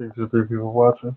Six or three people watching.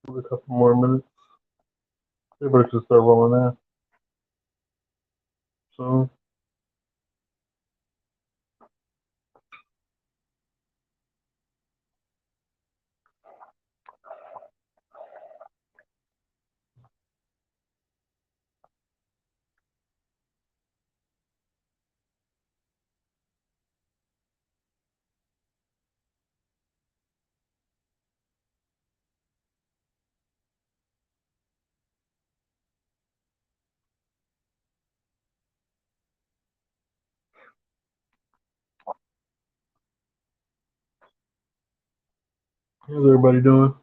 Give it a couple more minutes. Everybody should start rolling in. So how's everybody doing?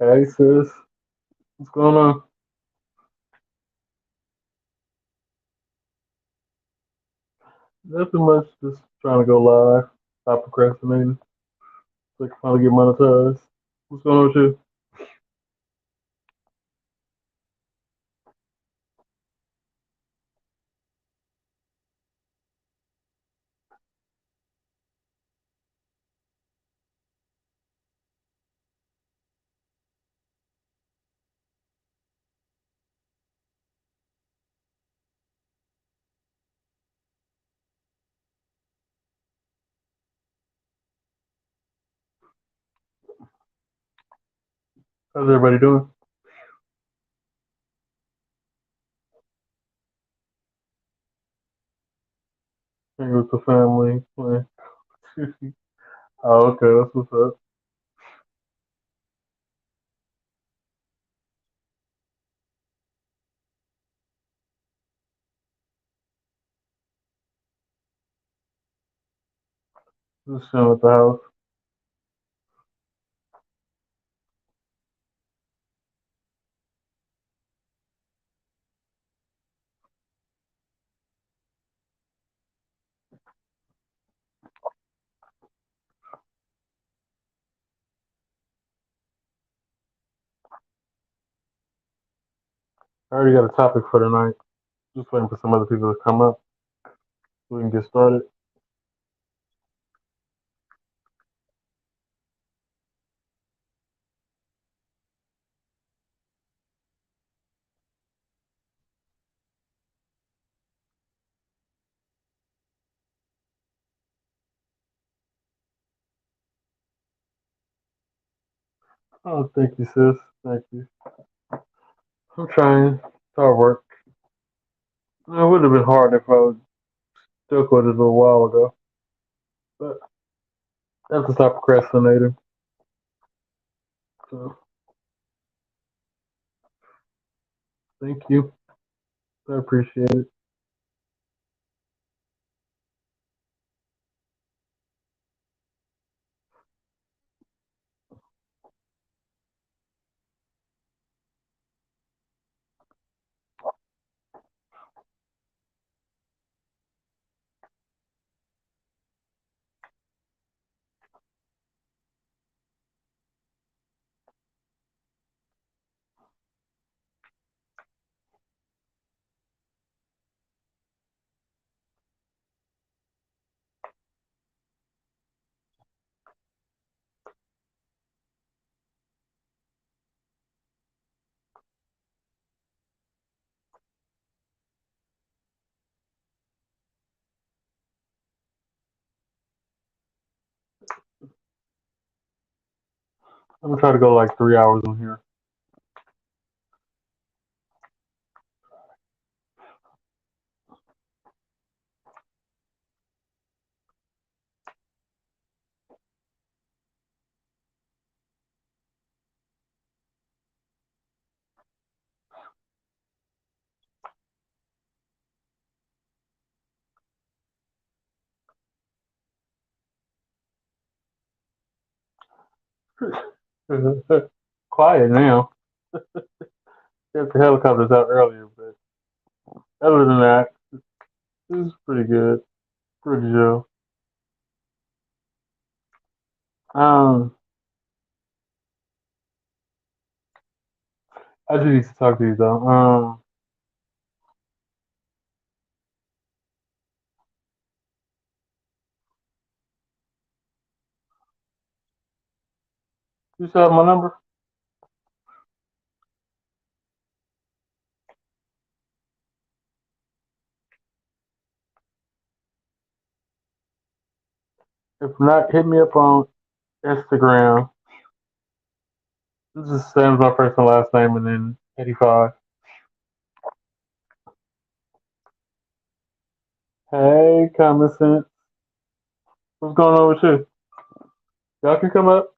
Hey sis, what's going on? Nothing much. Just trying to go live. Stop procrastinating. So I can finally get monetized. What's going on with you? How's everybody doing? Hanging with the family. Playing. Oh, okay, that's what's up. Just chilling at the house. I already got a topic for tonight. Just waiting for some other people to come up so we can get started. Oh, thank you, sis. Thank you. I'm trying. It's hard work. It would have been hard if I was stuck with it a little while ago. But I have to stop procrastinating. So thank you. I appreciate it. I'm gonna try to go like 3 hours on here. Quiet now. Got the helicopters out earlier, but other than that, it was pretty good. Pretty chill. Um, I do need to talk to you though. You still have my number? If not, hit me up on Instagram. This is Sam's my first and last name, and then 85. Hey, Common Sense. What's going on with you? Y'all can come up.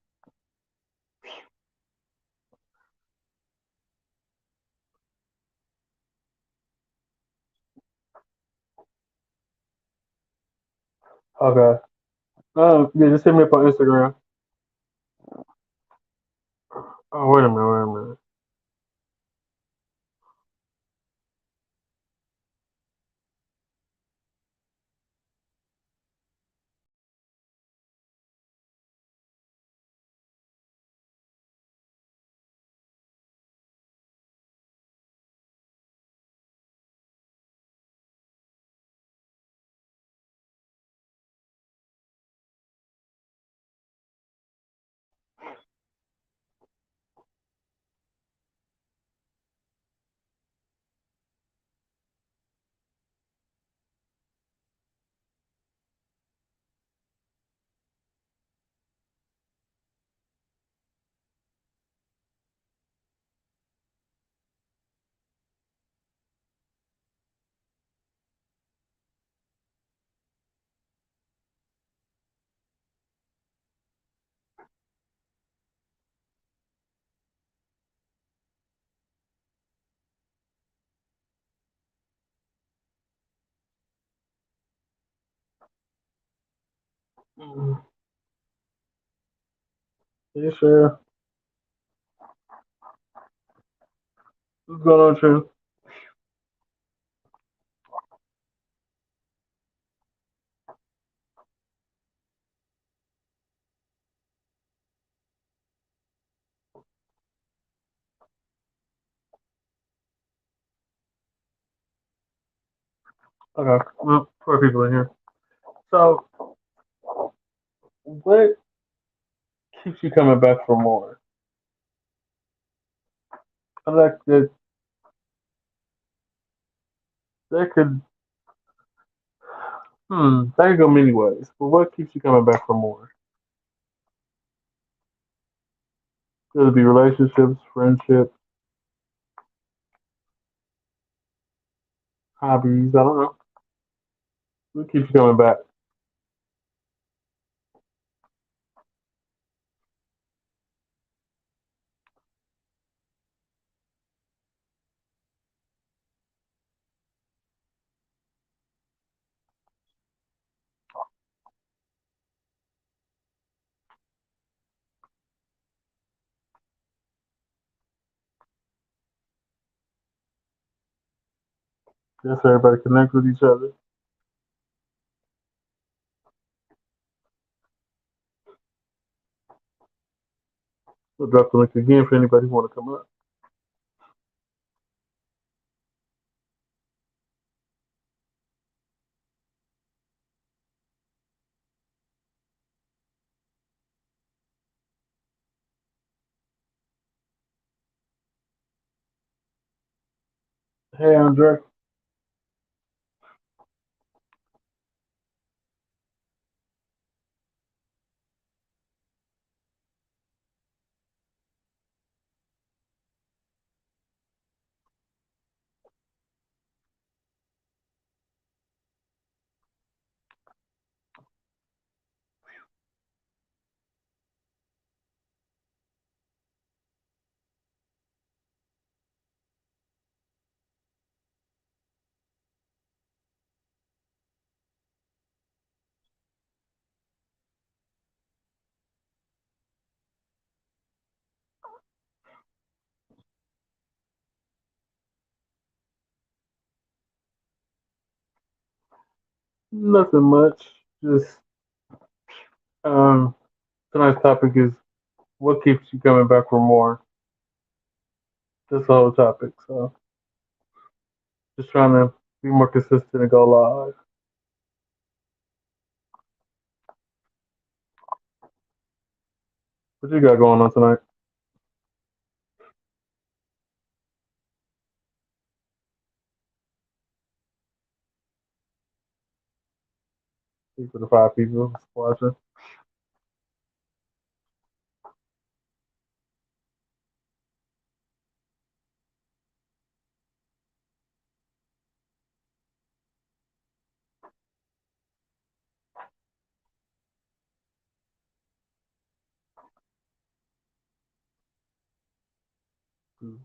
Okay. Yeah, just hit me up on Instagram. Oh, wait a minute, wait a minute. Mm, yeah, sure. What's going on with you? Okay. Well, four people in here. So, what keeps you coming back for more? I like that. That could, that could go many ways. But what keeps you coming back for more? Could it be relationships, friendships, hobbies? I don't know. What keeps you coming back? Yes, everybody connect with each other. We'll drop the link again for anybody who want to come up. Hey, Andre. Nothing much. Just um, tonight's topic is what keeps you coming back for more. That's the whole topic. So just trying to be more consistent and go live. What you got going on tonight? Speak for the five people watching.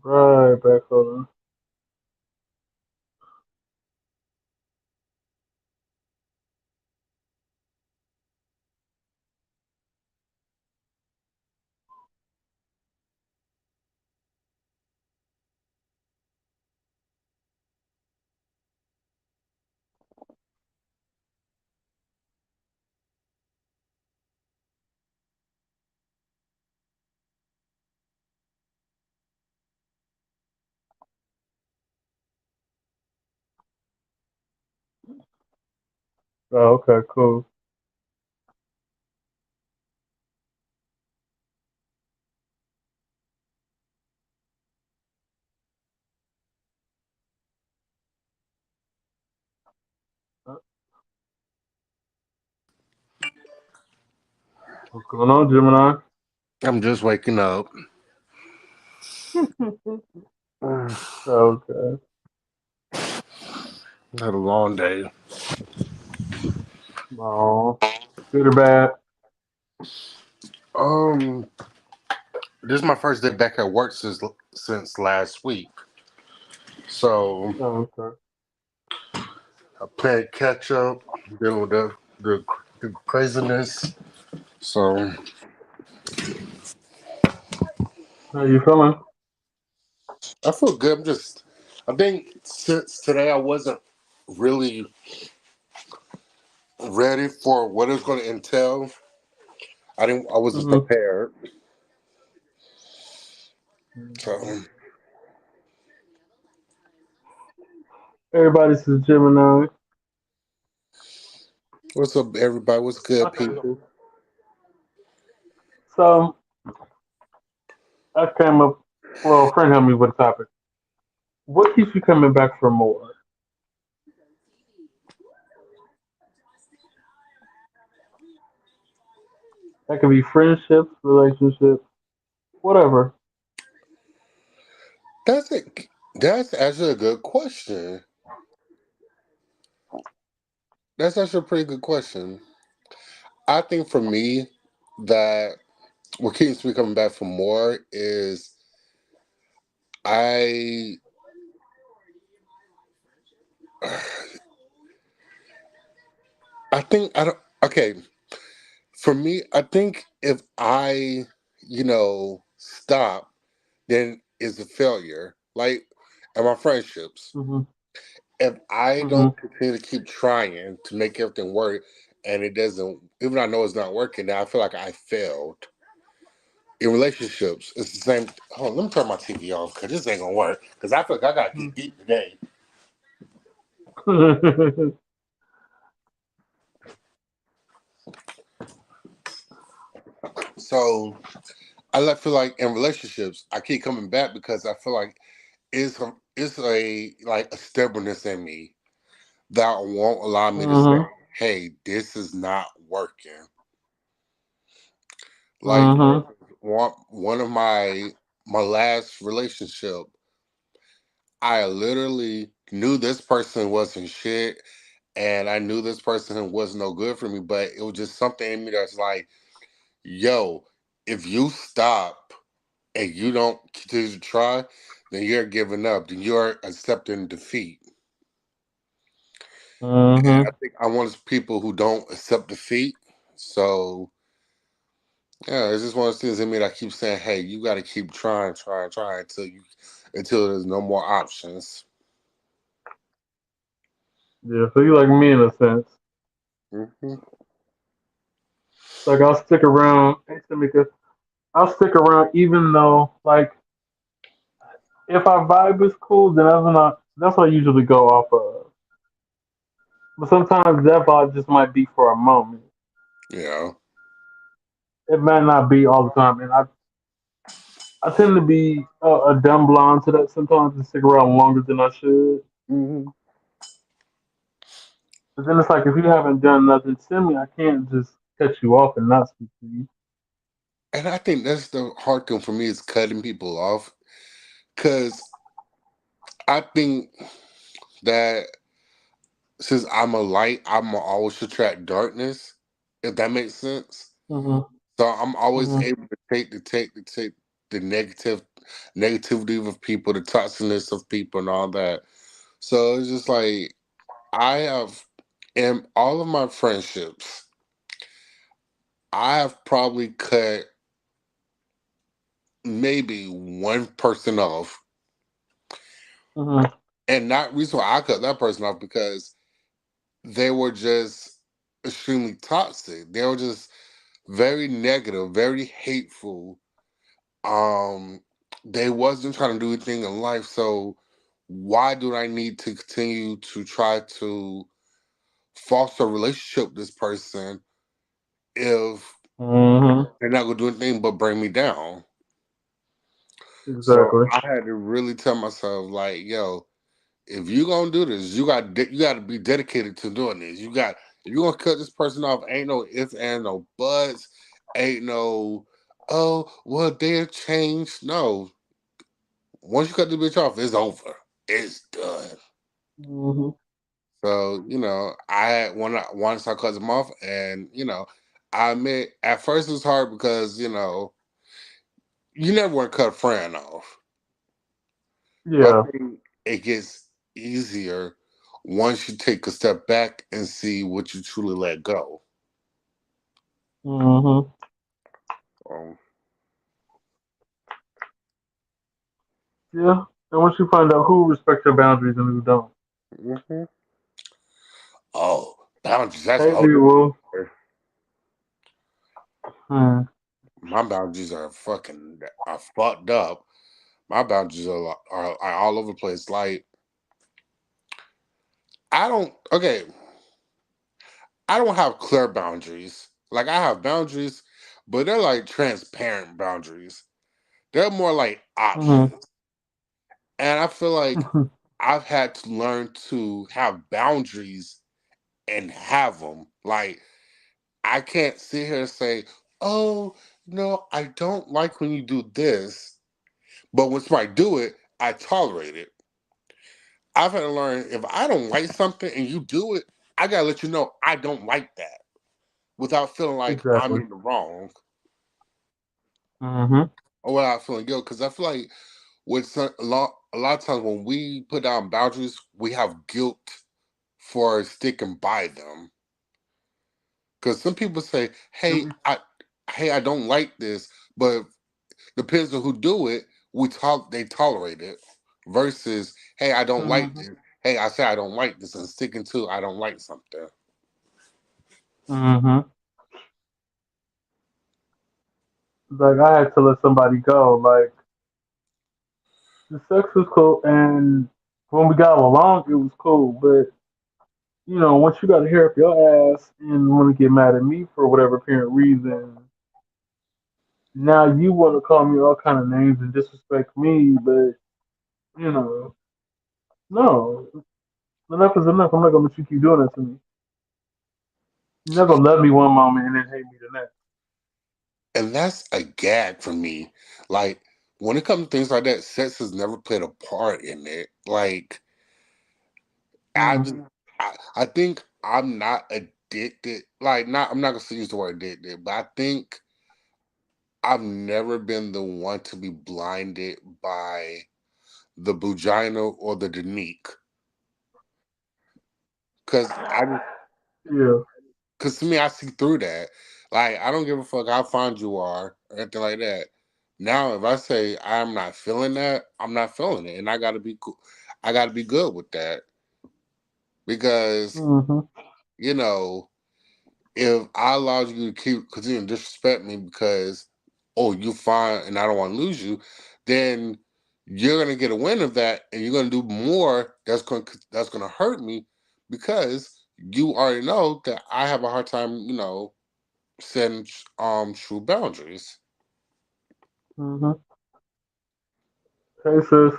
Right back on. Oh, okay, cool. What's going on, Gemini? I'm just waking up. Okay. Had a long day. Oh, good or bad? Um, this is my first day back at work since last week. So Oh, okay. I played catch up, dealing with the craziness. So How you feeling? I feel good. I think since today I wasn't really ready for what it's going to entail. I wasn't Mm-hmm. prepared. So Everybody says Gemini. what's up, everybody? What's good, Okay, people? cool. So I came up. Well, a friend helped me with a topic. What keeps you coming back for more? That could be friendships, relationships, whatever. That's it. That's actually a good question. That's actually a pretty good question. I think for me, that what keeps me coming back for more is I I think I don't okay. For me, I think if I, stop, then it's a failure. Like in my friendships. Mhm. If I Mhm. don't continue to keep trying to make everything work and it doesn't even though I know it's not working, now I feel like I failed. In relationships, it's the same. Hold on, let me turn my TV off because this ain't gonna work. Because I feel like I gotta get deep today. So feel like in relationships, I keep coming back because I feel like it's a like a stubbornness in me that won't allow me to say, Mhm. "Hey, this is not working." Like for Mhm. instance, one of my last relationship, I literally knew this person wasn't shit, and I knew this person was no good for me, but it was just something in me that's like, "Yo, if you stop." And you don't continue to try, then you're giving up. Then you're accepting defeat. And I Mhm. think I want people who don't accept defeat. So yeah, it's just one of those things in me that keeps saying, "Hey, you got to keep trying, trying, trying until there's no more options." Yeah. So you like me in a sense. Mm-hmm. Like I'll stick around. Hey, Tamika, I'll stick around even though like if our vibe is cool, then that's what I usually go off of. But sometimes that vibe just might be for a moment. Yeah. It might not be all the time, and I tend to be a dumb blonde to that sometimes and stick around longer than I should. Mm-hmm. But then it's like if you haven't done nothing to me, I can't just cut you off and not speak to you. And I think that's the hard thing for me is cutting people off. Cause I think that since I'm a light, I'm going always attract darkness, if that makes sense. Mhm. So I'm always Mhm. able to take the negativity of people, the toxicness of people and all that. So it's just like I have in all of my friendships, I have probably cut maybe one person off. Mhm. And not reason why I cut that person off because they were just extremely toxic. They were just very negative, very hateful. Um, they wasn't trying to do anything in life. So why do I need to continue to try to foster a relationship with this person if Mhm. they're not gonna do anything but bring me down? So Exactly. I had to really tell myself, like, yo, if you gonna do this, you got to be dedicated to doing this. If you gonna cut this person off, ain't no ifs and no buts, ain't no oh well they're changed. No, once you cut the bitch off, it's over. It's done. Mhm. So I had once I cut them off, and I admit at first it was hard because you never want to cut a friend off, but Yeah. I think it gets easier once you take a step back and see what you truly let go. Mhm. Um, Yeah. And once you find out who respects your boundaries and who don't. mhm. Oh, boundaries. That's Hey, oh, people. Hmm. my boundaries are fucked up. My boundaries are all over the place. Like I don't. Okay, I don't have clear boundaries. Like I have boundaries, but they're like transparent boundaries. They're more like Mhm. options. And I feel like I've had to learn to have boundaries and have them. Like I can't sit here and say, "Oh, no, I don't like when you do this," but when somebody do it, I tolerate it. I've had to learn if I don't like something and you do it, I gotta let you know I don't like that without feeling like I'm Exactly. in the wrong Mhm. or without feeling guilt. Because I feel like a lot of times when we put down boundaries, we have guilt for sticking by them. Because some people say, "Hey, I don't like this," but depends on who do it. They tolerate it. Versus, "Hey, I don't like Mhm. this." Hey, I say I don't like this, and sticking to I don't like something. Mhm. Like I had to let somebody go. Like the sex was cool, and when we got along, it was cool. But once you got to hair up your ass and want to get mad at me for whatever apparent reason, now you want to call me all kind of names and disrespect me. But you know, no, enough is enough. I'm not gonna let you keep doing that to me. You're not gonna love me one moment and then hate me the next. And that's a gag for me. Like when it comes to things like that, sex has never played a part in it. Like I just, Mm-hmm. I think I'm not addicted. Like not, I'm not gonna use the word addicted, but I think I've never been the one to be blinded by the vagina or the Danique. Cause I just, Yeah. cause to me, I see through that. Like I don't give a fuck how fond you are or anything like that. Now, if I say I'm not feeling that, I'm not feeling it, and I gotta be cool. I gotta be good with that because Mm-hmm. you know. if I allowed you to keep continue to disrespect me because you fine and I don't want to lose you, then you're gonna get a win of that, and you're gonna do more that's gonna hurt me because you already know that I have a hard time, setting true boundaries. Mm-hmm. Hey sis.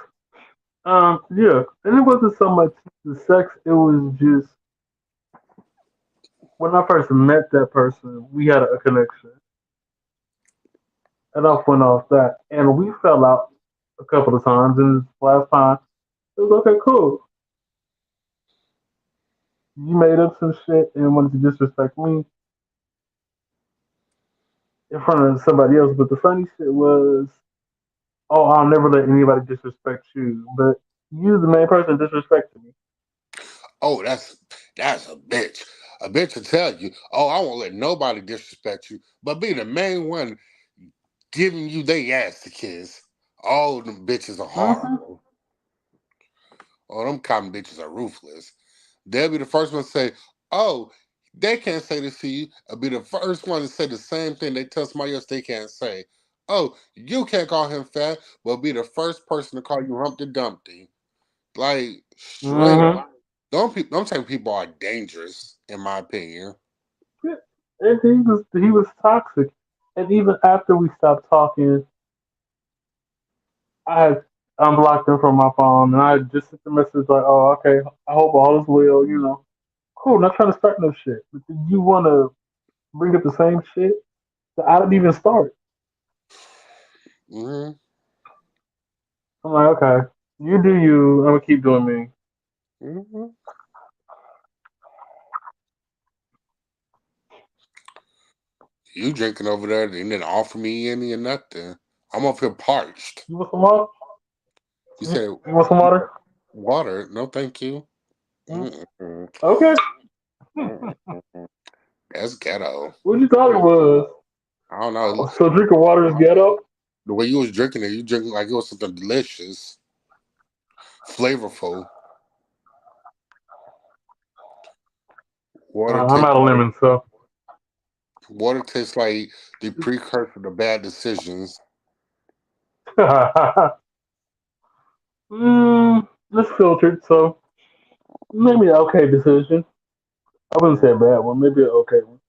Yeah, and it wasn't so much the sex. It was just when I first met that person, we had a connection, and off went off that, and we fell out a couple of times. And this last time, it was okay, cool. You made up some shit and wanted to disrespect me in front of somebody else. But the funny shit was, oh, I'll never let anybody disrespect you. But you, the main person, disrespected me. Oh, that's a bitch. A bitch will tell you, oh, I won't let nobody disrespect you, but be the main one giving you they ass to kiss. All them bitches are Mm-hmm. horrible. Oh, them common bitches are ruthless. They'll be the first one to say, oh, they can't say this to you. I'll be the first one to say the same thing they tell somebody else they can't say. Oh, you can't call him fat, but be the first person to call you Humpty Dumpty. Like, straight Mm-hmm. up. Them type of people are dangerous, in my opinion. Yeah. And he was toxic. And even after we stopped talking, I had unblocked him from my phone, and I just sent the message like, "Oh, okay. I hope all is well. Cool. Not trying to start no shit, but then you want to bring up the same shit that I didn't even start." Hmm. I'm like, okay, you do you. I'm gonna keep doing me. Hmm. You drinking over there, and didn't offer me any or nothing. I'm up here parched. You want some water? You You, said you want some water? water? No, thank you. Mm, Mm-mm. okay. Mm-mm. That's ghetto. What you thought it was? I don't know. Oh, so drinking water is ghetto? The way you was drinking it, you drinking like it was something delicious, flavorful. Water I'm tastes out of like lemon, so. water tastes like the precursor to bad decisions. It's filtered, so maybe an okay decision. I wouldn't say a bad one. Maybe an okay one.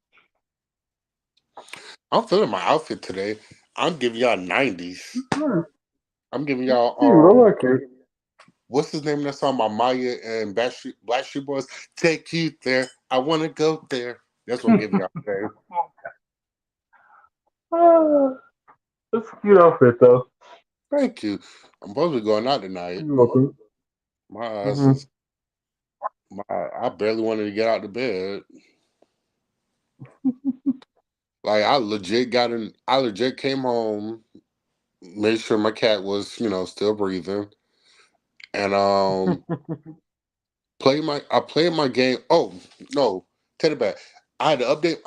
I'm feeling my outfit today. I'm giving y'all 90s. Hmm, I'm giving it's y'all cute. I like it. what's his name in that song by Maya and Blackstreet Boys? Take you there. I wanna go there. That's what I'm giving y'all today. Ah, it's a cute outfit, though. Thank you. I'm supposed to be going out tonight. You're welcome. My ass Hmm. is I barely wanted to get out of bed. Like I legit came home, made sure my cat was, still breathing. And I played my game. Oh no, take it back. I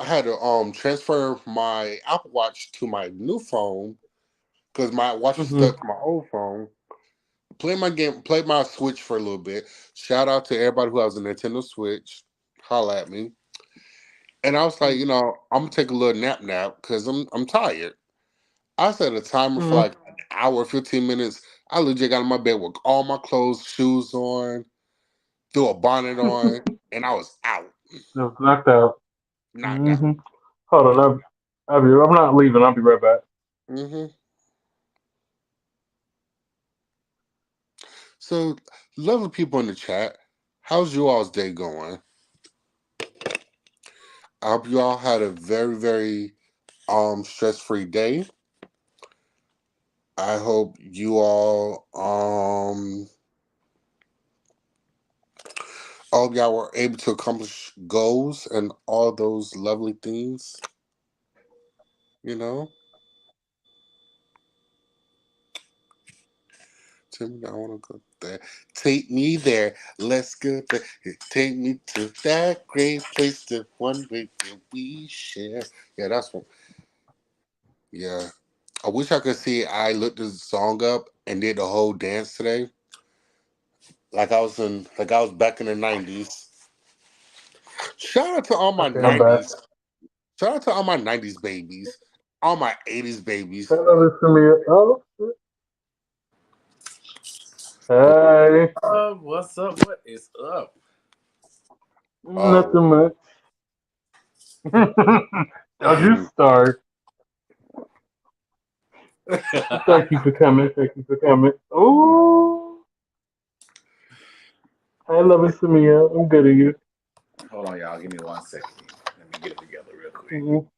had to transfer my Apple Watch to my new phone because my watch was Hmm. stuck to my old phone. Play my game, played my Switch for a little bit. Shout out to everybody who has a Nintendo Switch. Holla at me. And I was like, I'm gonna take a little nap because I'm tired. I set a timer for Hmm. like an hour, 15 minutes. I legit got in my bed with all my clothes, shoes on, threw a bonnet on, and I was out, Just knocked out. knocked out. Hmm. Hold on. I'm not leaving. I'll be right back. Hmm. So, lovely people in the chat, how's you all's day going? I hope you all had a very, very stress free day. I hope you all of y'all were able to accomplish goals and all those lovely things. You know, tell me I want to go there. Take me there. Let's go there. Take me to that great place, the one way that we share. Yeah, that's one. Yeah, I wish I could see. I looked this song up and did the whole dance today, like I was back in the '90s. Shout out to all my Okay, I'm back. '90s. Shout out to all my 90s babies, all my 80s babies. Hello, Miss Samia. Oh, hey, What's up? What is up? Oh, nothing much. Don't you start. Thank you for coming. Thank you for coming. Oh, I love it, Samia. I'm good at you. Hold on, y'all. Give me 1 second. Let me get it together real quick. Mhm.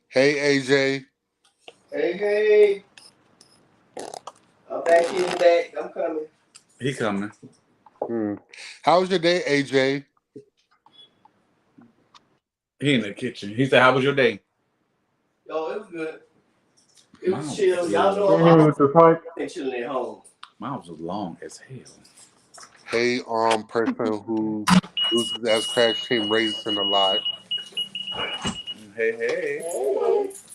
hey AJ. Hey, I'm back in back. I'm coming. He coming. How was your day, AJ? He in the kitchen. He said, "How was your day?" Yo, it was good. It was Mine chill. was Y'all good. know Can I'm you hear me always with this mic? chilling at home. Mine was long as hell. Hey, person who loses as Crash Team Racing a lot. Hey. Hey.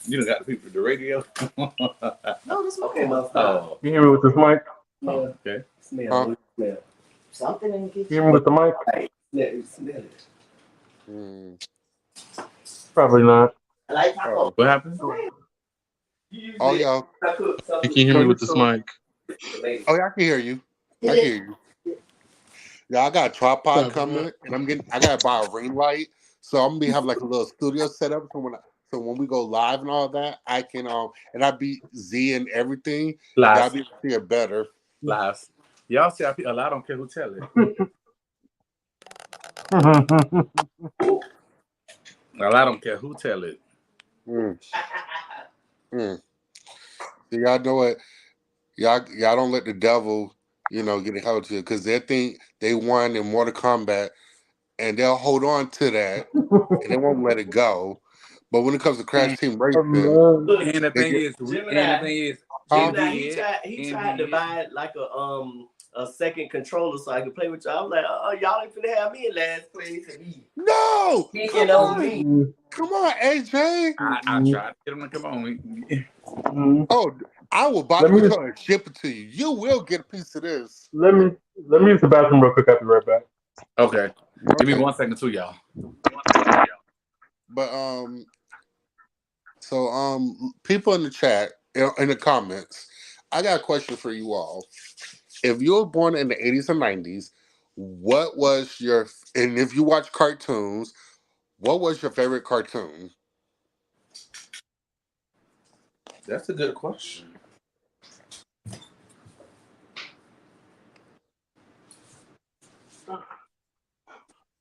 You done got the people at the radio. No, this okay, motherfucker. Oh, Can you hear me with this mic? Smell. okay. Smell. Huh? Smell. Something in the kitchen. Can you hear me with the mic? Right. Smell it. Mm. Probably not. I like taco. What happened? You usually Oh yeah. I cook something. Can you hear me with this mic? Oh yeah, I can hear you. I can hear you. Yeah, I got a tripod coming, and I gotta buy a ring light, so I'm gonna be having like a little studio set up. So when we go live and all that, I can and I be Z and everything. Y'all Lies. be able to see it better. Lies. Y'all see, a lot don't care who tell it. A lot don't care who tell it. Mm. Mm. So y'all know what? Y'all don't let the devil, get held to it because they think they won in Mortal Kombat, and they'll hold on to that and they won't let it go. But when it comes to Crash Team Racing, And the they thing get is, Gemini, he and tried to buy like a second controller so I could play with y'all. I was like, y'all ain't finna have me in last place. And no, Picking on me. come on, AJ. I tried to get him to come on. Oh, I will buy the controller and ship it to you. You will get a piece of this. Let me use the bathroom real quick. I'll be right back. Okay. Give me 1 second too, y'all. But so people in the chat, in the comments, I got a question for you all. If you were born in the 80s and 90s, what was and if you watch cartoons, what was your favorite cartoon? That's a good question.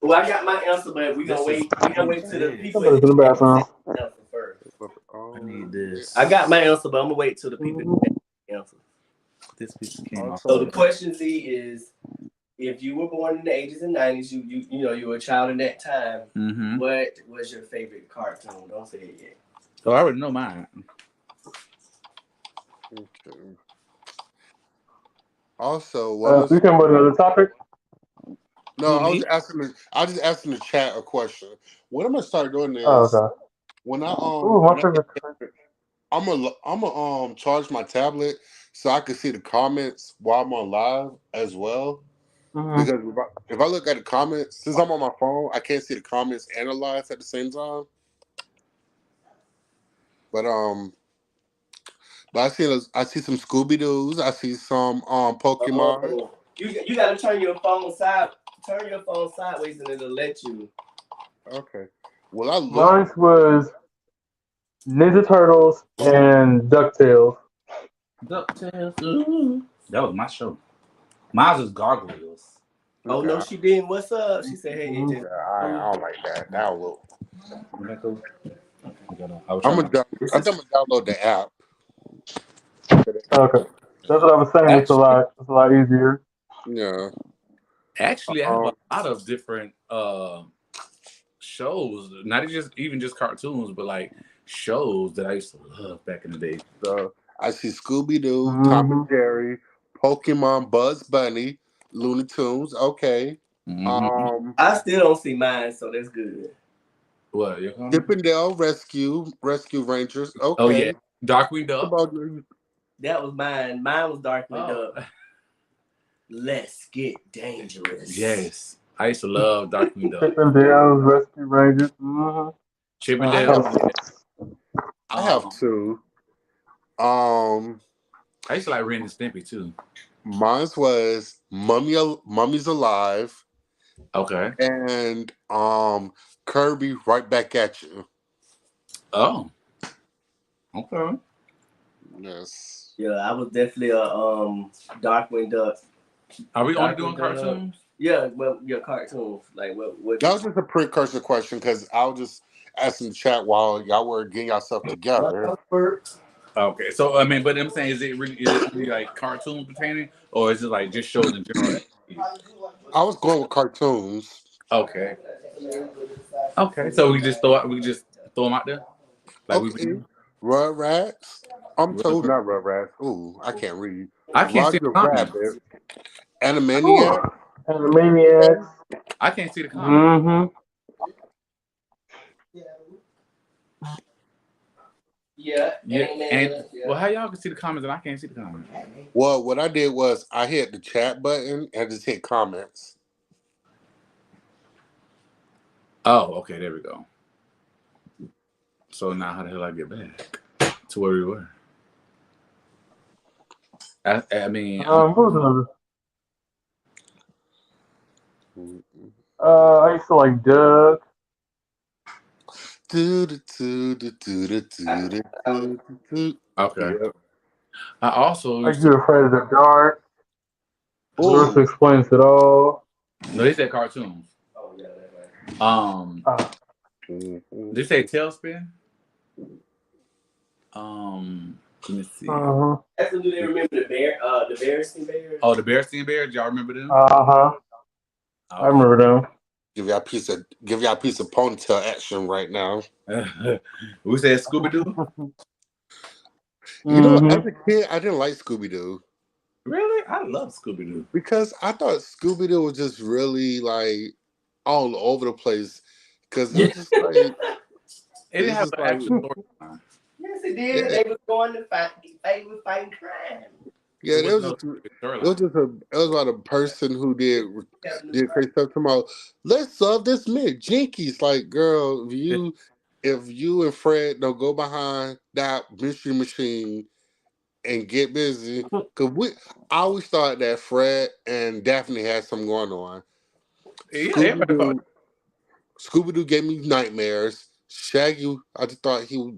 Well, I got my answer, but we gonna wait. We gonna wait till the people Somebody's in the bathroom. answer first. I need this. I got my answer, but I'm gonna wait till the people answer. This piece came off. So the question Z is, if you were born in the 80s and 90s, you were a child in that time. Mm-hmm. What was your favorite cartoon? Don't say it yet. Oh, I already know mine. Okay. Also, you can about another topic? No, I was just asking the chat a question. What I'm gonna start doing is okay. when I my favorite. I'm gonna charge my tablet so I can see the comments while I'm on live as well. Mm-hmm. Because if I look at the comments, since I'm on my phone, I can't see the comments and the live at the same time. But I see some Scooby Doo's. I see some Pokemon. You gotta turn your phone sideways and it'll let you. Okay. Well, I look. Mine was Ninja Turtles and DuckTales. DuckTales. Ooh. That was my show. Mine was Gargoyles. Oh no, she didn't. What's up? She said, "Hey, AJ." I don't like that. That will. I think I'm gonna download the app. Okay, that's what I was saying. It's a lot easier. Yeah. Actually, I have a lot of different shows. Not even just cartoons, but like shows that I used to love back in the day. So I see Scooby Doo, Tom and Jerry, Pokemon, Buzz Bunny, Looney Tunes. Okay. Mm-hmm. I still don't see mine, so that's good. What? Chip and Dale Rescue Rangers. Okay. Oh yeah, Darkwing Duck. That was mine. Mine was Darkwing Duck. Let's get dangerous. Yes. I used to love Darkwing Duck. Chip and Dale's Rescue Rangers. Chip and I Dale. I have two. I used to like Ren and Stimpy too. Mine was Mummy's Alive Okay. and Kirby Right Back at You. Oh. Okay. Yes. Yeah, I was definitely a Darkwing Duck. Are we only Darkwing doing Duck. cartoons? Yeah, well, your cartoons. Like what? That was just a precursor question because I was just asking the chat while y'all were getting yourself together. Okay, so I mean, but I'm saying, is it really like cartoon pertaining, or is it like just shows in general? I was going with cartoons. Okay. Okay, so we just throw them out there. Like Okay. Rugrats. I'm told not Rugrats. Ooh, I can't read. I can't see Roger the comments. Rabbit. Animaniacs. Animaniacs. I can't see the comments. Yeah. And well, how y'all can see the comments and I can't see the comments? Well, what I did was I hit the chat button and just hit comments. Oh, okay, there we go. So now how the hell I get back to where we were? I mean, what was another? I used to like Doug. Okay. Yep. I also Like You're Afraid of the Dark. Bruce Ooh. Explains It All. No, they said cartoons. Oh yeah, that's right. They say Tailspin. Let me see. That's when do they remember the Berenstein Bears? Oh, the Berenstein Bears. Y'all remember them? I remember them. Give y'all a piece of ponytail action right now. We said Scooby Doo. You know, as a kid, I didn't like Scooby Doo. Really? I love Scooby Doo because I thought Scooby Doo was just really like all over the place. Because it was just like it didn't have an actual storyline. Yes, it did. Yeah. They was going to fight. They was fighting crime. Yeah, it was about a person who did crazy stuff. Talking about, let's solve this myth. Jinkies, like, girl, if you and Fred don't go behind that mystery machine and get busy, because I always thought that Fred and Daphne had something going on. Scooby-Doo gave me nightmares. Shaggy, I just thought he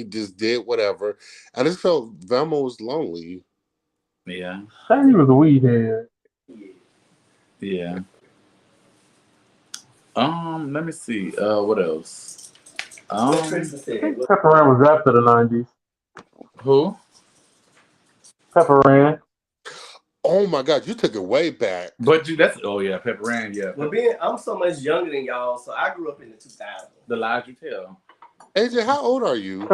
just did whatever. I just felt Velma was lonely. Yeah. Shaggy was a weed head. Yeah. Let me see. What else? Pepper Ann was after the 90s. Who? Pepper Ann. Oh my God, you took it way back. But Pepper Ann, yeah. Well, I'm so much younger than y'all, so I grew up in the 2000s. The lies you tell. AJ, how old are you?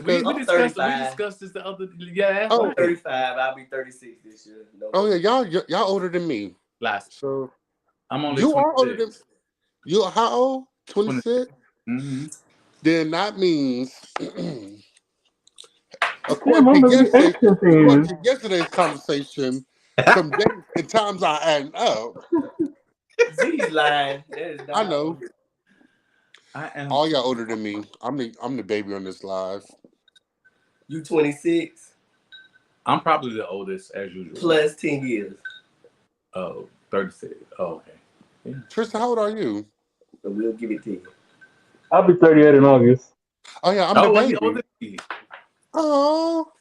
we discussed this the other. Yeah. I'm 35. I'll be 36 this year. Oh yeah, y'all older than me. So I'm only. You 26. are older than you. How old? 26. Mm-hmm. Then that means. According to yesterday's conversation, some days and times are adding up. Z's lying. I know. I am. All y'all older than me. I'm the baby on this live. You 26. I'm probably the oldest as usual. Plus 10 years. Oh, 36. Oh, okay. Yeah. Tristan, how old are you? So we'll give it to you. I'll be 38 in August. Oh yeah, I'm the baby. Oh,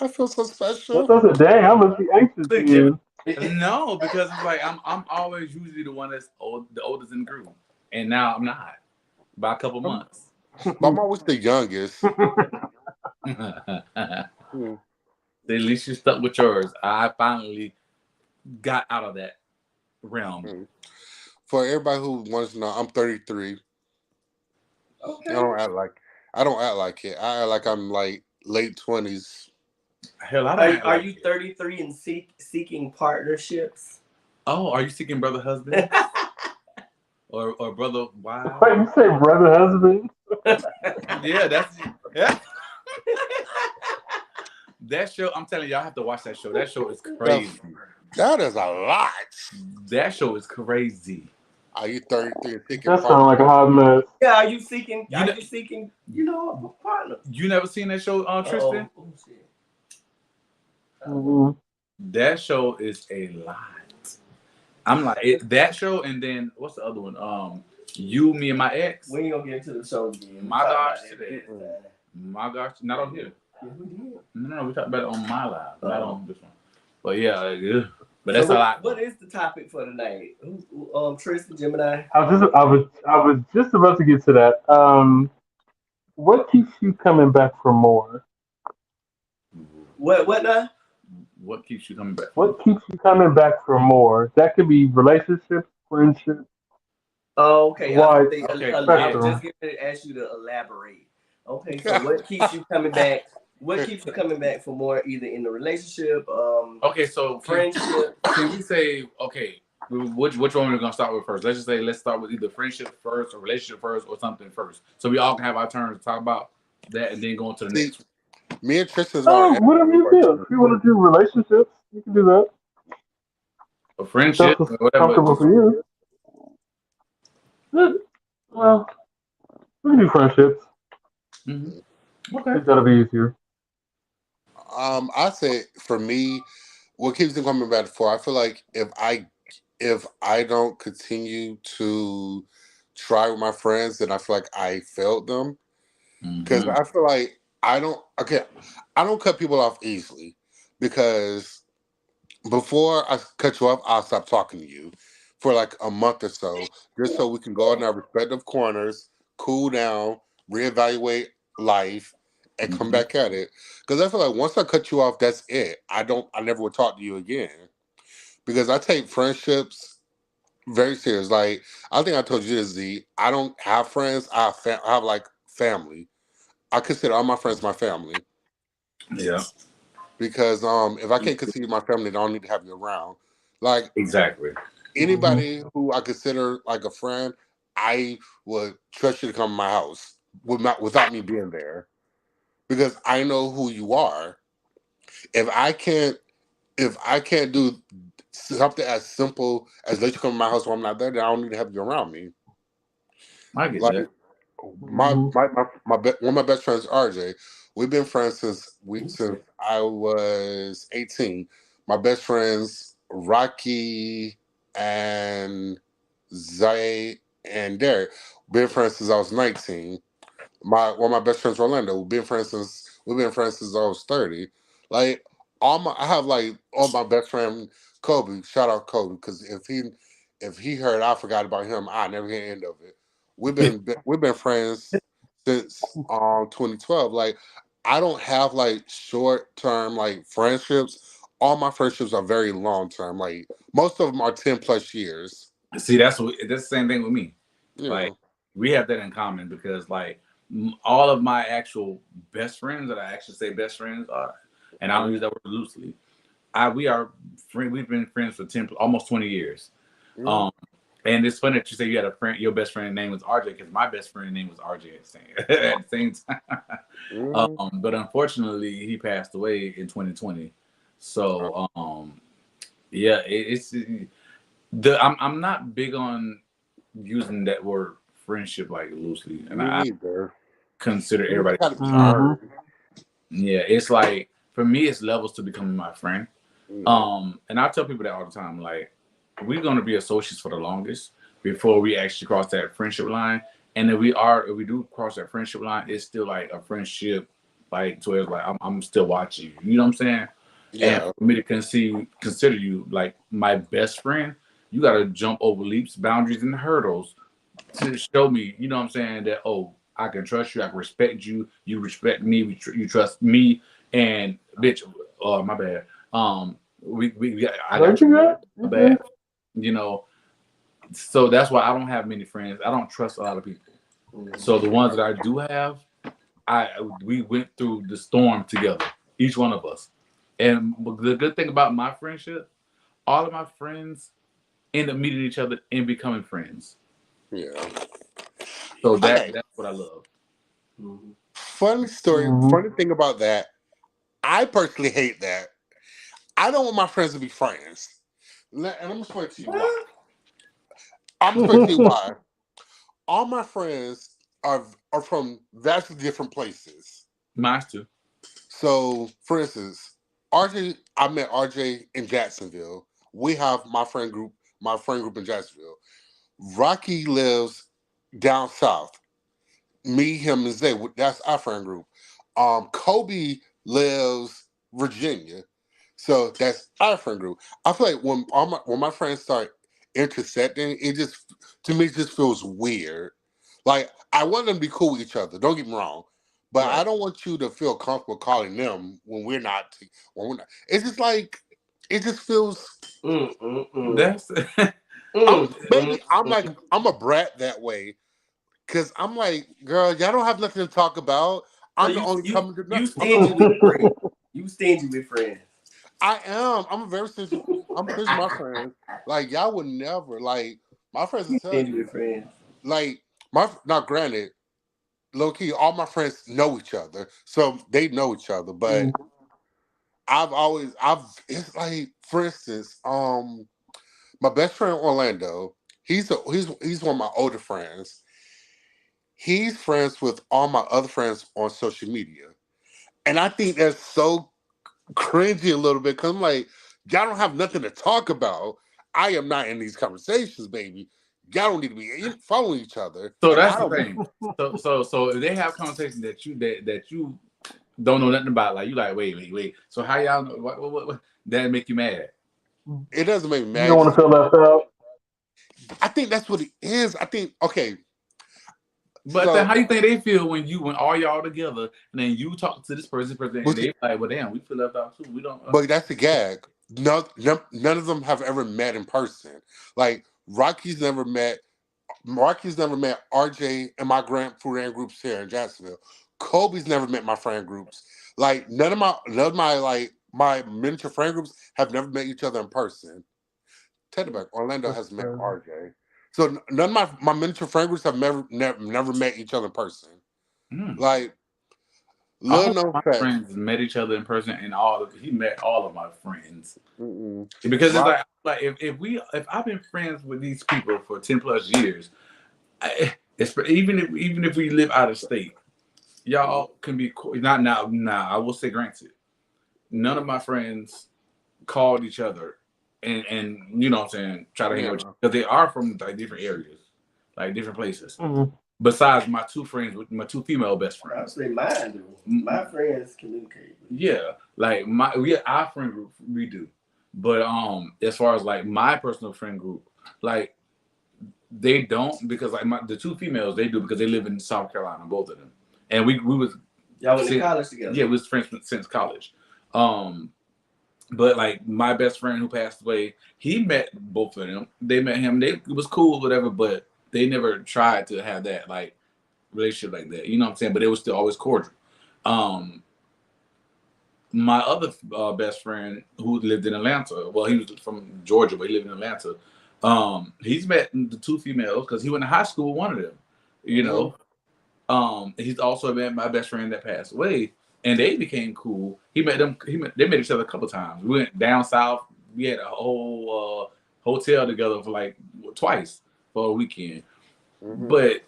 I feel so special. Dang, I must be anxious again. No, because it's like I'm always usually the one that's the oldest in the group, and now I'm not by a couple months. I'm always the youngest. At least you stuck with yours. I finally got out of that realm. For everybody who wants to know, I'm 33. Okay. I don't act like it. I act like I'm like late 20s. Hell, are you 33 and seeking partnerships? Oh, are you seeking brother husband? or brother wife? Wait, you say brother husband? Yeah, that's That show, I'm telling y'all, I have to watch that show. That show is crazy. That is a lot. That show is crazy. Are you 33 and thinking? That sounds like a hot mess. Yeah, are you seeking? You Are know- you seeking? You know, a partner. You never seen that show, Tristan? Oh, shit. Mm-hmm. That show is a lot. I'm like that show, and then what's the other one? You, Me, and My Ex. We ain't gonna get into the show again. My Talk gosh, about today. it. My gosh, not on here. Yeah, we did. No, we talked about it on my live, not Oh. on this one. But yeah, yeah. But that's So a lot. What is the topic for tonight? Tristan, Gemini. I was just about to get to that. What keeps you coming back for more? What now? What keeps you coming back? What keeps you coming back for more? That could be relationships, friendships. Oh, okay. Why? Okay, Just get ready to ask you to elaborate. Okay, so what keeps you coming back? What keeps you coming back for more, either in the relationship, Okay, so friendship? can we say, okay, which one we're gonna start with first? Let's just say let's start with either friendship first or relationship first or something first, so we all can have our turns to talk about that and then go on to the next. Me and Tristan's Oh, on. whatever you feel. If you want to do relationships, you can do that. A friendship, That's or what's comfortable for whatever. you. Good. Well, we can do friendships. Mhm. I Okay. think that'll be easier. I say for me, what keeps me coming back for? I feel like if I don't continue to try with my friends, then I feel like I failed them. Because Mhm. I feel like I don't cut people off easily, because before I cut you off, I'll stop talking to you for like a month or so, just so we can go in our respective corners, cool down, reevaluate life, and come Mhm. back at it. Because I feel like once I cut you off, that's it. I never will talk to you again. Because I take friendships very serious. Like, I think I told you this, Z. I don't have friends. I have like family. I consider all my friends my family, Yeah. because if I can't consider you my family, then I don't need to have you around. Like, Exactly. anybody who I consider like a friend, I would trust you to come to my house without me being there, because I know who you are. If I can't do something as simple as let you come to my house when I'm not there, then I don't need to have you around me. I get Like, that. one of my best friends, RJ. We've been friends since I was 18. My best friends, Rocky and Zay and Derek, been friends since I was 19. One of my best friends, Orlando, we've been friends since I was 30. Like, I have like all my best friend Kobe. Shout out Kobe, because if he heard I forgot about him, I never get the end of it. We've been friends since 2012. Like, I don't have like short term like friendships. All my friendships are very long term. Like, most of them are 10+ years. See, that's the same thing with me. You Like, know. we have that in common because like all of my actual best friends that I actually say best friends are, and I don't use that word loosely. We've been friends for almost 20 years. Mhm. And it's funny that you say you had a friend, your best friend name was RJ, because my best friend name was RJ at the same time. Mhm. But unfortunately, he passed away in 2020. So, yeah, I'm not big on using that word friendship like loosely, and Me I neither. consider It everybody. got to be Mhm. earned. Yeah, it's like for me, it's levels to becoming my friend. And I tell people that all the time. Like, we're gonna be associates for the longest before we actually cross that friendship line. And if we do cross that friendship line, it's still like a friendship, like to where it's like I'm still watching you. You know what I'm saying? And Yeah. for me to consider you like my best friend, you got to jump over leaps, boundaries, and hurdles to show me. You know what I'm saying? That I can trust you, I can respect you, you respect me, you trust me, and bitch, oh my bad. I got Don't you, you got? my bad. You know, so that's why I don't have many friends. I don't trust a lot of people. So the ones that I do have, we went through the storm together, each one of us. And the good thing about my friendship, all of my friends end up meeting each other and becoming friends. Yeah. So Okay. that's what I love. Funny story. Mhm. Funny thing about that. I personally hate that. I don't want my friends to be friends. And I'm gonna explain to you why. What? I'm gonna explain to you why. All my friends are from vastly different places. Mine too. So, for instance, RJ, I met RJ in Jacksonville. We have my friend group in Jacksonville. Rocky lives down south. Me, him, and Zay. That's our friend group. Kobe lives Virginia, so that's our friend group. I feel like when my friends start intersecting, it just to me it just feels weird. Like I want them to be cool with each other. Don't get me wrong, but I Right. don't want you to feel comfortable calling them when we're not. It's just like it just feels. That's I'm like I'm a brat that way. Cause I'm like, girl, y'all don't have nothing to talk about. So I'm the only coming to you nothing. stingy with friends. You stingy with friends. I am. I'm a very sensitive. I'm sensitive with my friends. Like y'all would never like my friends will You tell stingy you. with friends. Like my now granted, low key, all my friends know each other, so they know each other. But I've it's like for instance, my best friend Orlando. He's one of my older friends. He's friends with all my other friends on social media. And I think that's so cringy a little bit because I'm like, y'all don't have nothing to talk about. I am not in these conversations, baby. Y'all don't need to be following each other. so. And That's I the don't. thing. So if they have conversations that you don't know nothing about, like you like, wait. So how y'all know what that make you mad? It doesn't make me You mad. don't want to feel left out. I think that's what it is. I think okay. But then So how do you think they feel when all y'all together and then you talk to this person, and but, they like, well, damn, we feel left out too. We don't. but that's the gag. None of them have ever met in person. Like Rocky's never met RJ and my friend groups here in Jacksonville. Kobe's never met my friend groups. Like none of my like my miniature friend groups have never met each other in person. Take it back. Orlando That's has met crazy. RJ. So none of my miniature friend groups have never met each other in person. Mm. Like little All of known my fact. friends met each other in person, and he met all of my friends Mm-mm. because it's Rock, like if I've been friends with these people for 10+ years, even if we live out of state, y'all can be not now. Now I will say, granted, none of my friends called each other and you know what I'm saying, try to hang out with yeah. because they are from like different areas, like different places. Mm-hmm. Besides my two friends, with my two female best I friends. say mine do. My friends communicate. Yeah, like our friend group we do, but as far as like my personal friend group, like they don't because like the two females they do because they live in South Carolina, both of them, and we was Y'all went to college together. yeah, we was friends since college. But like my best friend who passed away, he met both of them. They met him. It was cool, whatever. But they never tried to have that like relationship like that. You know what I'm saying? But it was still always cordial. Um, my other best friend who lived in Atlanta. Well, he was from Georgia, but he lived in Atlanta. He's met the two females because he went to high school with one of them. You know, he's also met my best friend that passed away, and they became cool. He met them. They met each other a couple times. We went down south. We had a whole hotel together for like twice for a weekend. Mm-hmm. But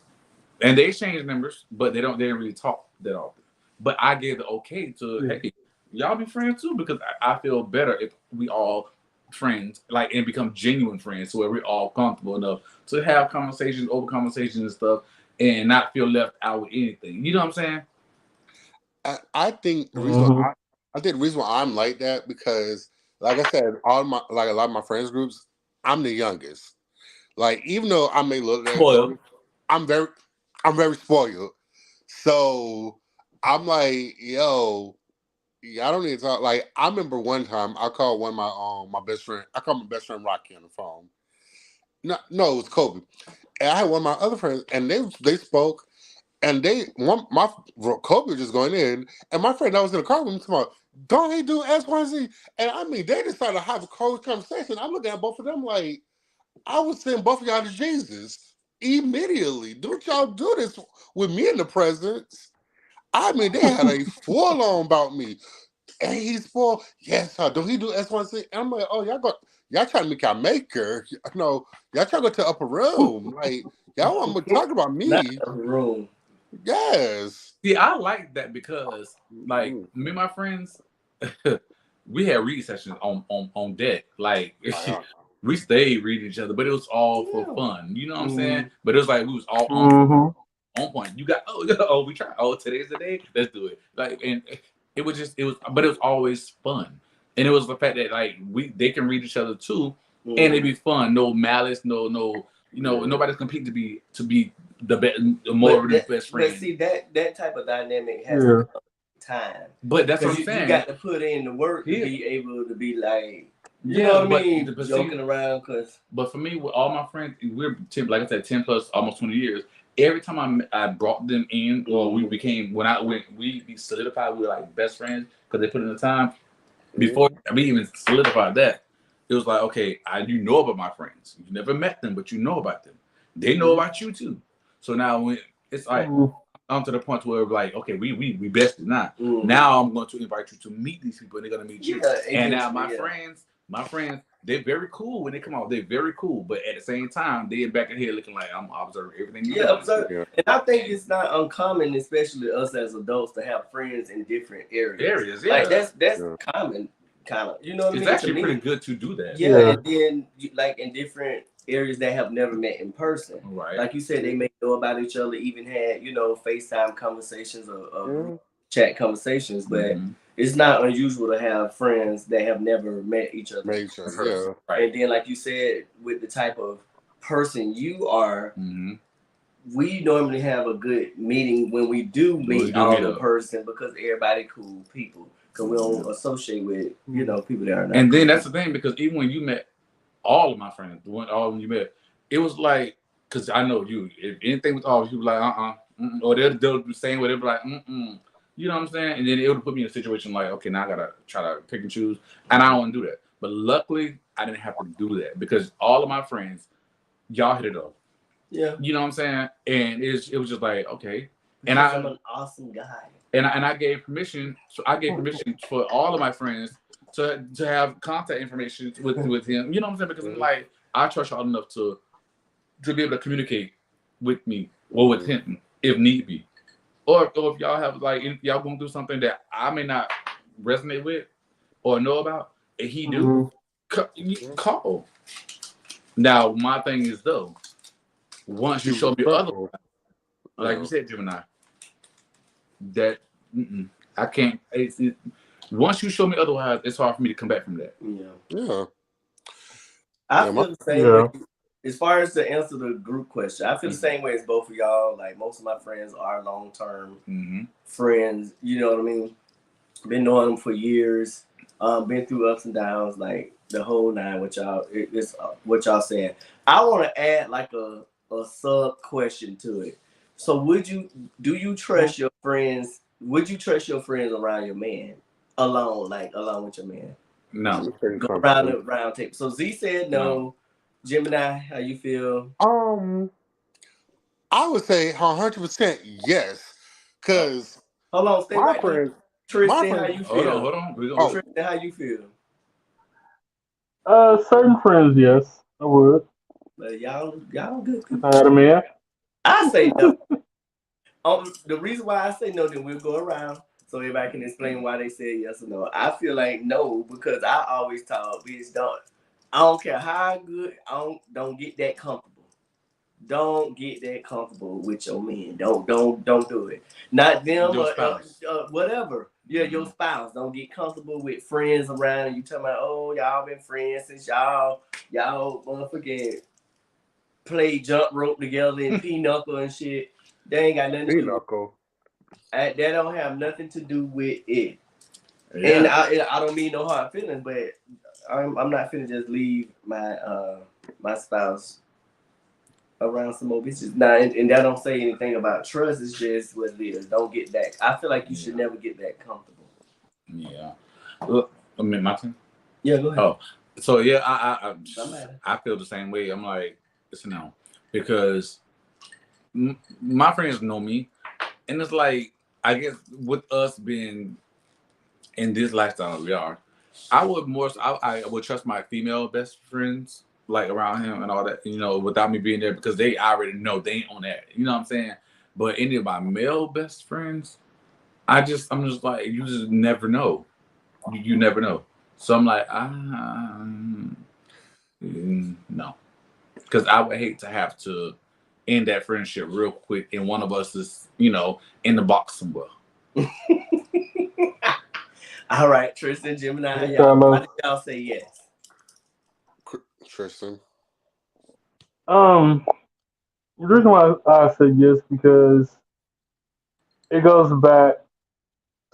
and they exchanged numbers, but they didn't really talk that often. But I gave the okay to hey, y'all be friends too because I feel better if we all friends like and become genuine friends, so where we're all comfortable enough to have conversations, over conversations and stuff, and not feel left out with anything. You know what I'm saying? I think Mm-hmm. I think the reason why I'm like that because, like I said, all my like a lot of my friends groups, I'm the youngest. Like even though I may look like Spoiled. I'm very spoiled. So I'm like, yo, I don't need to talk. Like I remember one time I called one of my best friend. I called my best friend Rocky on the phone. No, it was Kobe. And I had one of my other friends, and they spoke. And my Kobe was just going in, and my friend that was in the car with me talking about, don't he do X, Y, Z? And I mean, they decided to have a close conversation. I'm looking at both of them like, I would send both of y'all to Jesus immediately. Don't y'all do this with me in the presence? I mean, they had a full on about me. and he's spoiled. Yes, sir. Do he do S1C? And I'm like, oh, y'all trying to make y'all maker. No, y'all trying to go to the upper room. Like, y'all want to talk about me. Not the room. Yes. See, I like that because, like, me and my friends, we had reading sessions on deck. Like, we stayed reading each other, but it was all for fun. You know what I'm saying? But it was like we was all on point. You got we try. Oh, today's the day. Let's do it. Like, and it was, but it was always fun. And it was the fact that like they can read each other too, and it'd be fun. No malice, no. You know, nobody's competing to be the best, the best friend. But see that type of dynamic has time. But that's what I'm saying. You got to put in the work to be able to be like, you know what I mean, joking around. But for me, with all my friends, we're 10, like I said, 10 plus, almost 20 years. Every time I brought them in, or we became we solidified, we were like best friends because they put in the time. Before we even solidified that, it was like, okay, you know about my friends. You never met them, but you know about them. They know about you too. So now when it's like I'm to the point where we're like, okay, we bested now. Now I'm going to invite you to meet these people, and they're gonna meet you. And now my friends, they're very cool when they come out. They're very cool, but at the same time, they're back in here looking like I'm observing everything. And I think it's not uncommon, especially us as adults, to have friends in different areas. Yeah. Like that's common, kind of. You know what I mean? It's actually pretty good to do that. Yeah, and then like in different areas that have never met in person. Right. Like you said, they may know about each other, even had, FaceTime conversations or chat conversations, but it's not unusual to have friends that have never met each other. Right. And then, like you said, with the type of person you are, we normally have a good meeting when we do meet in person because everybody cool people. Because we don't associate with, people that are not. And then that's the thing, because even when you met all of my friends, all of them you met, it was like, because I know you, if anything was off, you were like, or they'll be saying whatever, like, you know what I'm saying? And then it would put me in a situation like, okay, now I gotta try to pick and choose, and I don't want to do that. But luckily, I didn't have to do that because all of my friends, y'all hit it off. Yeah. You know what I'm saying? And it was just like, okay. And I'm an awesome guy. And I gave permission. So I gave permission for all of my friends to have contact information with him. You know what I'm saying? Because I'm like, I trust y'all enough to be able to communicate with me or with him if need be. Or if y'all have if y'all going through something that I may not resonate with or know about, and he do, call. Now my thing is though, once you show me otherwise, like you said, Gemini, that I can't. Once you show me otherwise, it's hard for me to come back from that. Yeah. I feel the same way. As far as to answer the group question, I feel the same way as both of y'all. Like most of my friends are long-term friends. You know what I mean? Been knowing them for years. Been through ups and downs, like the whole nine. What y'all saying? I want to add like a sub question to it. So do you trust your friends? Would you trust your friends around your man alone with your man? No. Go around the round table. So Z said no. Gemini, how you feel? I would say 100% yes. Cause hold on, stay right friends, there. Tristan, how you feel? Hold on. Tristan, how you feel? Certain friends, yes, I would. But y'all good people. I had a man. I say no. The reason why I say no, then we'll go around so everybody can explain why they said yes or no. I feel like no because I always talk, bitch, I don't care how good, don't get that comfortable. Don't get that comfortable with your man. Don't do it. Not them your or spouse. whatever. Yeah, your spouse. Don't get comfortable with friends around. You talking about, oh, y'all been friends since y'all motherfucking play jump rope together and pinochle and shit. They ain't got nothing to do with it. That don't have nothing to do with it. Yeah. And I don't mean no hard feelings, but I'm not finna just leave my spouse around some more bitches. Nah, and that don't say anything about trust. It's just what it is. Don't get that. I feel like you should never get that comfortable. Yeah. Look, I mean, my turn? Yeah, go ahead. Oh, so yeah, I feel the same way. I'm like, it's a no, because my friends know me, and it's like, I guess with us being in this lifestyle we are, I would trust my female best friends like around him and all that, without me being there because they already know they ain't on that. You know what I'm saying? But any of my male best friends, I'm just like, you just never know. You never know. So I'm like, no, because I would hate to have to end that friendship real quick, and one of us is, in the box somewhere. All right, Tristan, Gemini, Hey, y'all. Why Carlos. did y'all say yes? Tristan. The reason why I said yes because it goes back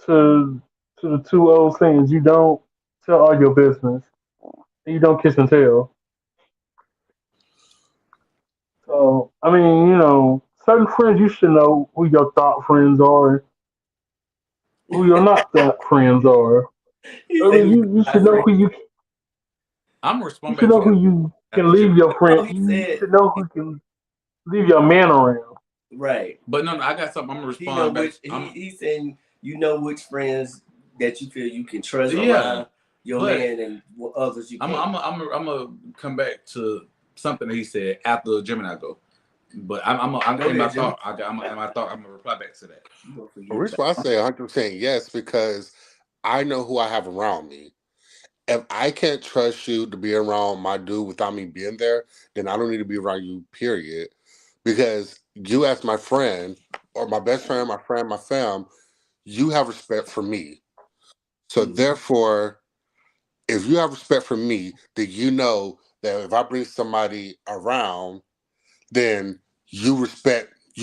to the two old sayings: you don't tell all your business, and you don't kiss and tell. So I mean, certain friends you should know who your thought friends are, who your not thought friends are. He I said, mean, "Who's you my should know friend?" who I'm gonna you respond should back to know that who you can after Jim. leave your Oh, friend. he You said, should know who can leave your man around. right. But no, I got something. I'm gonna He know respond back. which he saying you know which friends that you feel you can trust Yeah, around your but man and what others you I'm can't. gonna come back to something that he said after Gemini go. But I'm Go in my ahead, Jimmy. thought. I'm gonna reply back to that. You gonna The forget reason about why I say 100% yes because I know who I have around me. If I can't trust you to be around my dude without me being there, then I don't need to be around you, period. Because you, as my friend, or my best friend, my fam, you have respect for me. So therefore, if you have respect for me, then you know that if I bring somebody around, then you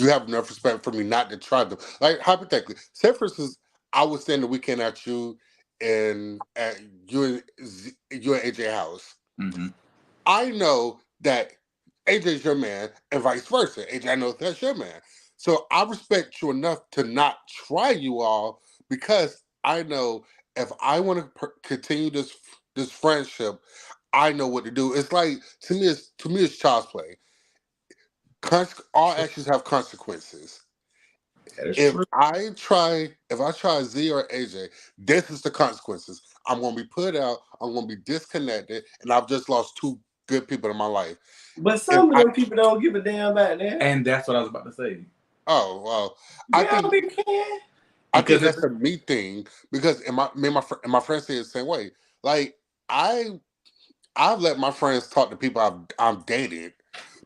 have enough respect for me not to try them. Like hypothetically, say for instance, I was staying the weekend at you and at you and AJ house. Mm-hmm. I know that AJ's your man and vice versa. AJ knows that's your man. So I respect you enough to not try you all because I know if I want to continue this friendship, I know what to do. It's like to me it's child's play. All actions have consequences. That is If true. I try Z or AJ, this is the consequences. I'm gonna be put out. I'm gonna be disconnected, and I've just lost two good people in my life. But If some of I them people don't give a damn about that. And that's what I was about to say. oh well, I Yeah, think they can. I think Because that's a me thing because my friends say the same way. Like I've let my friends talk to people I've dated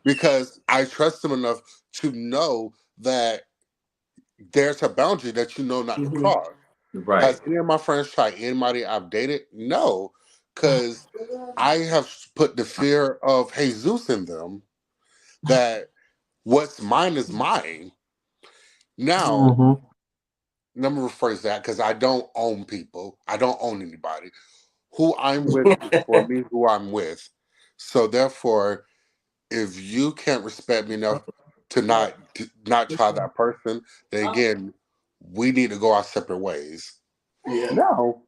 because I trust them enough to know that there's a boundary that you know not to Mhm. cross. right, Has any of my friends tried anybody I've dated? No, because I have put the fear of Jesus in them that what's mine is mine. Now, Mm-hmm. let me rephrase that because I don't own people. I don't own anybody. Who I'm with is for me who I'm with. So therefore, if you can't respect me enough to not try that person, then again, we need to go our separate ways. Yeah. Now,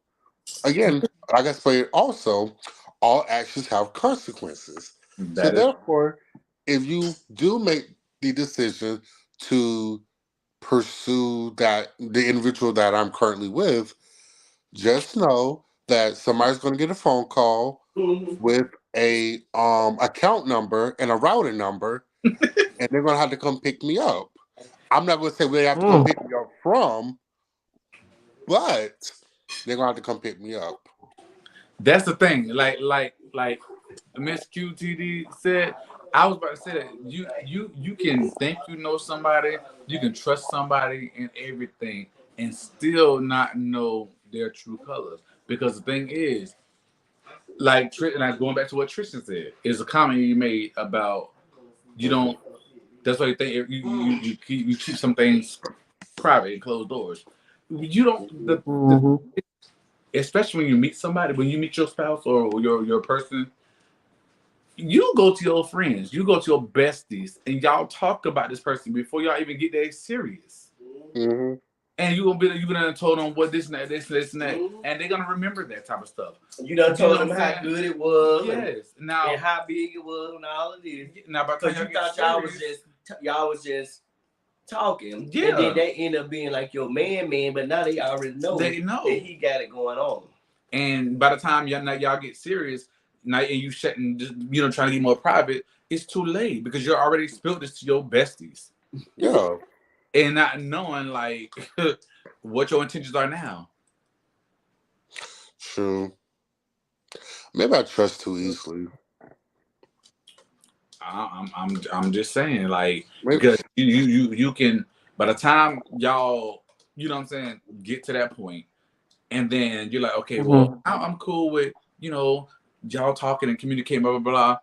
again, like I explained, also, all actions have consequences. So that is therefore, if you do make the decision to pursue the individual that I'm currently with, just know that somebody's going to get a phone call Mhm. with a account number and a routing number, and they're going to have to come pick me up. I'm not going to say where they have to come Mm. pick me up from, but they're going to have to come pick me up. that's the thing. Like Miss QTD said, I was about to say that you can think you know somebody, you can trust somebody and everything, and still not know their true colors. Because the thing is, and I'm going back to what Tristan said, is a comment you made about you don't. That's why you think you keep some things private and closed doors. You don't the Mm-hmm. especially when you meet somebody, when you meet your spouse or your person, you go to your friends, you go to your besties, and y'all talk about this person before y'all even get that serious. Hmm. And you gonna told them what this and that, this and that, and they're gonna remember that type of stuff. You done You know told what them I'm how saying? good it was Yes. and Now, how big it was and all of this. by the time Because y'all you get thought y'all was serious, just talking. Yeah. And then they end up being like your man, but now they already know They know that he got it going on. And by the time y'all get serious, now and you shutting, trying to get more private, it's too late because you're already spilled this to your besties. Yeah. And not knowing like what your intentions are now. True. Maybe I trust too easily. I'm just saying, like, Maybe. because you can, by the time y'all, get to that point, and then you're like, okay, well, I'm cool with, y'all talking and communicating, blah, blah, blah.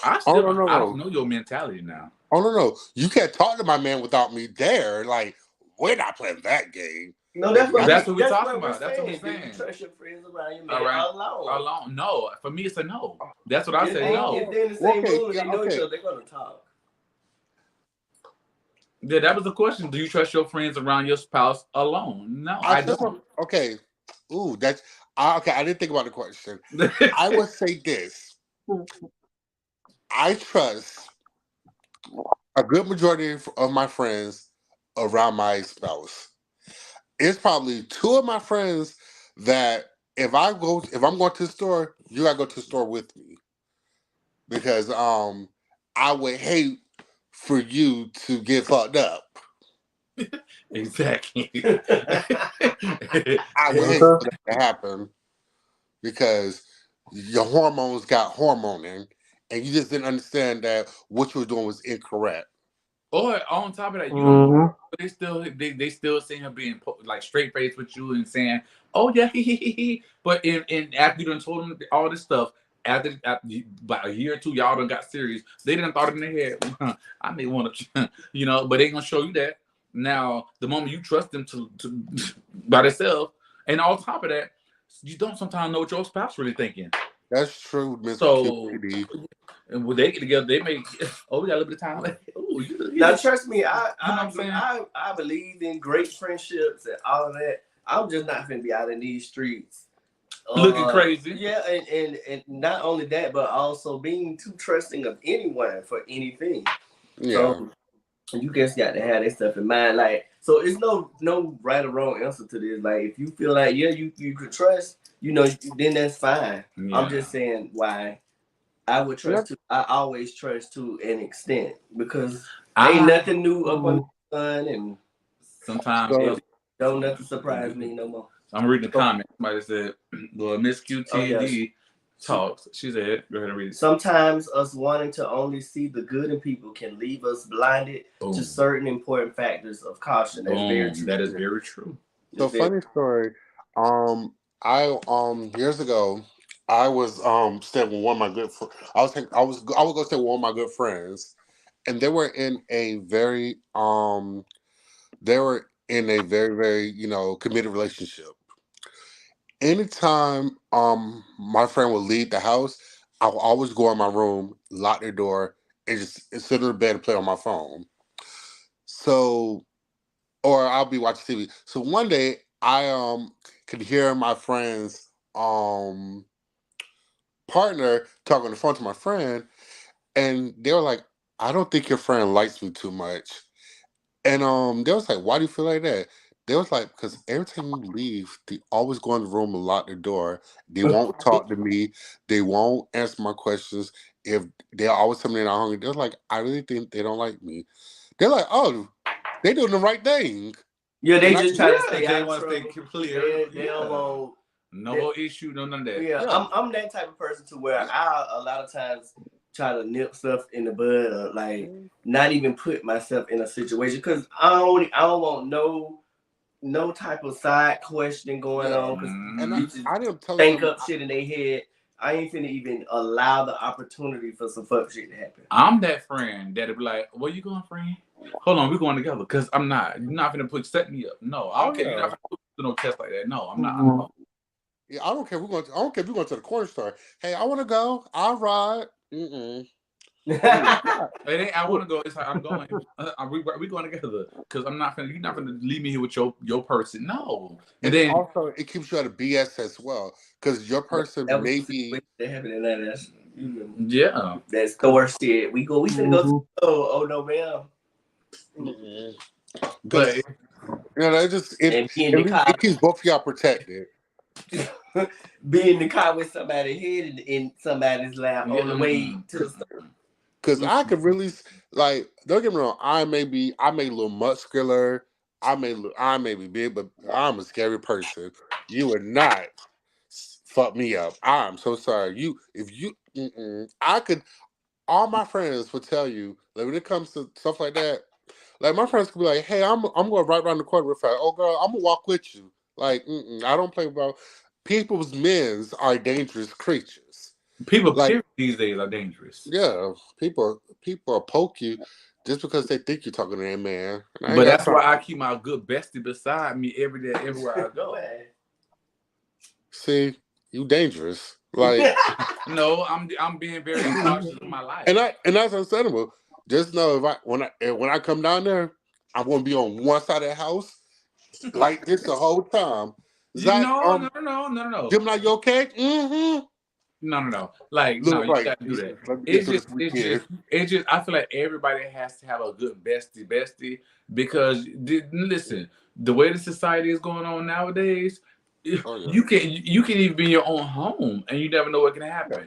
I don't know your mentality now. Oh, no. You can't talk to my man without me there. Like, we're not playing that game. No, that's what we're talking about. That's what we're saying. Do you trust your friends around your man alone? No, for me, it's a no. That's what I said. No. If they're in the same room and they know each other, they're going to talk. Yeah, that was the question. Do you trust your friends around your spouse alone? No, I don't. Okay. Ooh, that's okay. I didn't think about the question. I would say this. I trust a good majority of my friends around my spouse. It's probably two of my friends that if I'm going to the store, you gotta go to the store with me. Because I would hate for you to get fucked up. Exactly. I would hate for that to happen because your hormones got hormoning and you just didn't understand that what you were doing was incorrect. Or on top of that, they still seeing her being like straight faced with you and saying, "Oh yeah, but in after you done told them all this stuff, after about a year or two, y'all done got serious. They didn't thought in their head, I may want to, but they ain't gonna show you that. Now, the moment you trust them to by themselves, and on top of that, you don't sometimes know what your spouse really thinking. That's true, Mr. So, Kennedy. and when they get together, they make, we got a little bit of time. Like, now, trust me, I believe in great friendships and all of that. I'm just not gonna be out in these streets looking crazy. Yeah, and not only that, but also being too trusting of anyone for anything. Yeah. So you just got to have that stuff in mind. Like, so it's no right or wrong answer to this. Like, if you feel like you could trust, then that's fine. Yeah. I'm just saying why I would trust. I always trust to an extent because ain't nothing new up on the sun, and sometimes don't nothing surprise me no more. I'm reading the comments. Somebody said, "Well, Miss QTD talks." She said, "Go ahead and read it." Sometimes us wanting to only see the good in people can leave us blinded to certain important factors of caution. That's very true. That is very true. So funny story. I years ago, I was staying with one of my good friends. I was go stay with one of my good friends, and they were in a very very committed relationship. Anytime my friend would leave the house, I would always go in my room, lock the door, and just sit in the bed and play on my phone. So, or I'll be watching TV. So one day I could hear my friend's partner talking on the phone to my friend, and they were like, "I don't think your friend likes me too much." And they was like, "Why do you feel like that?" They was like, "Because every time you leave, they always go in the room and lock the door. They won't talk to me. They won't answer my questions. If they always tell me they're not hungry." They're like, "I really think they don't like me." They're like, "Oh, they doing the right thing." Yeah, they just try to stay they out want to stay clear. They don't want no issue, none of that. Yeah, I'm that type of person to where I a lot of times try to nip stuff in the bud or like not even put myself in a situation because I don't want no type of side question going on because I didn't tell think up shit in their head. I ain't finna even allow the opportunity for some fuck shit to happen. I'm that friend that'll be like, "Where you going, friend? Hold on, we're going together." Because you're not finna set me up. No, I don't care. You're not finna do no test like that. No, I'm not. Yeah, I don't care. I don't care if we're going to the corner store. Hey, I want to go. I'll ride. It ain't, I want to go. It's like I'm going. We going together because I'm not gonna. You're not gonna leave me here with your person. No. And then also it keeps you out of BS as well because your person may be. That store shit. We finna go. Oh no, ma'am. But You know, that just And be in the car, it keeps both of y'all protected. be in the car with somebody's head in somebody's lap on the way to the store. Because I could really like. Don't get me wrong. I may a little muscular. I may be big, but I'm a scary person. You would not fuck me up. I'm so sorry. I could. All my friends would tell you, like when it comes to stuff like that, like my friends could be like, "Hey, I'm going right around the corner real fast. Oh, girl, I'm gonna walk with you." Like, I don't play about. People's men's are dangerous creatures. people Like, these days are dangerous. yeah, people will poke you just because they think you're talking to their man. And I ain't But got that's time. why I keep my good bestie beside me every day, everywhere I go. See, you dangerous. Like, No, I'm being very cautious of my life. and that's understandable. Just know when I come down there, I'm gonna be on one side of the house like this the whole time. Zach, No. Jim, not you okay? Mm-hmm. No. Like, Look, no, you right. gotta do that. Let me get through this weekend. It's just. I feel like everybody has to have a good bestie, because listen, the way the society is going on nowadays, Oh, yeah. you can even be in your own home and you never know what can happen.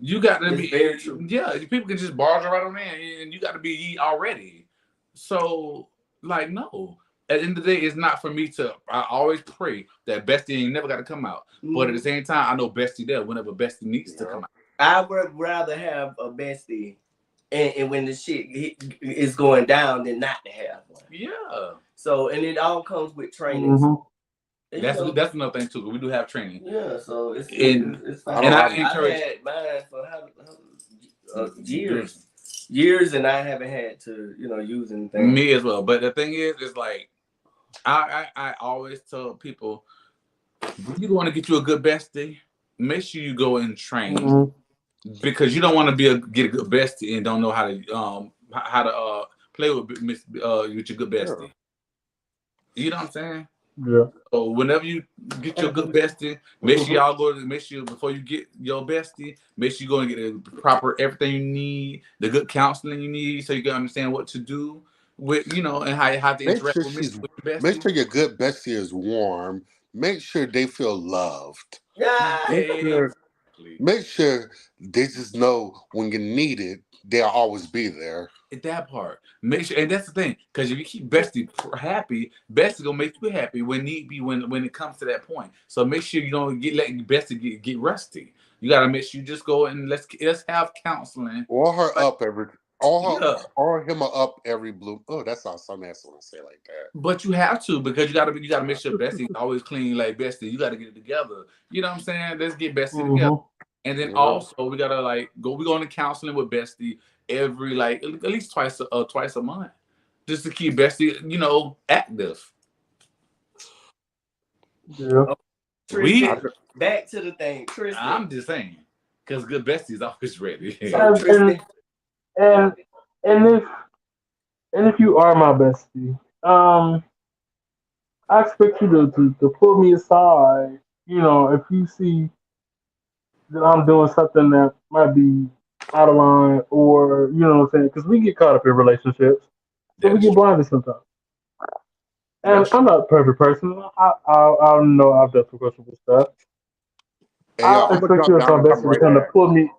You got to be very true. Yeah, people can just barge right on in, and you got to be already. So, like, no. At the end of the day, it's not for me to. I always pray that bestie ain't never got to come out. But at the same time, I know bestie there whenever bestie needs to come out. I would rather have a bestie, and when the shit is going down, than not to have one. Yeah. So, and it all comes with training. Mm-hmm. That's another thing too. We do have training. Yeah, so it's fine. And I encourage. I've had mine for years, and I haven't had to use anything. Me as well. But the thing is like I always tell people, when you want to get you a good bestie, make sure you go and train, because you don't want to get a good bestie and don't know how to play with your good bestie. Yeah. You know what I'm saying? Yeah. So whenever you get your good bestie, make sure before you get your bestie, make sure you go and get the proper everything you need, the good counseling you need, so you can understand what to do with, and how you have to interact with your bestie. Make sure your good bestie is warm. Make sure they feel loved. Yeah. Make sure they just know when you need it, they'll always be there. That part. Make sure, and that's the thing, because if you keep bestie happy, bestie gonna make you happy when need be, when it comes to that point. So make sure you don't let bestie get rusty. You gotta make sure you just go and let's have counseling. Or him up every blue. Oh, that sounds so nasty when I say it like that. But you have to, because you gotta make sure bestie always clean. Like, bestie, you gotta get it together. You know what I'm saying? Let's get bestie together. And then also we gotta we go into counseling with bestie every at least twice a month, just to keep bestie active. Yeah. Back to the thing, Tristan. I'm just saying, because good bestie is always ready. And if you are my bestie, I expect you to pull me aside. If you see that I'm doing something that might be out of line, or what I'm saying, because we get caught up in relationships, so we get blinded sometimes. And I'm not a perfect person. I know I've done some questionable stuff. I expect you as my bestie to kind of pull me.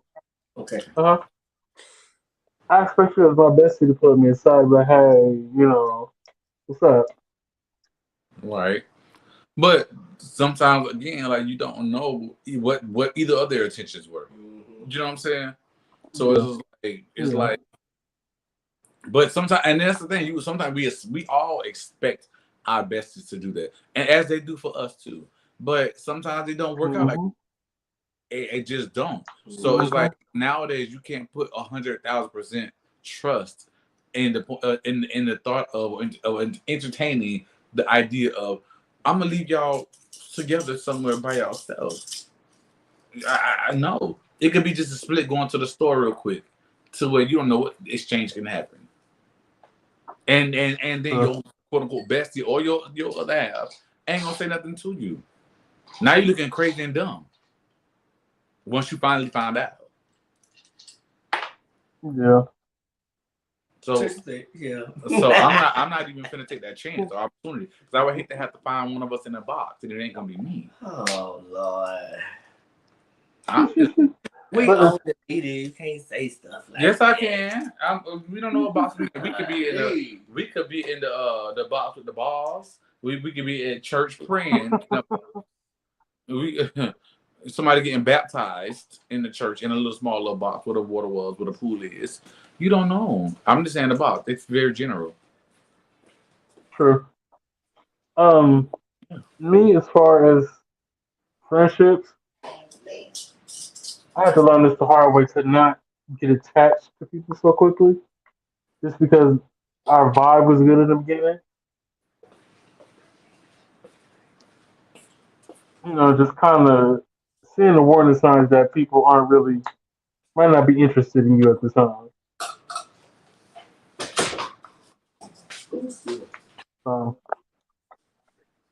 Okay. I expect you as my bestie to pull me aside, but hey, what's up? Right. But sometimes, again, like, you don't know what either of their intentions were. You know what I'm saying? So it's like, but sometimes, and that's the thing. Sometimes we all expect our besties to do that, and as they do for us too. But sometimes it don't work out like it just don't. So it's like, nowadays you can't put 100,000% trust in the thought of entertaining the idea of, I'm gonna leave y'all together somewhere by yourselves. I know it could be just a split going to the store real quick, to where you don't know what exchange can happen, and then your quote unquote bestie or your other half ain't gonna say nothing to you. Now you're looking crazy and dumb once you finally find out. Yeah. So yeah. So I'm not even gonna take that chance or opportunity because I would hate to have to find one of us in a box and it ain't gonna be me. Oh Lord. I'm just We But own the media. You can't say stuff like yes, that. I can. We don't know a box. We could be in the box with the balls. We could be at church praying. We somebody getting baptized in the church in a little box where the water was, where the pool is. You don't know. I'm just saying the box. It's very general. true. Me as far as friendships, I had to learn this the hard way to not get attached to people so quickly, just because our vibe was good in the beginning. Just kind of seeing the warning signs that people aren't really might not be interested in you at the time. So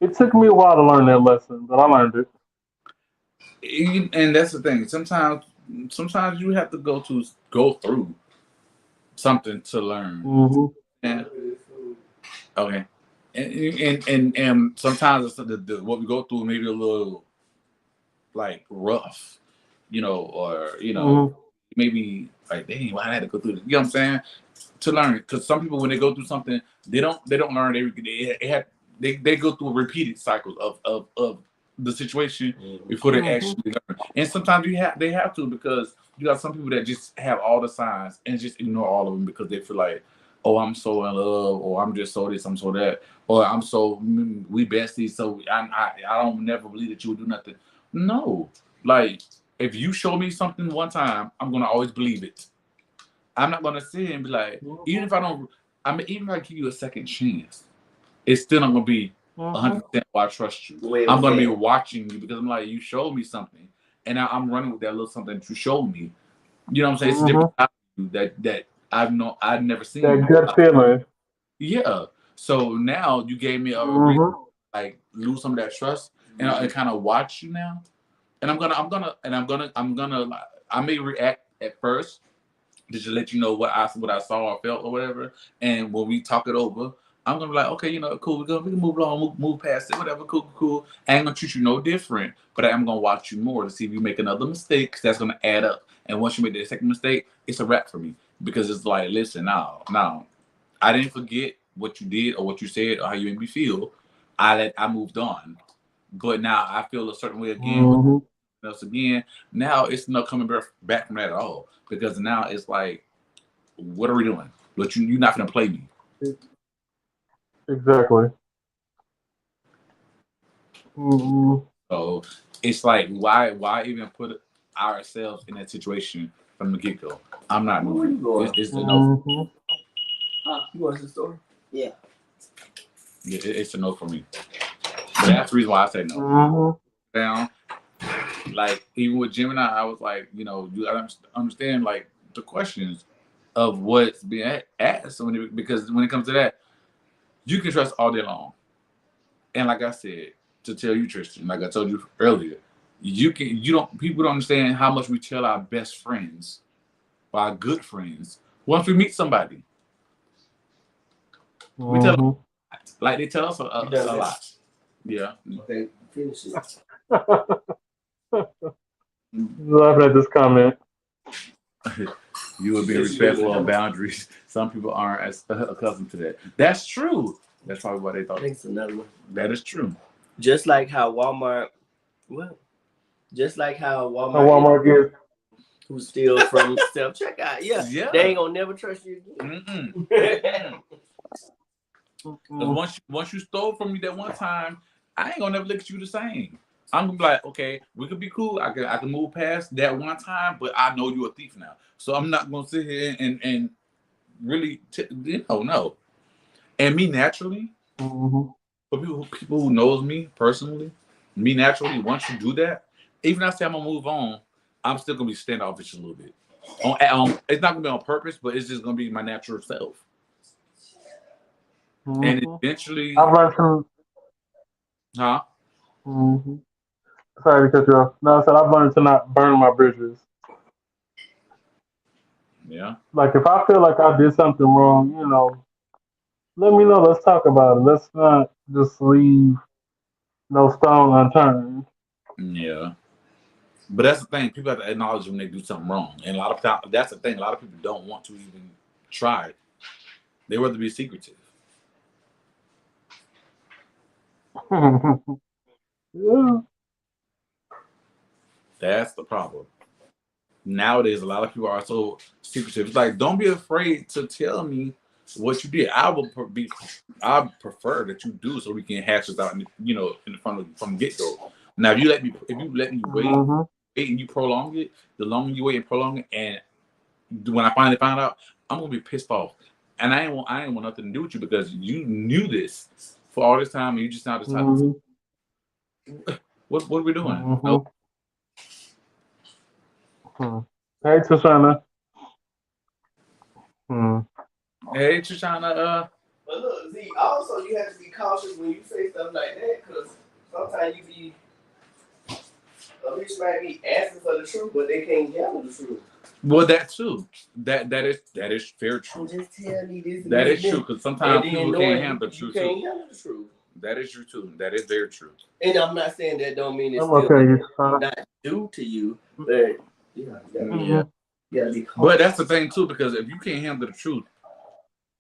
it took me a while to learn that lesson, but I learned it. And that's the thing. Sometimes you have to go through something to learn. Hmm. And okay, and sometimes it's what we go through maybe a little like rough, or Hmm. maybe like dang, why I had to go through this. You know what I'm saying? To learn, because some people when they go through something, they don't learn everything. They go through repeated cycles of the situation before they Hmm. actually learn. And sometimes they have to because you got some people that just have all the signs and just ignore all of them because they feel like, oh, I'm so in love, or I'm just so this, I'm so that, or I'm so we besties, so I don't never believe that you would do nothing. No, like if you show me something one time, I'm gonna always believe it. I'm not gonna sit here and be like, even if I don't, even if I give you a second chance, it's still not gonna be Hmm. 100% why I trust you. Wait, I'm gonna be wait. watching you because I'm like, you showed me something, and now I'm running with that little something that you showed me. You know what I'm saying? It's a Hmm. different side of you that I've never seen That you. gut feeling. Yeah. So now you gave me a reason Hmm. like lose some of that trust and kind of watch you now. And I'm gonna I may react at first just to let you know what I saw or felt or whatever. And when we talk it over, I'm gonna be like, okay, cool. We can move along, move past it, whatever. Cool, cool. I ain't gonna treat you no different, but I'm gonna watch you more to see if you make another mistake, 'cause that's gonna add up. And once you make the second mistake, it's a wrap for me because it's like, listen, now, I didn't forget what you did or what you said or how you made me feel. I moved on, but now I feel a certain way again with Hmm. else again. Now it's not coming back from that at all because now it's like, what are we doing? But you're not gonna play me. Exactly. Hmm. So it's like why even put ourselves in that situation from the get go? I'm not Where you moving. going? It's a no. Hmm. Huh? You going to the store? Yeah. It's a no for me. But that's the reason why I say no. Hmm. Down, like even with Gemini, I was like, you gotta understand like the questions of what's being asked because when it comes to that, you can trust all day long. And like I said, to tell you, Tristan, like I told you earlier, people don't understand how much we tell our best friends or our good friends once we meet somebody. We tell them Hmm. like they tell us You done a this? lot. Yeah. Okay, finish it. Laughing at this comment. You would be respectful of boundaries. Some people aren't as accustomed to that. That's true. That's probably why they thought. Next another one. That is true. Just like how Walmart, just like how A Walmart Walmart gives. who steal from self checkout. Yeah, Yeah. they ain't gonna never trust you again. Because Hmm. once you stole from me that one time, I ain't gonna never look at you the same. I'm gonna be like, okay, we could be cool. I can move past that one time, but I know you're a thief now, so I'm not gonna sit here and really, no. And me naturally, Hmm. for people who knows me personally, me naturally, once you do that, even if I say I'm gonna move on, I'm still gonna be standoffish a little bit. It's not gonna be on purpose, but it's just gonna be my natural self. And Hmm. eventually, I've learned from. huh? Hmm. Sorry to cut you off. No, I said I've learned to not burn my bridges. Yeah. Like if I feel like I did something wrong, let me know. Let's talk about it. Let's not just leave no stone unturned. Yeah. But that's the thing. People have to acknowledge when they do something wrong. And a lot of times, that's the thing. A lot of people don't want to even try. They rather be secretive. Yeah. That's the problem. Nowadays, a lot of people are so secretive. It's like, don't be afraid to tell me what you did. I prefer that you do so we can hash this out, in the front of from get go. Now, if you let me Mm-hmm. wait and you prolong it, the longer you wait and prolong it, and when I finally find out, I'm gonna be pissed off, and I ain't want nothing to do with you because you knew this for all this time, and you just now decided Mm-hmm. what are we doing? Mm-hmm. Nope. Hmm. Hey, Tashana. Hmm. Hey, Shoshana. But look, Z, also you have to be cautious when you say stuff like that, because sometimes a bitch might be asking for the truth, but they can't handle the truth. Well, that too. That is fair I'm true. just telling you this. That is true because sometimes people can't handle the You truth can't too. handle the truth. That is true too. That is very true. And I'm not saying that don't mean it's I'm still okay, Tashana. not due to you, but yeah, Yeah. you gotta be cautious. But that's the thing too, because if you can't handle the truth,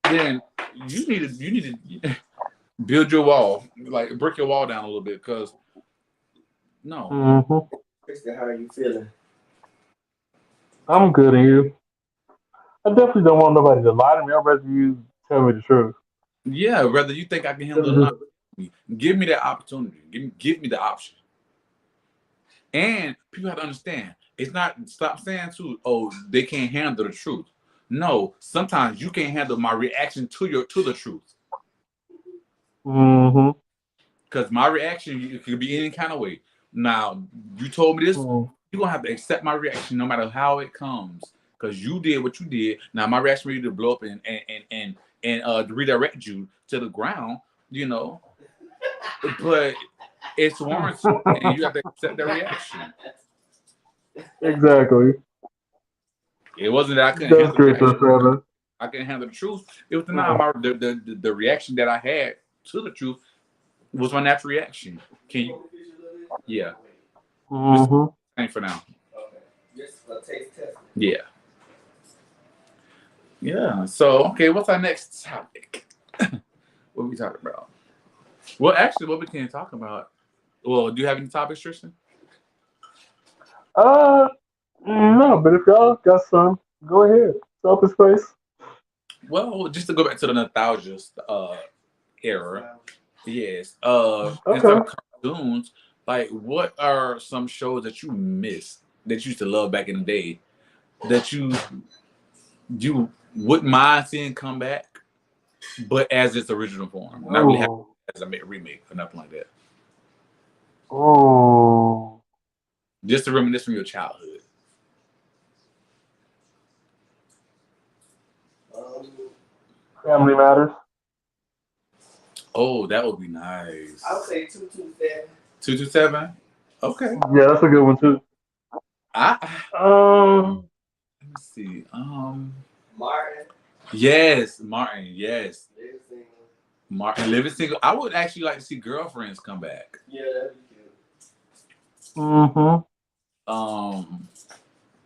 then you need to build your wall, like break your wall down a little bit, because no. Mm-hmm. Kristen, how are you feeling? I'm good, and you? I definitely don't want nobody to lie to me. I'd rather you tell me the truth. Yeah, whether you think I can handle it or not, give me that opportunity. Give me the option. And people have to understand, it's not stop saying too, oh, they can't handle the truth. No, sometimes you can't handle my reaction to the truth. Mm-hmm. Because my reaction it could be any kind of way. Now, you told me this, Mm-hmm. you're gonna have to accept my reaction no matter how it comes. Because you did what you did. Now my reaction for you to blow up and redirect you to the ground, you know. But it's warranted and you have to accept that reaction. Exactly. It wasn't that I couldn't That's handle the great, reaction. Tashana. I couldn't handle the truth. It was the reaction that I had to the truth was my natural reaction. Can you? Yeah. Just Mm-hmm. same for now. Okay. Just a taste test. Yeah. Yeah. So okay, what's our next topic? What are we talking about? Well, actually, what we can talk about. Well, do you have any topics, Tristan? Uh, no, but if y'all got some, go ahead. Open space. Well, just to go back to the nostalgia era. Yes. Instead Okay. of cartoons, like what are some shows that you miss that you used to love back in the day that you wouldn't mind seeing come back, but as its original form, not really Oh. as a remake or nothing like that. Oh. Just to reminisce from your childhood. Um, Family Matters. Oh, that would be nice. I would say 227. 227. Okay. Yeah, that's a good one too. I Um. let me see. Martin. Yes, Martin. Yes, Living Single. Martin Living Single. I would actually like to see Girlfriends come back. Yeah, that'd be cute. Mm-hmm.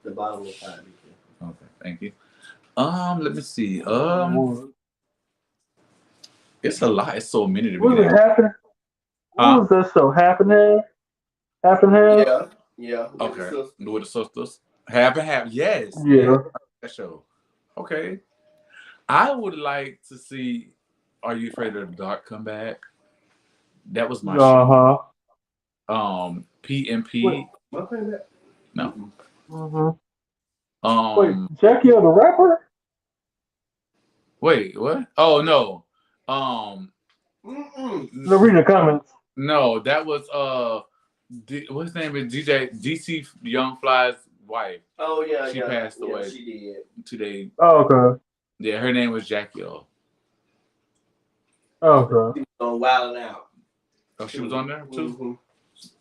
The bottom of 5 be cute. Okay, thank you. Let me see. It's a lot. It's so many to What was begin. it happening? What was that show? Half and half. Half and half. Yeah, yeah. Okay, with the sisters. Half and half. Yes. Yeah. That show. Okay. I would like to see Are You Afraid of the Dark come back? That was my show. PMP. Okay. No. Mm-hmm. Wait, Jackie O the rapper? Wait, what? Oh no. The reading comments. No, that was what's his name is DC Young Fly's wife. Oh yeah, She passed away. Yeah, she did Today. Oh, okay. Yeah, her name was Jackie O. Oh, okay. She was on Wild 'N Out. Oh, she was on there too. Mm-hmm.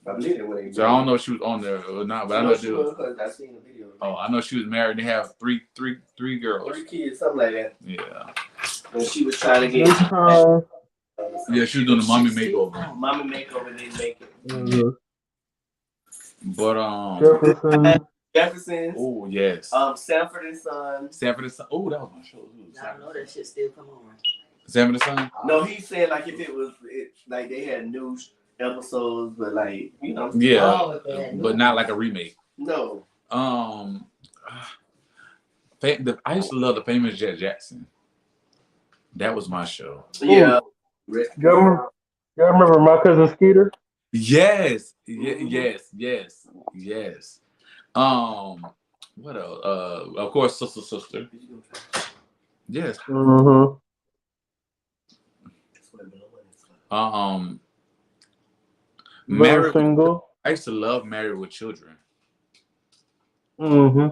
I believe it when they So I don't know if she was on there or not, but I know she was because I seen the video. Oh, I know she was married and they have three girls. 3 kids, something like that. Yeah. When she was trying to get Yeah, she was doing the mommy makeover. Mommy makeover didn't make it. Mhm. But Jefferson. Jefferson's. oh yes. Sanford and Son. Sanford and Son. Oh, that was my show. I know that shit still come on. Sanford and Son. No, he said like if it was like they had new episodes, but like you know. Yeah, Oh, but not like a remake. No. I used to love the Famous Jet Jackson. That was my show. Yeah. Y'all remember My Cousin Skeeter? Yes. Yes. What else? Of course, Sister. Yes. Mm-hmm. Married Single. I used to love Married with Children. Mm-hmm.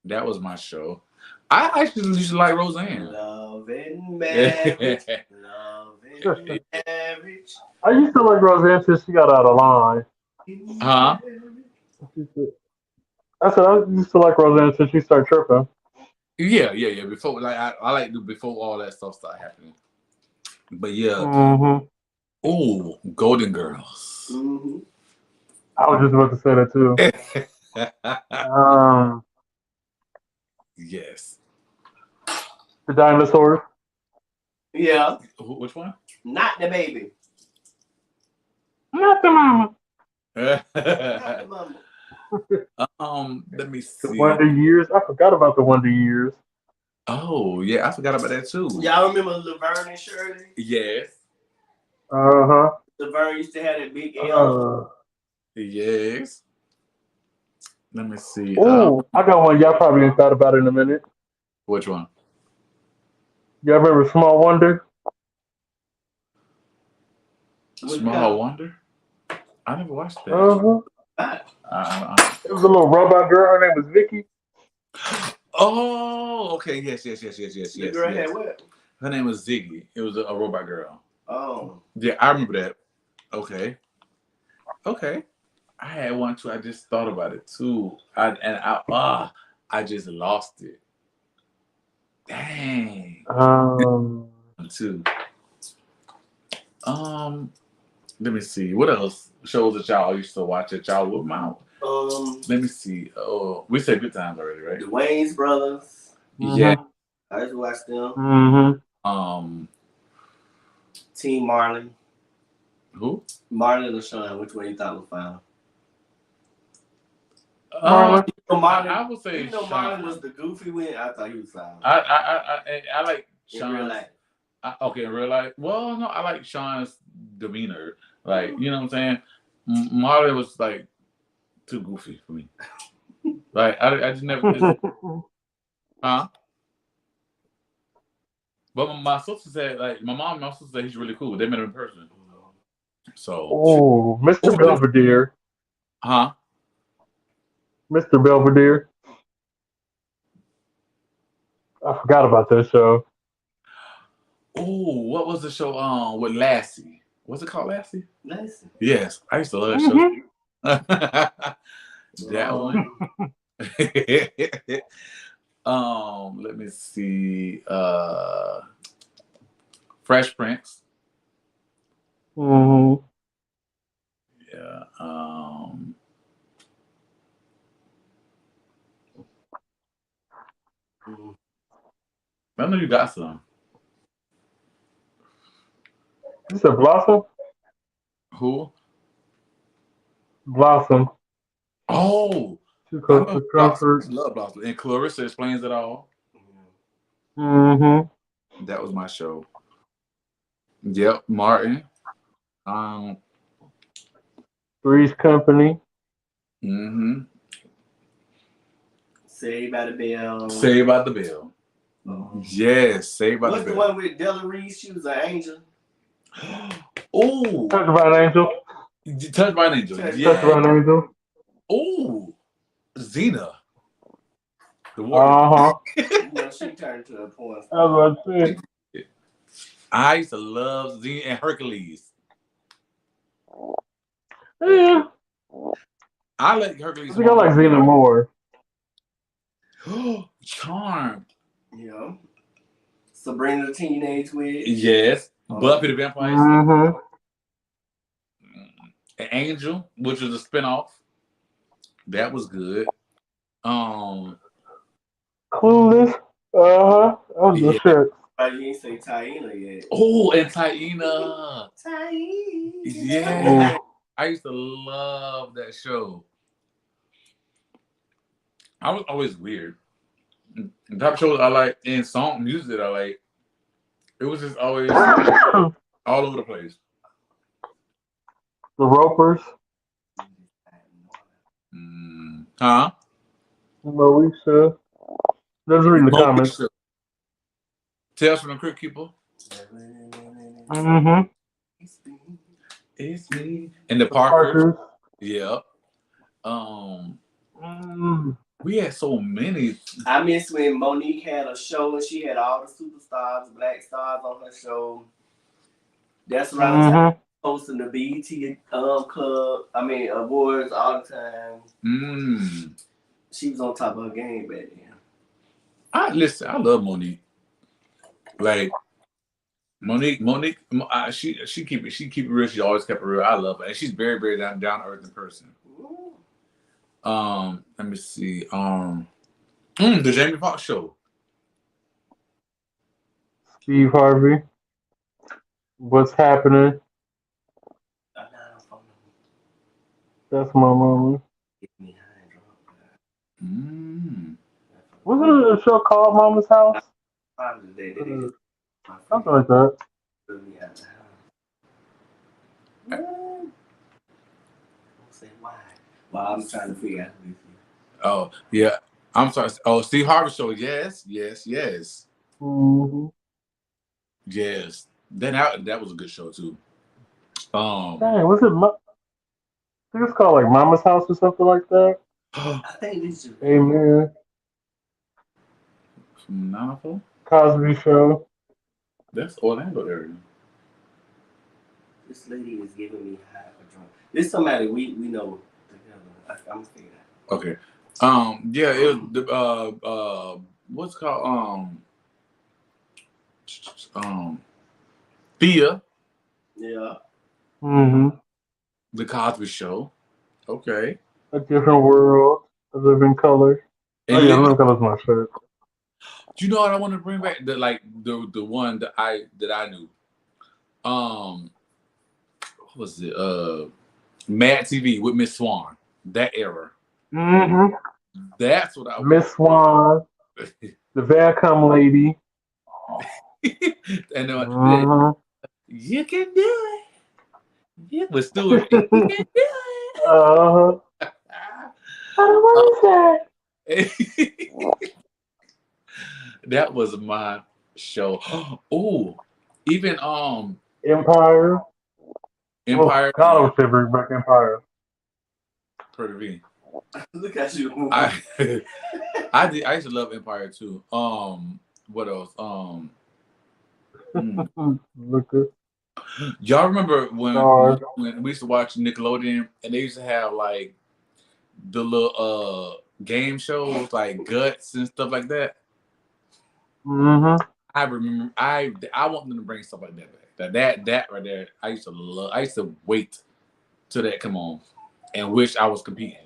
That was my show. I actually used to like Roseanne. Love and marriage. Love and marriage. I used to like Roseanne till she got out of line. Huh? I said I used to like Roseanne till she started tripping. Yeah. Before, like I like before all that stuff started happening. But yeah. Mm-hmm. Oh, Golden Girls. Mm-hmm. I was just about to say that too. Yes. The Dinosaurs. Yeah. Which one? Not the baby. Not the mama. Not the mama. Let me The see. Wonder Years. I forgot about the Wonder Years. Oh, yeah, I forgot about that too. Y'all remember Laverne and Shirley? Yes. Uh-huh. Laverne used to have that big L. Yes. Let me see. Oh, I got one y'all probably ain't thought about in a minute. Which one? Y'all remember Small Wonder? Small Wonder? I never watched that. Uh-huh. It was a little robot girl. Her name was Vicky. Oh, okay. Yes. The girl had what? Her name was Ziggy. It was a robot girl. Oh. Yeah, I remember that. Okay. I had one too. I just thought about it too. I just lost it. Dang. Too. Let me see. What else shows that y'all used to watch that y'all would mount? Let me see. Oh, we said Good Times already, right? The Wayans brothers. Yeah. I just watched them. Mm-hmm. Team Marley. Who? Marley and LaShawn. Which one you thought was fine? Marlon. I would say even though Marlon was the goofy one, I thought he was fine. I like in real Sean. life. Okay, in real life. Well, no, I like Sean's demeanor. Like, you know what I'm saying? Marley was like too goofy for me. Like, I just never. Huh? But my sister said, like, my mom and my sister said he's really cool. They met him in person. So. Oh, Mr. Belvedere. Huh? Mr. Belvedere. I forgot about that show. Oh, what was the show with Lassie? What's it called, Lassie? Lassie. Yes, I used to love that show. That one. Let me see. Fresh Prince. Mm-hmm. Yeah. I know you got some. You said Blossom? Who? Blossom. Oh, Too close to comfort. Love Blossom. And Clarissa Explains It All. Mm-hmm. That was my show. Yep, Martin. Three's Company. Mm-hmm. Saved by the Bell. Saved by the Bell. Yes, Saved by the Bell. What's the one with Della Reese? She was an angel. Oh, Touched by an Angel. Touched by an Angel. Touched by an Angel. Oh, Xena. The warrior. Uh-huh. You know, she turned to a porn star. I was about to say. I used to love Xena and Hercules. Yeah, I like I Hercules think I like Xena more. Charmed. Yeah. Sabrina the Teenage Witch. Yes. Buffy the Vampire Slayer. Mm-hmm. Angel, which was a spinoff. That was good. Clueless. Uh-huh. That was the Yeah. shit. You ain't say Taina yet. Oh, and Taina. Taina. Yeah. I used to love that show. I was always weird. The type of shows I like and song music that I like, it was just always all over the place. The Ropers. Huh? Moesha. Let's read the comments. Moesha. Tales from the Crypt Keeper. Mm-hmm. It's me. And the Parkers. Parkers. Yeah. We had so many. I miss when Monique had a show and she had all the superstars, black stars on her show. That's around the time hosting the BET awards all the time. She was on top of her game back then. I love Monique. Like Monique, she keep it real. She always kept it real. I love her, and she's very, very down to earth in person. Let me see. The Jamie Foxx show. Steve Harvey. What's happening? That's my mama. Wasn't it a show called Mama's House? Something like that. Well, I'm trying to figure out. Oh yeah, I'm sorry. Oh, Steve Harvey show. Yes. Mm-hmm. Yes. Then that was a good show too. Dang, was it? I think it's called like Mama's House or something like that. I think this is Amen. From 904? Cosby Show. That's Orlando area. This lady is giving me half a drunk. This is somebody we know together. I'm gonna figure that. Okay. Yeah, it was the what's it called Thea. Yeah. Mm-hmm. The Cosby Show. Okay. A Different World. A Living Color. And Oh yeah, Living Color's my shirt. Do you know what I want to bring back? The one that I knew. What was it? Mad TV with Miss Swan. That era. Mm-hmm. That's what I Miss Swan. The Viacom lady. And You can do it. Yeah, with Stewart. You can do it. I don't want that. That was my show. Oh, even Empire. Empire. Oh, God, I was say bring back Empire. Pretty V. Look at you. I used to love Empire too. What else? Look good. Y'all remember when we used to watch Nickelodeon and they used to have like the little game shows like Guts and stuff like that? Mm-hmm. I remember I want them to bring stuff like that back. That right there, I used to wait till that come on and wish I was competing.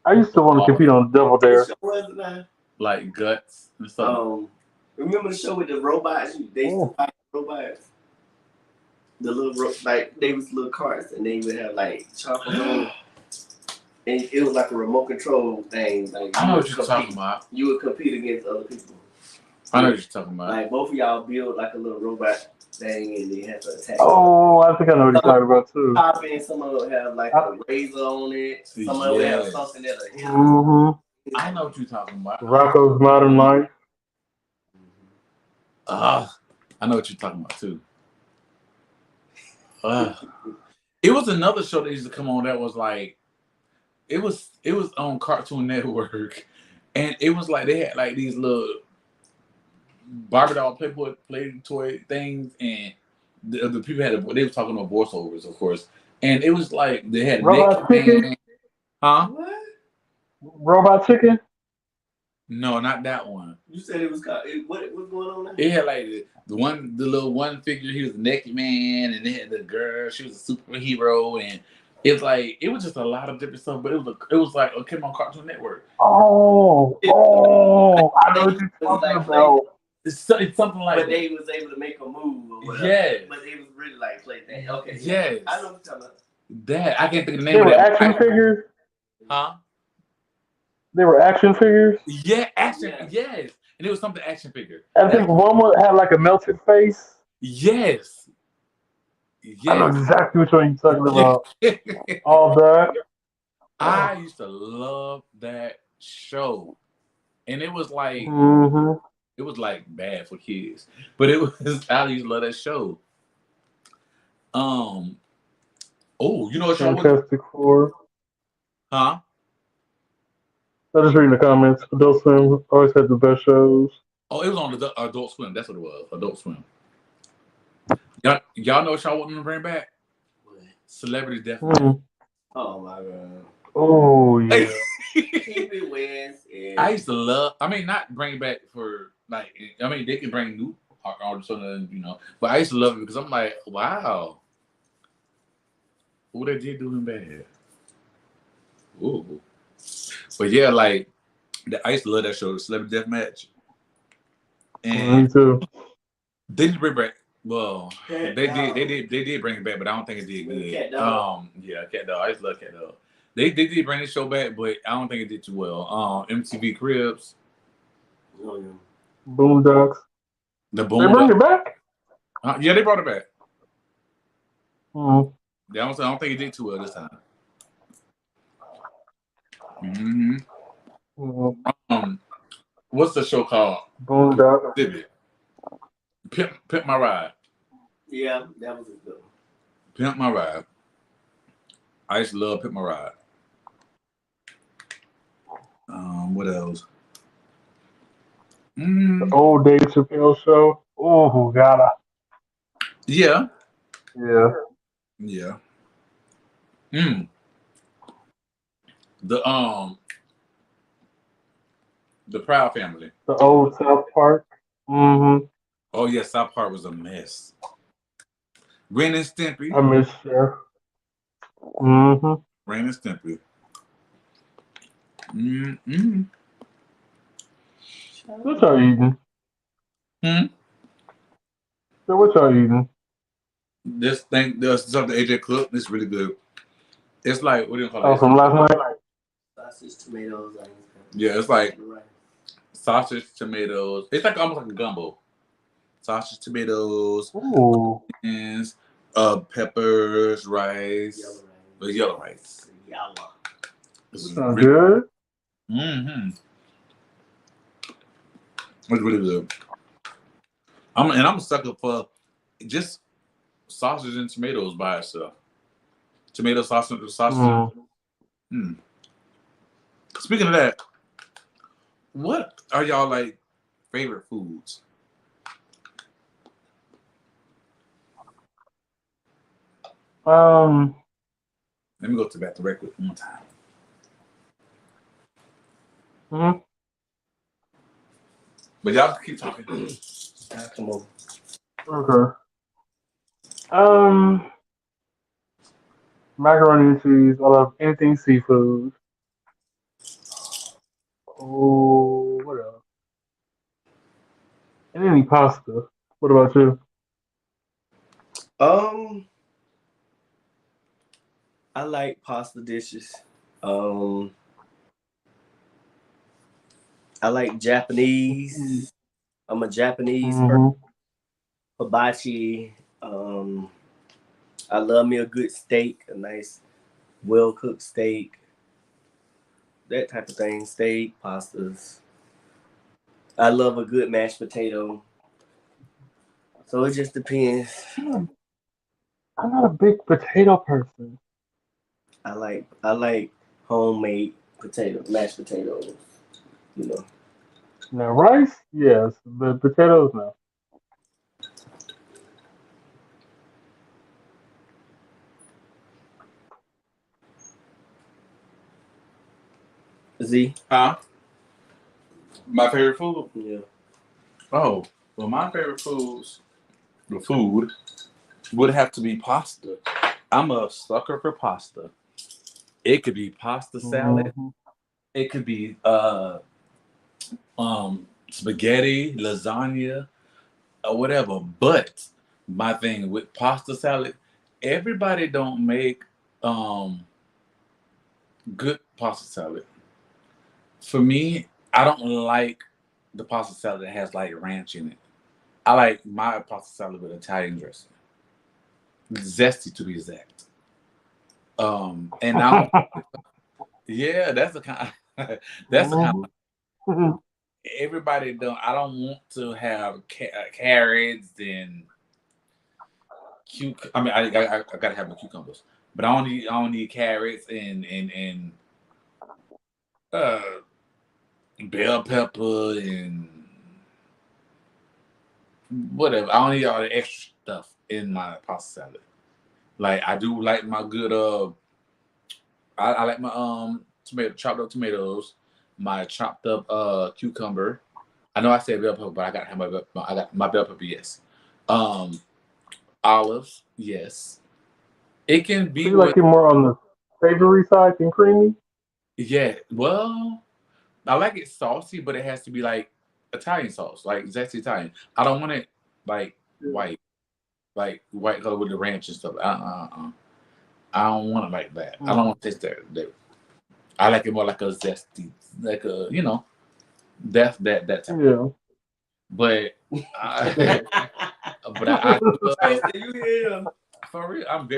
I used to want to compete on Double Dare. Like Guts and stuff. Remember the show with the robots? They used to fight robots. The little like they was little carts and they would have like chocolate on. And it was like a remote control thing. Like I know what you're talking about. You would compete against other people. I know what you're talking about. Like both of y'all build like a little robot thing and they have to attack. Oh, I think I know what you're talking about too. Pop in, some of them have like a razor on it. Some of them have something that'll hit them. Mm-hmm. I know what you're talking about. Rocco's Modern Life. I know what you're talking about too. It was another show that used to come on that was like, it was on Cartoon Network, and it was like they had like these little Barbie doll play toy things, and the people they were talking about voiceovers, of course, and it was like they had Robot naked Chicken? man. Huh? What? Robot Chicken? No, not that one. You said it was called. What's going on now? It had like the little one figure. He was a naked man, and they had the girl. She was a superhero, and it's like it was just a lot of different stuff. But it was like it came on Cartoon Network. Oh, I know what you're talking about. It's something like But they was able to make a move or whatever. Yes. But they was really like play that. Okay. Yes. I know what you're talking about. that. I can't think of the They name were of that. action figures? Huh? They were action figures? Yeah, action. Yeah. Yes, and it was something action figure. I think one had like a melted face. Yes. I know Yes. exactly which one you're talking about. All that. I used to love that show, and it was like Mm-hmm. it was like bad for kids, but it was I used to love that show. Oh, you know what show was? Fantastic Four. Huh? I just reading the comments. Adult Swim always had the best shows. Oh, it was on the Adult Swim. That's what it was. Adult Swim. Y'all know what y'all want them to bring back? Celebrity Deathmatch. Mm. Oh my god. Oh yeah. Keep it West. Yeah. I used to love. I mean, not bring it back for like. I mean, they can bring new artists, you know. But I used to love it because I'm like, wow, who they did do him bad. Ooh, but yeah, like I used to love that show, Celebrity Deathmatch, and Me too. they didn't bring back. Well, Cat they Dog. did bring it back, but I don't think it did good. Cat Dog. Yeah, Cat Dog. I used to love Cat Dog. They did bring the show back, but I don't think it did too well. MTV Cribs, Oh, yeah. Boondocks. the They Boom. bring it back? Yeah, they brought it back. Mm. I don't think it did too well this time. Mm-hmm. Mm. What's the show called? Boondocks. Exhibit. Pimp My Ride. Yeah, that was a good one. Pimp My Ride. I used to love Pimp My Ride. What else? The old Dave Chappelle show. Oh, gotta. Yeah. Yeah. Yeah. The Proud Family. The old South Park. Mm-hmm. Oh yeah, South Park was a mess. Ren and Stimpy. I miss Chef. Mm-hmm. Ren and Stimpy. Mm-hmm. What y'all eating? Hmm? So what y'all eating? This thing, there's something AJ cooked. It's really good. It's like, what do you call Oh, it? from last night? Sausage, tomatoes, onions. Yeah, it's like sausage, tomatoes. It's like almost like a gumbo. Sausage, tomatoes, Ooh. onions, peppers, rice, yellow rice. Yellow. This is Sounds really, good. mm-hmm. It's really good. I'm a sucker for just sausage and tomatoes by itself. Tomato sausage. Mm. Speaking of that, what are y'all like favorite foods? Let me go to back to record one time. Mm-hmm. But y'all keep talking. Come on. Okay. Macaroni and cheese. I love anything seafood. Oh, what else? And any pasta. What about you? I like pasta dishes. I like Japanese. I'm a Japanese person. Hibachi. I love me a good steak, a nice, well-cooked steak. That type of thing. Steak, pastas. I love a good mashed potato. So it just depends. I'm not a big potato person. I like homemade mashed potatoes. You know. Now rice, yes, but potatoes, no. Z. Huh? My favorite food? Yeah. Oh, well, my favorite foods, the food, would have to be pasta. I'm a sucker for pasta. It could be pasta salad. Mhm. It could be spaghetti, lasagna, or whatever. But my thing with pasta salad, everybody don't make good pasta salad. For me, I don't like the pasta salad that has like ranch in it. I like my pasta salad with Italian dressing, zesty to be exact. And I yeah, that's the kind. That's the kind. Mhm. Everybody don't. I don't want to have carrots and I mean, I gotta have my cucumbers, but I don't need carrots and uh bell pepper and whatever. I don't need all the extra stuff in my pasta salad. Like I do like my good I like my chopped up tomatoes, my chopped up cucumber. I know I said bell pepper, but I got I got my bell pepper, yes. Um Olives, yes. It can So be you like with it more on the savory side than creamy? yeah, well, I like it saucy, but it has to be like Italian sauce, like zesty Italian. I don't want it like white, like white color with the ranch and stuff. I don't want it like that. I don't want to taste that. I like it more like a zesty, like a that type. Yeah. But I, but I Tristan, you hear him? for real, I'm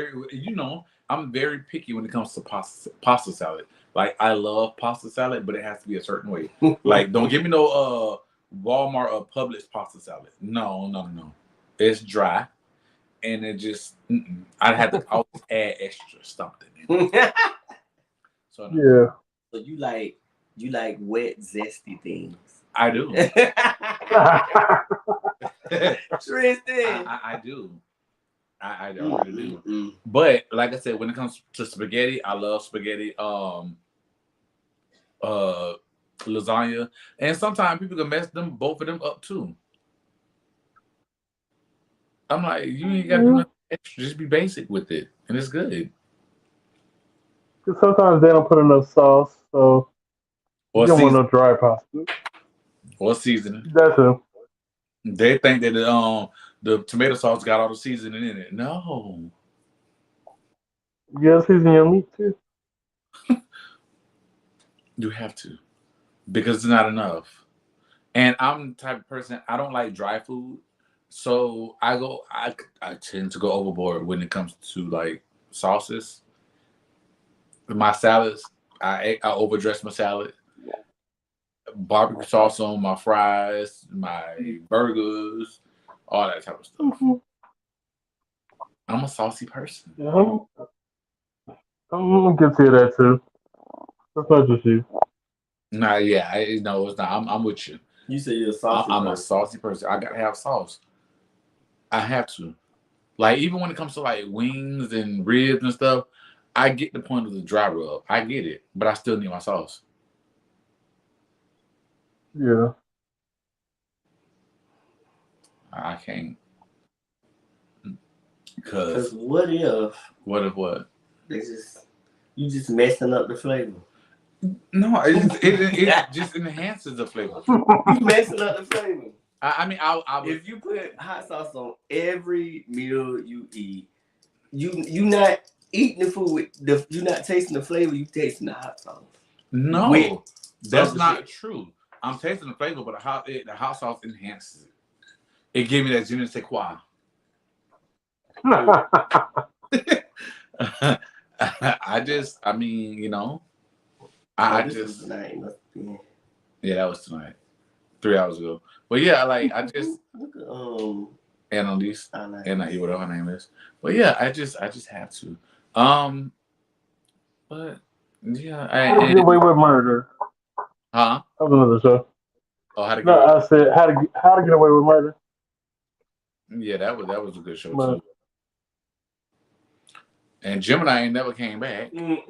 very picky when it comes to pasta salad. Like I love pasta salad, but it has to be a certain way. Like don't give me no Walmart or Publix pasta salad. No. It's dry and it just I'd have to always add extra something in it. So no, Yeah. So you like wet, zesty things. I do. Tristan. I do. I really do. But like I said, when it comes to spaghetti, I love spaghetti. Lasagna, and sometimes people can mess both of them up too. I'm like, you ain't gotta do nothing extra. Just be basic with it, and it's good. Because sometimes they don't put enough sauce, so you Or don't want season, no dry pasta. or seasoning. That's it. They think that the tomato sauce got all the seasoning in it. No, You gotta season your meat too. you have to because it's not enough. And I'm the type of person I don't like dry food, so I tend to go overboard when it comes to like sauces. My salads, I overdress my salad. Barbecue sauce on my fries, my burgers, all that type of stuff. I'm a saucy person. Yeah, I'm guilty of that too. That's not just you. Nah, yeah, no, it's not. I'm with you. You say you're a saucy I'm a person. saucy person. I gotta have sauce. I have to. Like even when it comes to like wings and ribs and stuff, I get the point of the dry rub. I get it, but I still need my sauce. Yeah. I can't Because because what if what if what? you just messing up the flavor? No, it just enhances the flavor. You messing up the flavor. I mean, I would, If you put hot sauce on every meal you eat, you not eating the food with you're not tasting the flavor, you tasting the hot sauce. no, With that's other not shit. true. I'm tasting the flavor, but the hot sauce enhances it. It gives me that je ne sais quoi. I mean, I this just, is tonight. yeah, that was tonight, 3 hours ago. But yeah, like I just, Look at Annalise, Anna. Anna, whatever her name is. But yeah, I just have to. But yeah, How to Get Away with Murder. huh? That was another show. Oh, how to No, get? I said How to Get Away with Murder. Yeah, that was a good show But, too. And Gemini ain't never came back. I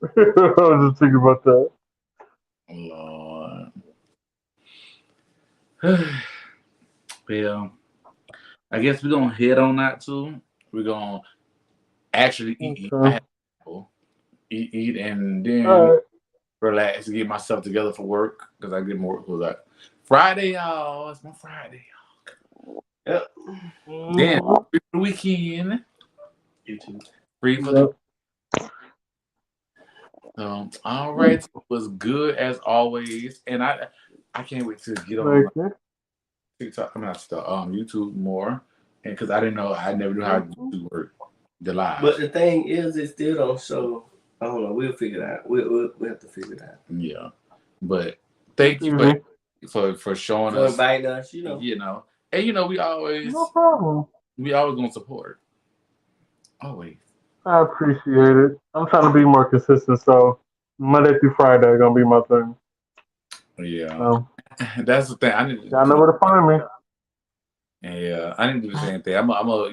was just thinking about that. Lord. Well, I guess we're gonna head on that too. We're gonna actually eat. I Okay. have eat, and then All right. relax and get myself together for work because I get more work with that. Friday, y'all. It's my Friday. Yep. Then Mhm. free for the weekend. YouTube. Free for the Yep. all right. It was good as always. And I can't wait to get on Thank you. TikTok, I'm not TikTok, YouTube more. And because I didn't know, I never knew how Mhm. to work the live. But the thing is, it still don't show. I don't know. We'll figure it out. We'll have to figure it out. Yeah. But It's thank you easy. for showing For us, inviting us, you know. you know. And we No always problem. gonna support. Always. I appreciate it. I'm trying to be more consistent, so Monday through Friday gonna be my thing. Yeah. So That's the thing. I need to y'all do know where to find me. yeah, I need to do the same thing. I'm gonna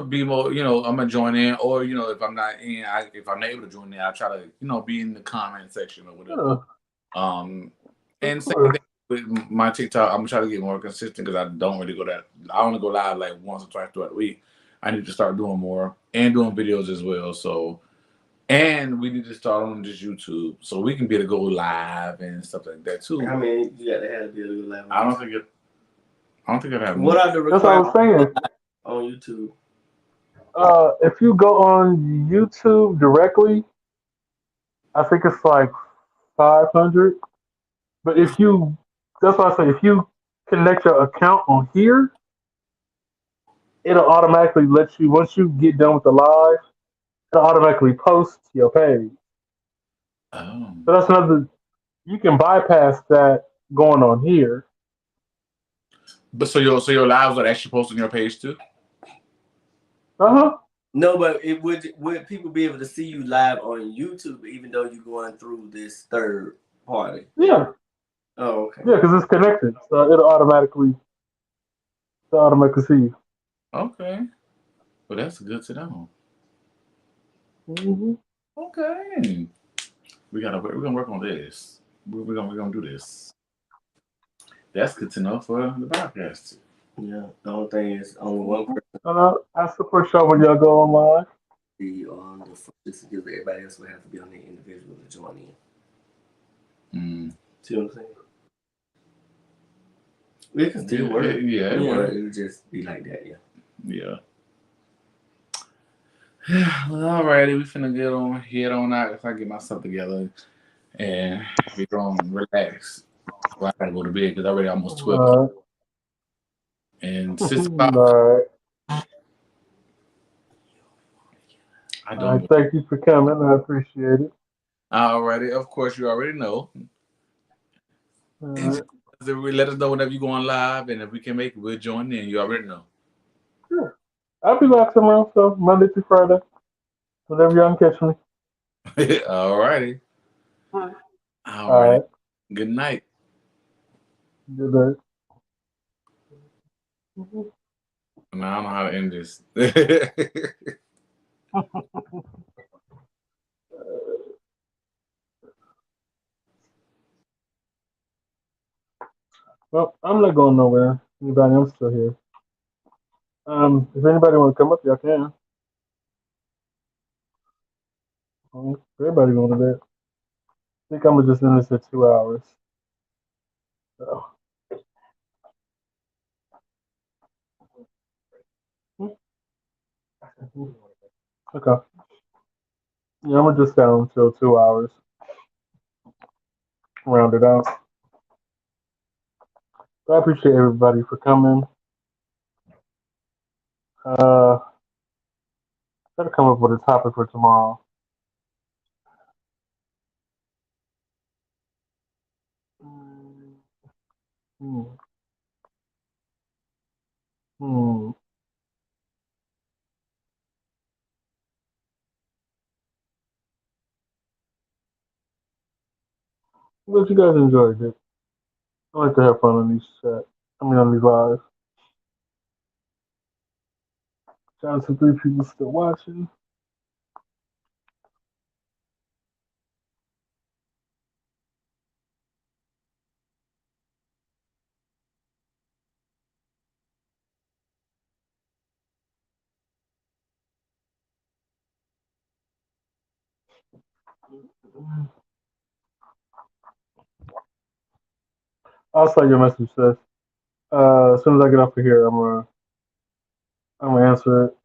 be more, I'm gonna join in, or if I'm not in, if I'm not able to join in, I try to, be in the comment section or whatever. Yeah, of And same course. thing with my TikTok. I'm gonna try to get more consistent because I don't really go that. I only go live like once or twice throughout the week. I need to start doing more and doing videos as well. So, and we need to start on just YouTube so we can be able to go live and stuff like that too. I mean, you got to have a bit of a level. I don't think it. I don't think I'd have. What are the That's what I was requirements saying. on YouTube? If you go on YouTube directly, I think it's like 500. But that's why I say if you connect your account on here, it'll automatically let you. Once you get done with the live, it'll automatically post your page. Oh. So that's another. You can bypass that going on here. But so your lives are actually posted on your page too. Uh huh. No, but it would people be able to see you live on YouTube even though you're going through this third party? Yeah. Oh, okay. Yeah, because it's connected, so it'll automatically see you. Okay. Well, that's good to know. Hmm. Okay. We're gonna work on this. We're gonna do this. That's good to know for the podcast. Yeah. The only thing is only one person And I support y'all when y'all go online. be on the just because everybody else would have to be on the individual to join in. Mm. See what I'm saying? It can still Yeah, work. yeah, it Yeah, works. it'll just be like that. Yeah. Yeah. Well, alrighty, we finna head on out if I get myself together and we gonna relax. Well, I gotta go to bed because already almost 12 o'clock. All And right. 6 o'clock, All right. I All right. don't. Thank you for coming. I appreciate it. Alrighty, of course, you already know. All And right. just let us know whenever you're going live, and if we can make it, we'll join in. You already know. Sure. I'll be back tomorrow, so Monday through Friday. Whenever y'all can catch me. Alrighty. All Alrighty. right. Good night. Good night. Now I don't know how to end this. Well, I'm not going nowhere. Anybody, I'm still here. If anybody want to come up, y'all can. Everybody going to bed. I think I'm gonna just end this at 2 hours. So. Okay. Yeah, I'm gonna just down until 2 hours. Round it out. So I appreciate everybody for coming. Gotta come up with a topic for tomorrow. Hmm. Hmm. But you guys enjoyed it. I like to have fun on these chat. On these lives. Shout out to 3 people still watching. I'll send your message, sis. As soon as I get off of here, I'm gonna answer it.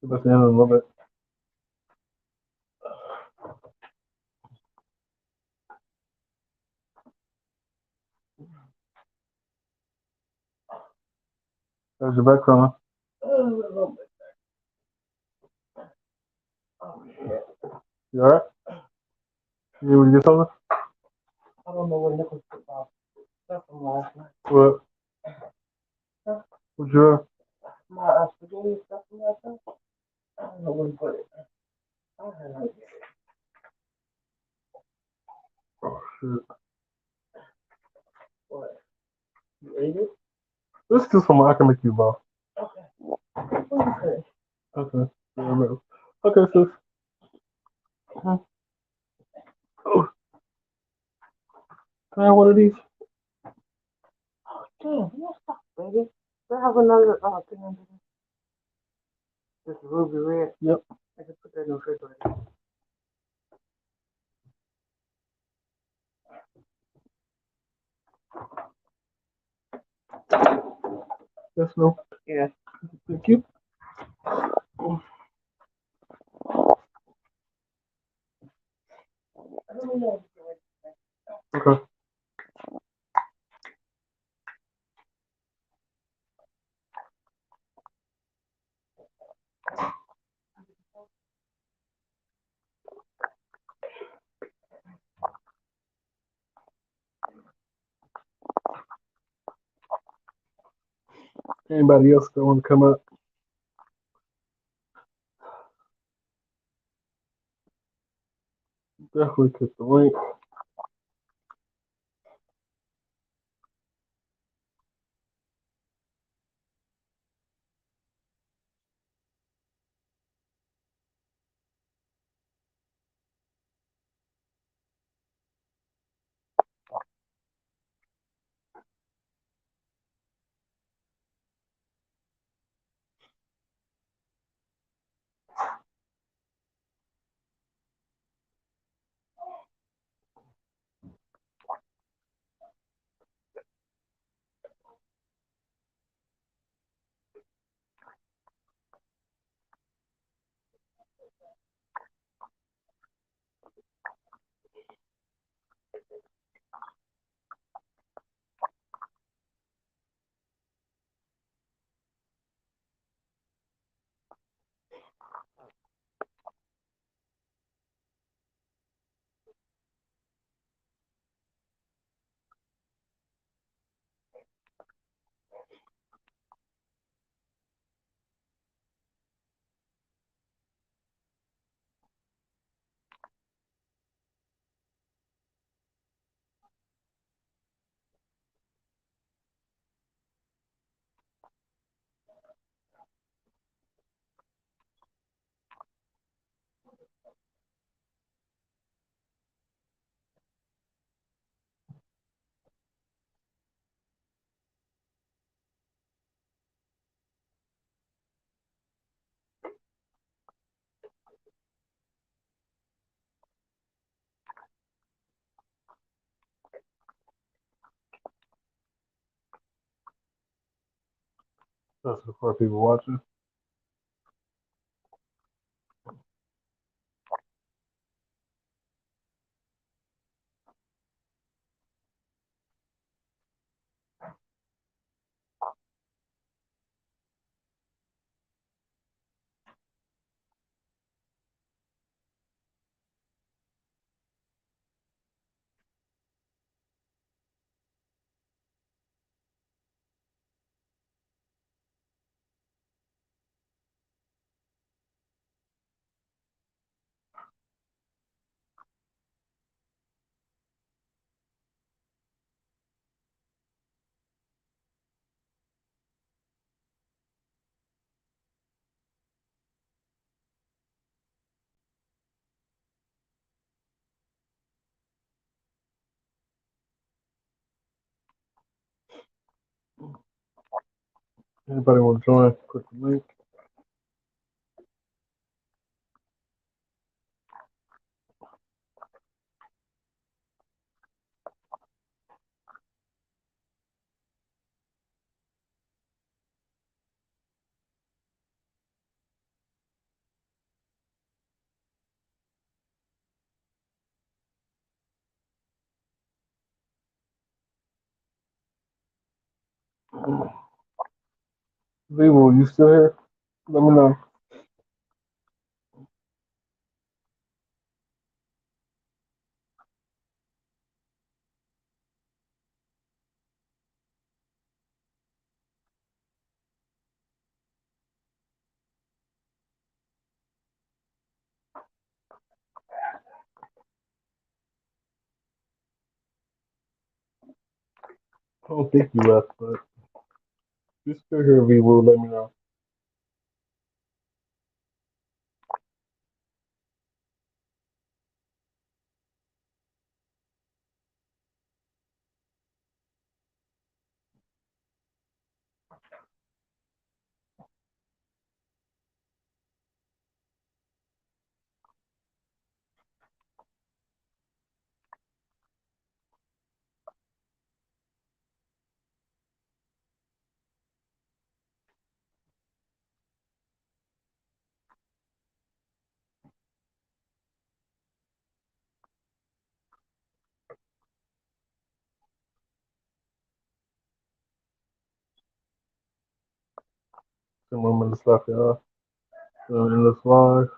About the end in a little bit. There's your back from You alright? You need me to get something? I don't know what Nicholas put off. Stuff from last night. What? What you have? My spaghetti stuff from last night. I don't know where to put it. I don't know. Oh shit. What? You ate it? This is just some I can make you both. Okay. What you say? Okay. Yeah, I know. Okay, sis. Oh, can I have one of these? Damn, you stop, baby. Do I have another thing under this? This ruby red? Yep. I can put that in the refrigerator. Yes, no. Yeah. Thank you. I don't know. Okay. Anybody else that want to come up? Definitely click the link. That's for people watching. Anybody want to join? Click the link. Vivo, you still here? Let me know. I don't think you left, but if you're still here, Vivo, let me know. Some more minutes left, y'all. So in this live.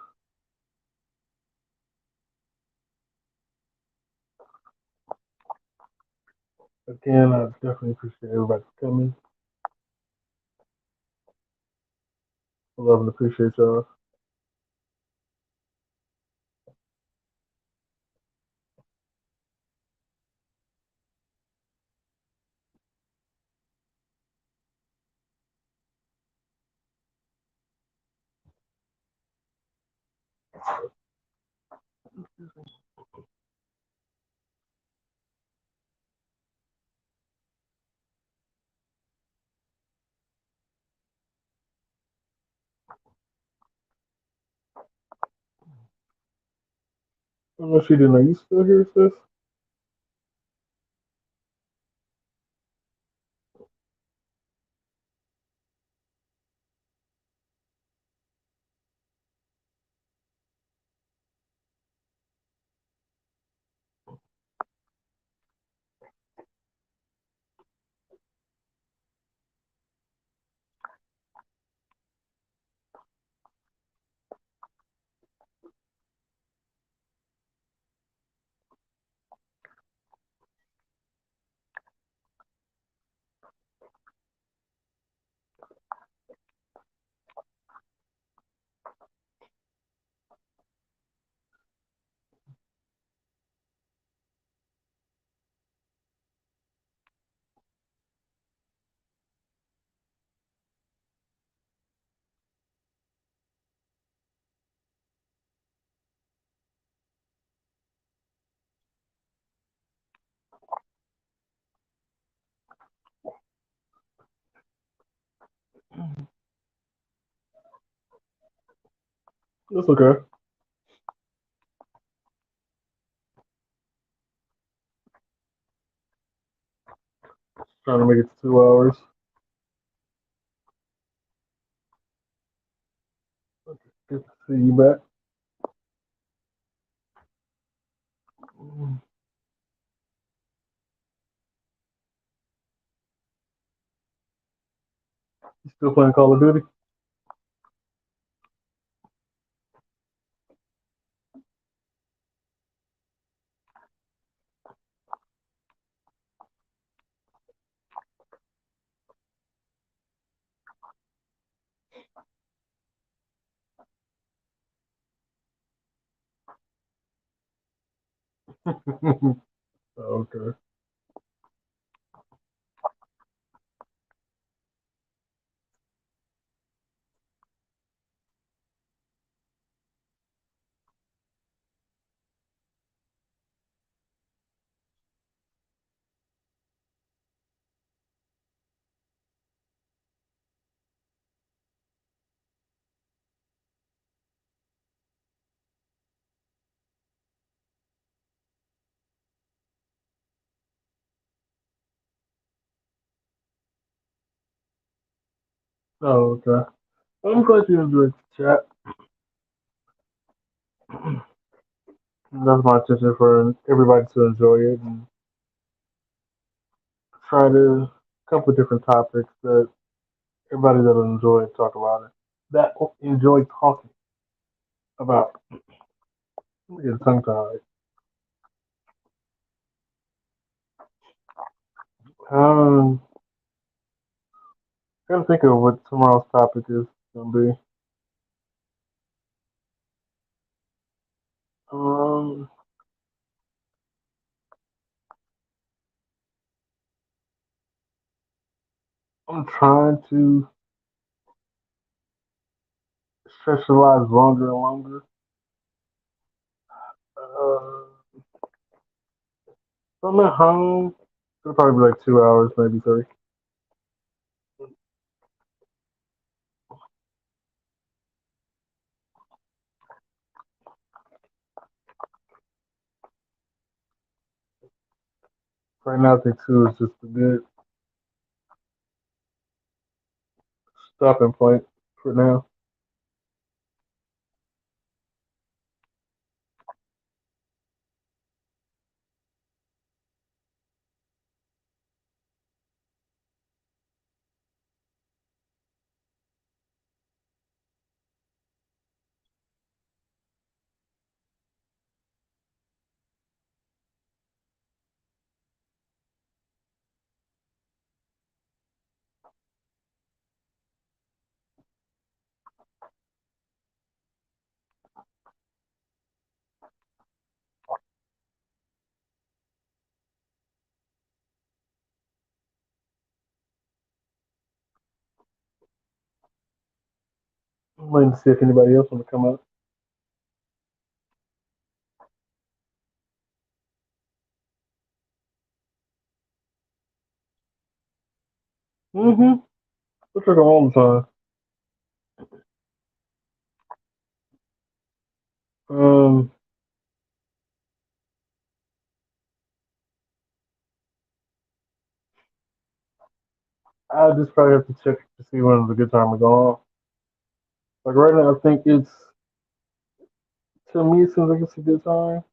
Again, I definitely appreciate everybody coming. I love and appreciate y'all. I don't know if you didn't. Are you still here, sis? That's okay. Trying to make it to 2 hours. Good to see you back. You still playing Call of Duty? Okay. Oh, okay. I'm glad you enjoyed the chat. That's my intention for everybody to enjoy it and try to come up with different topics that everybody that'll enjoy it talk about it. That enjoy talking about. I'm getting tongue tied. Um, Gotta think of what tomorrow's topic is gonna be. Um, I'm trying to stretch the lives longer and longer. So I'm at home. It'll probably be like 2 hours, maybe three. Right now, I think two is just a good stopping point for now. I'm waiting to see if anybody else want to come up. Mm-hmm. We took them all the time. Um, I just probably have to check to see when it's a good time to go on. Like right now, I think it's to me it seems like it's a good time.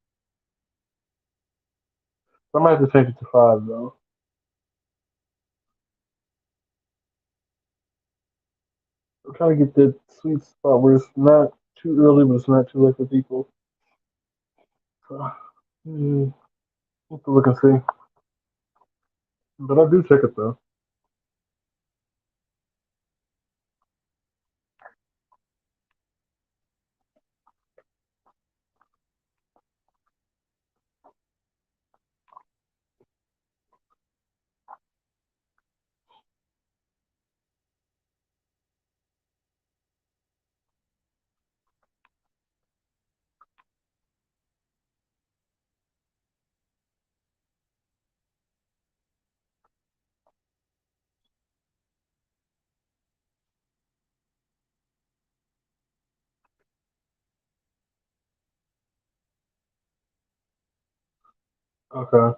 I might have to change it to five though. I'm trying to get that sweet spot where it's not too early, but it's not too late for people. So, we'll have to look and see. But I do check it though. Okay.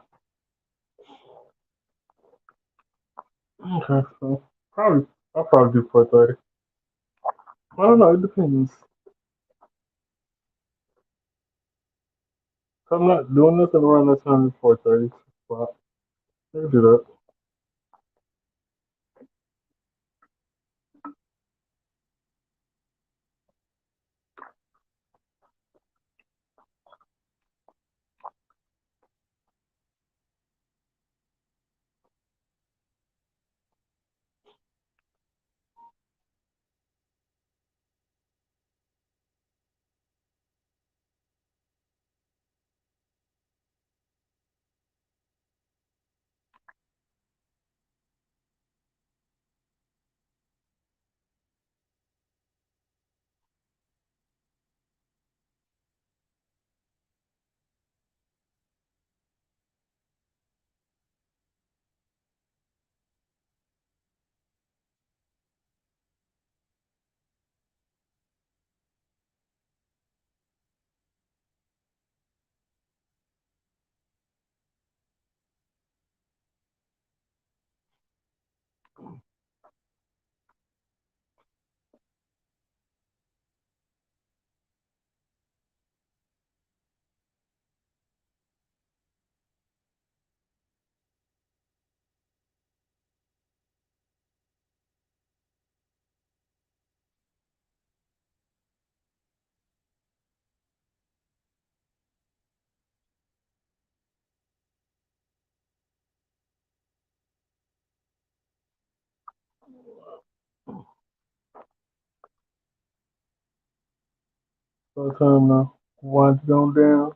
Okay. So probably I'll probably do 4:30. I don't know. It depends. If I'm not doing nothing around that time, it's 4:30. Well, I'll do that. by the time the wine's going down.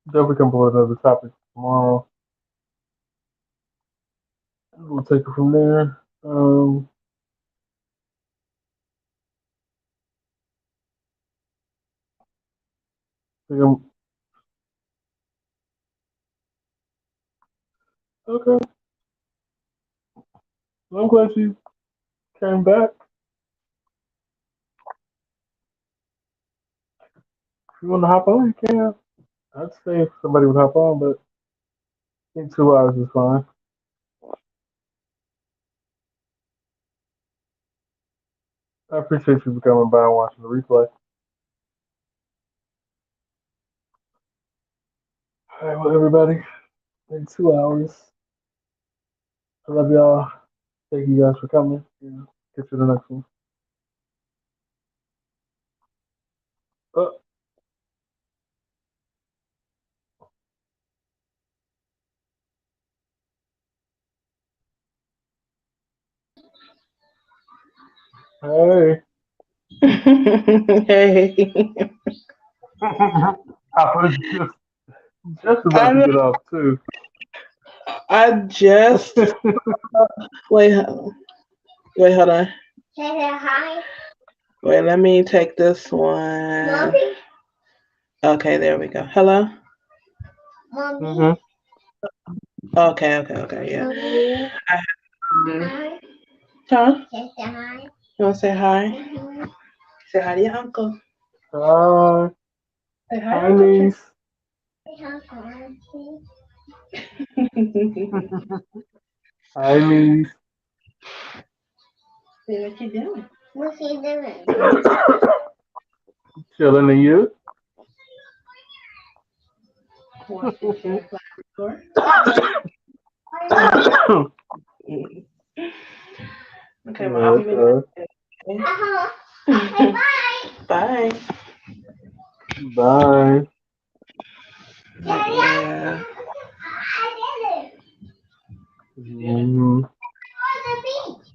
Definitely come up with another topic tomorrow. We'll take it from there. Okay. Well, I'm glad you came back. If you want to hop on, you can. I'd say if somebody would hop on, but I think 2 hours is fine. I appreciate you for coming by and watching the replay. All right, well, everybody, in 2 hours. I love y'all. Thank you guys for coming. Yeah. Get to the next one. Oh, hey. Hey. I was just about to I, get off, too. I just wait. Wait, hold on. Say hi, Wait, let me take this one. mommy. Okay, there we go. Hello. Mommy. Mm-hmm. Okay, yeah. Mommy. Um, Hi. huh? Say hi. You want to say hi? Mm-hmm. Say hi to your uncle. Hi. Say hi, Hi, Uncle niece. Say hi, Auntie. Tristan. Hi, niece. See what you doing? What's he doing? Chilling and you? Watching Cherry Fly Resort. Okay, well, I'll be moving. Okay. Uh-huh. Okay, bye. Bye. Bye. Yeah. I did it. Mm-hmm. On the beach.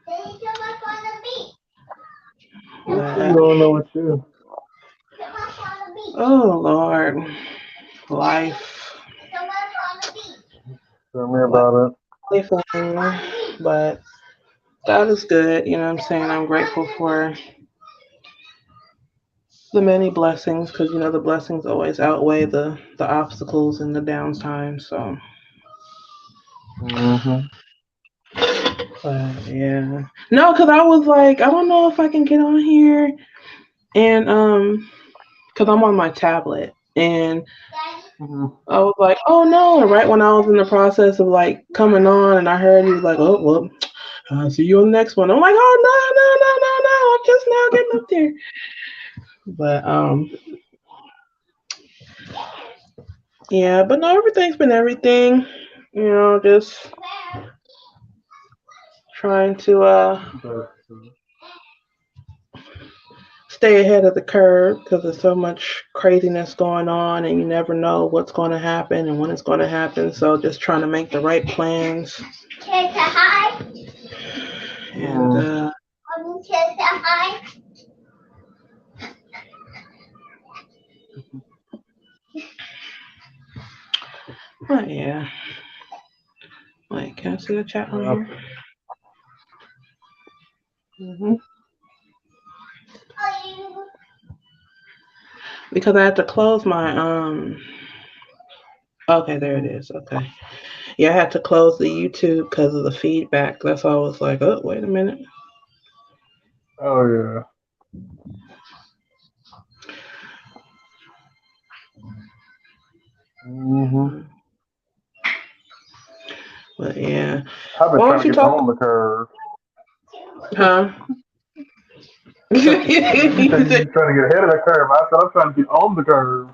They need to look on the beach. What's going on with you? Come up on the beach. Oh Lord, life. Come up on the beach. Tell me about Life, but God is good. You know what I'm saying? I'm grateful for the many blessings because the blessings always outweigh the obstacles and the downtime. So, it. Mm-hmm. but yeah, no, because I was like, I don't know if I can get on here, and because I'm on my tablet, and Mm-hmm. I was like, oh no, and right when I was in the process of like coming on, and I heard he was like, oh well, I'll see you on the next one. I'm like, oh no, I'm just now getting up there. But yeah, but no, everything's been everything. Just trying to stay ahead of the curve because there's so much craziness going on, and you never know what's going to happen and when it's going to happen. So just trying to make the right plans. Say hi. And Mommy, say hi. but yeah. Wait, can I see the chat on here? Mm-hmm. Because I had to close my Okay, there it is. Okay. Yeah, I had to close the YouTube because of the feedback. That's why I was like, oh, wait a minute. Oh yeah. Mm-hmm. But yeah. I've been Why trying don't to you get talk? on the curve. Huh? You said you're trying to get ahead of the curve. I said I'm trying to get on the curve.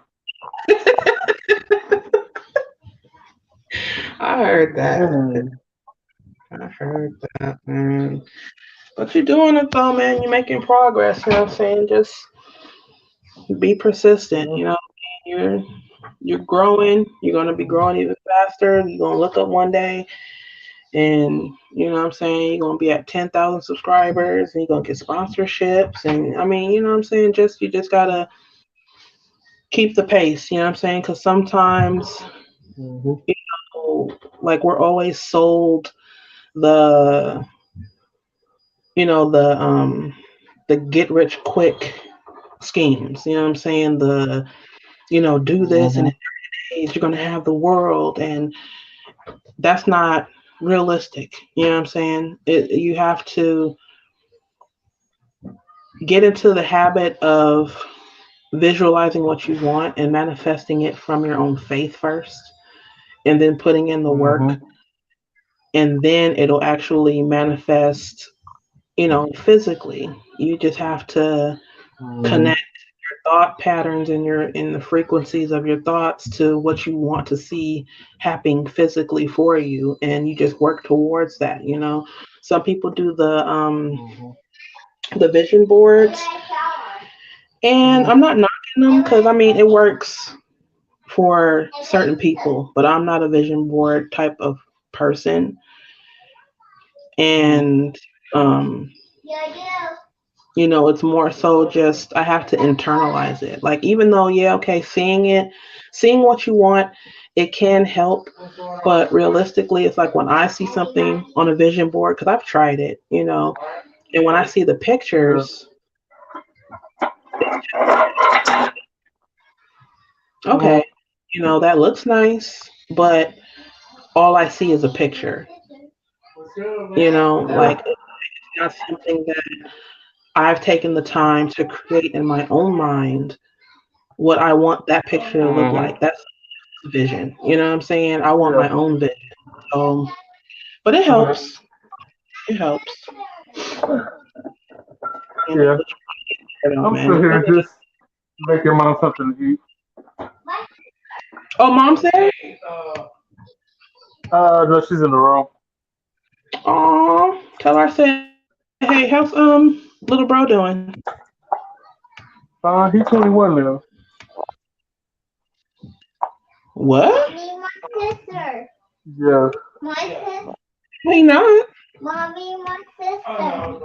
I heard that. Mm. I heard that, man. But you're doing it though, man. You're making progress. You know what I'm saying? Just be persistent. You're growing. You're gonna be growing even faster. You're gonna look up one day And you know what I'm saying, you're gonna be at 10,000 subscribers and you're gonna get sponsorships. And I mean, you know what I'm saying, just you just gotta keep the pace, you know what I'm saying? Because sometimes, Mhm. like, we're always sold the, the get rich quick schemes, you know what I'm saying? The, do this and in Mhm. 30 days you're gonna have the world, and that's not realistic. You know what I'm saying? You have to get into the habit of visualizing what you want and manifesting it from your own faith first, and then putting in the work, Mhm. and then it'll actually manifest, physically. You just have to Mhm. connect thought patterns and in the frequencies of your thoughts to what you want to see happening physically for you, and you just work towards that. Some people do Mhm. the vision boards, and I'm not knocking them, because I mean it works for certain people, but I'm not a vision board type of person. Mhm. And um it's more so just I have to internalize it. Like, even though, yeah, okay, seeing what you want, it can help, but realistically, it's like when I see something on a vision board, because I've tried it, and when I see the Yeah. pictures, okay, Mhm. that looks nice, but all I see is a picture. Yeah. Like, it's not something that I've taken the time to create in my own mind what I want that picture to look Mhm. like. That's vision. You know what I'm saying? I want Yeah. my own vision. So, but it Okay. helps. It helps. Yeah. I'm Man. still It's here, really just. just making mom something to eat. Oh, mom said. No, she's in the room. Oh, tell her I said, hey, how's little bro doing? He's 21 now. What? Mommy, my sister. Yeah. My sister. He not. Mommy, my sister.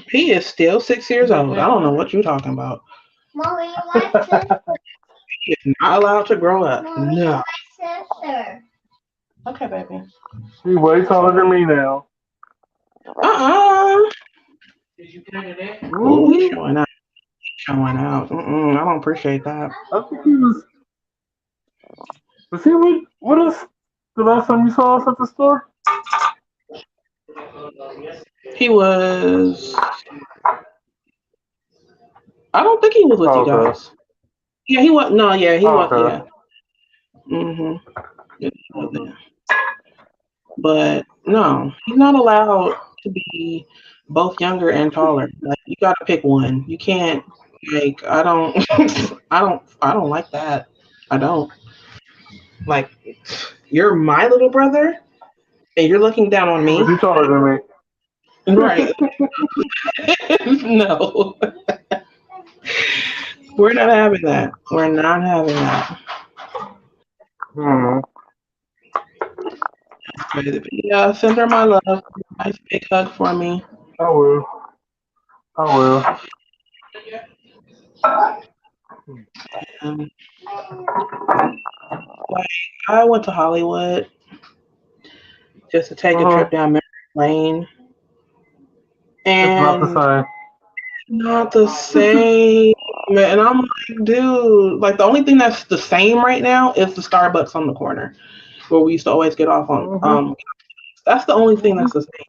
He is still 6 years old. I don't know what you're talking about. Mommy, my sister. He is not allowed to grow up. Mommy, No. my sister. Okay, baby. He's way taller than me now. Uh-uh. Ooh, he's Hmm. showing out. Showing out. I don't appreciate that. I think he was. Was he with? What is the last time you saw us at the store? He was. I don't think he was with Oh, you okay. guys. Yeah, he was. No, yeah, he Oh, was. okay. Yeah. Mhm. Yeah, he Mhm. wasn't. But no, he's not allowed to be both younger and taller. Like, you gotta pick one. You can't. Like, I don't. I don't like that. I don't like. You're my little brother, and you're looking down on Yeah, but me. you taller than me. Right? No, we're not having that. We're not having that. Hmm. But yeah, send her my love. Nice big hug for me. I will. I will. Um, like, I went to Hollywood just to take a Uh-huh. trip down memory lane, It's not the and same. not the same. And I'm like, dude, like, the only thing that's the same right now is the Starbucks on the corner where we used to always get off on. Hmm. That's the only thing Hmm. that's the same.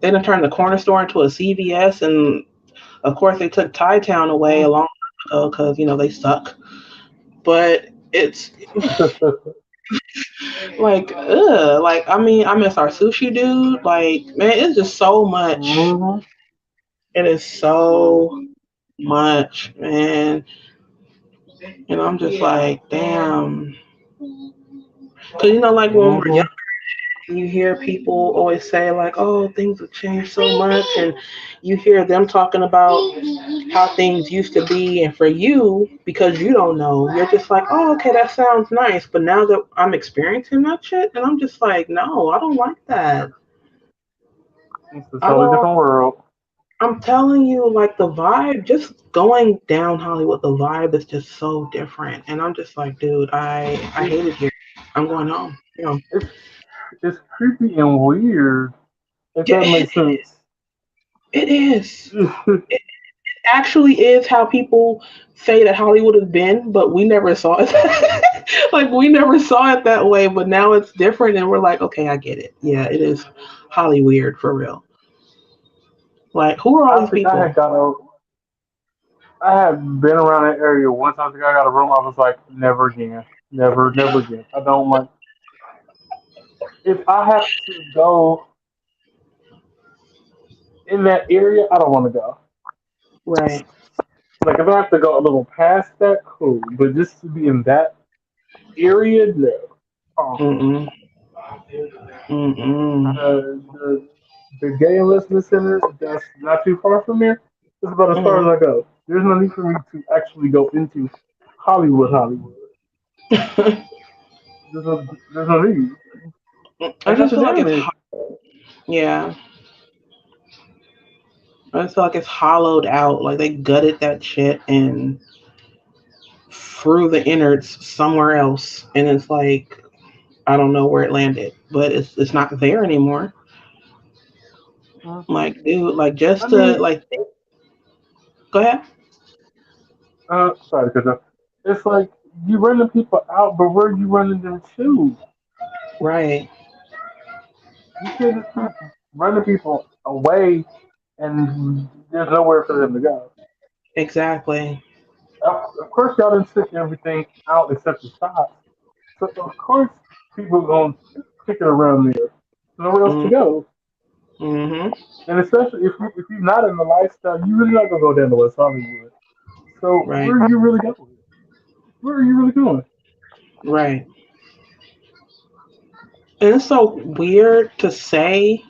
They done turned the corner store into a CVS, and of course they took Thai Town away a long time ago because they suck. But it's like, ugh. Like, I mean, I miss our sushi dude. Like, man, it's just so much. Hmm. It is so much, man. And I'm just like, damn. Cause like when we were young, Hmm. you hear people always say like, "Oh, things have changed so much," and you hear them talking about how things used to be, and for you, because you don't know, you're just like, "Oh, okay, that sounds nice," but now that I'm experiencing that shit, and I'm just like, "No, I don't like that." It's a I totally don't. different world. I'm telling you, like the vibe, just going down Hollywood, the vibe is just so different, and I'm just like, dude, I It's hate it here. I'm going home. You know. it's it's creepy and weird. If Yeah, that makes sense. it is. It actually is how people say that Hollywood has been, but we never saw it. Like we never saw it that way, but now it's different, and we're like, okay, I get it. Yeah, it is Holly weird for real. Like, who are all I these think I people? had got a. I had been around that area once. I think I got a room. I was like, never again, never again. I don't like. If I have to go in that area, I don't want to go. Right. Like if I have to go a little past that, cool. But just to be in that area, no. Mm-mm. Mm-mm. The the gay enlistment center that's not too far from here. It's about as far Mm. as I go. There's no need for me to actually go into Hollywood. Hollywood. There's no need. I I got just the feel like it's damage. yeah. I just feel like it's hollowed out. Like they gutted that shit and threw the innards somewhere else, and it's like I don't know where it landed, but it's not there anymore. Uh, Like, dude, like I just to mean, like go ahead. sorry, because it's like you running people out, but where are you running them to? Right. You can't just keep running people away, and there's nowhere for them to go. Exactly. Of course, y'all didn't stick everything out except the stops. So of course, people going to stick it around there. Nowhere else to Mm, go. mm-hmm. And especially if you're not in the lifestyle, you really not gonna go down to West Hollywood. So Right. where are you really going? Where are you really going? Right. And it's so weird to say,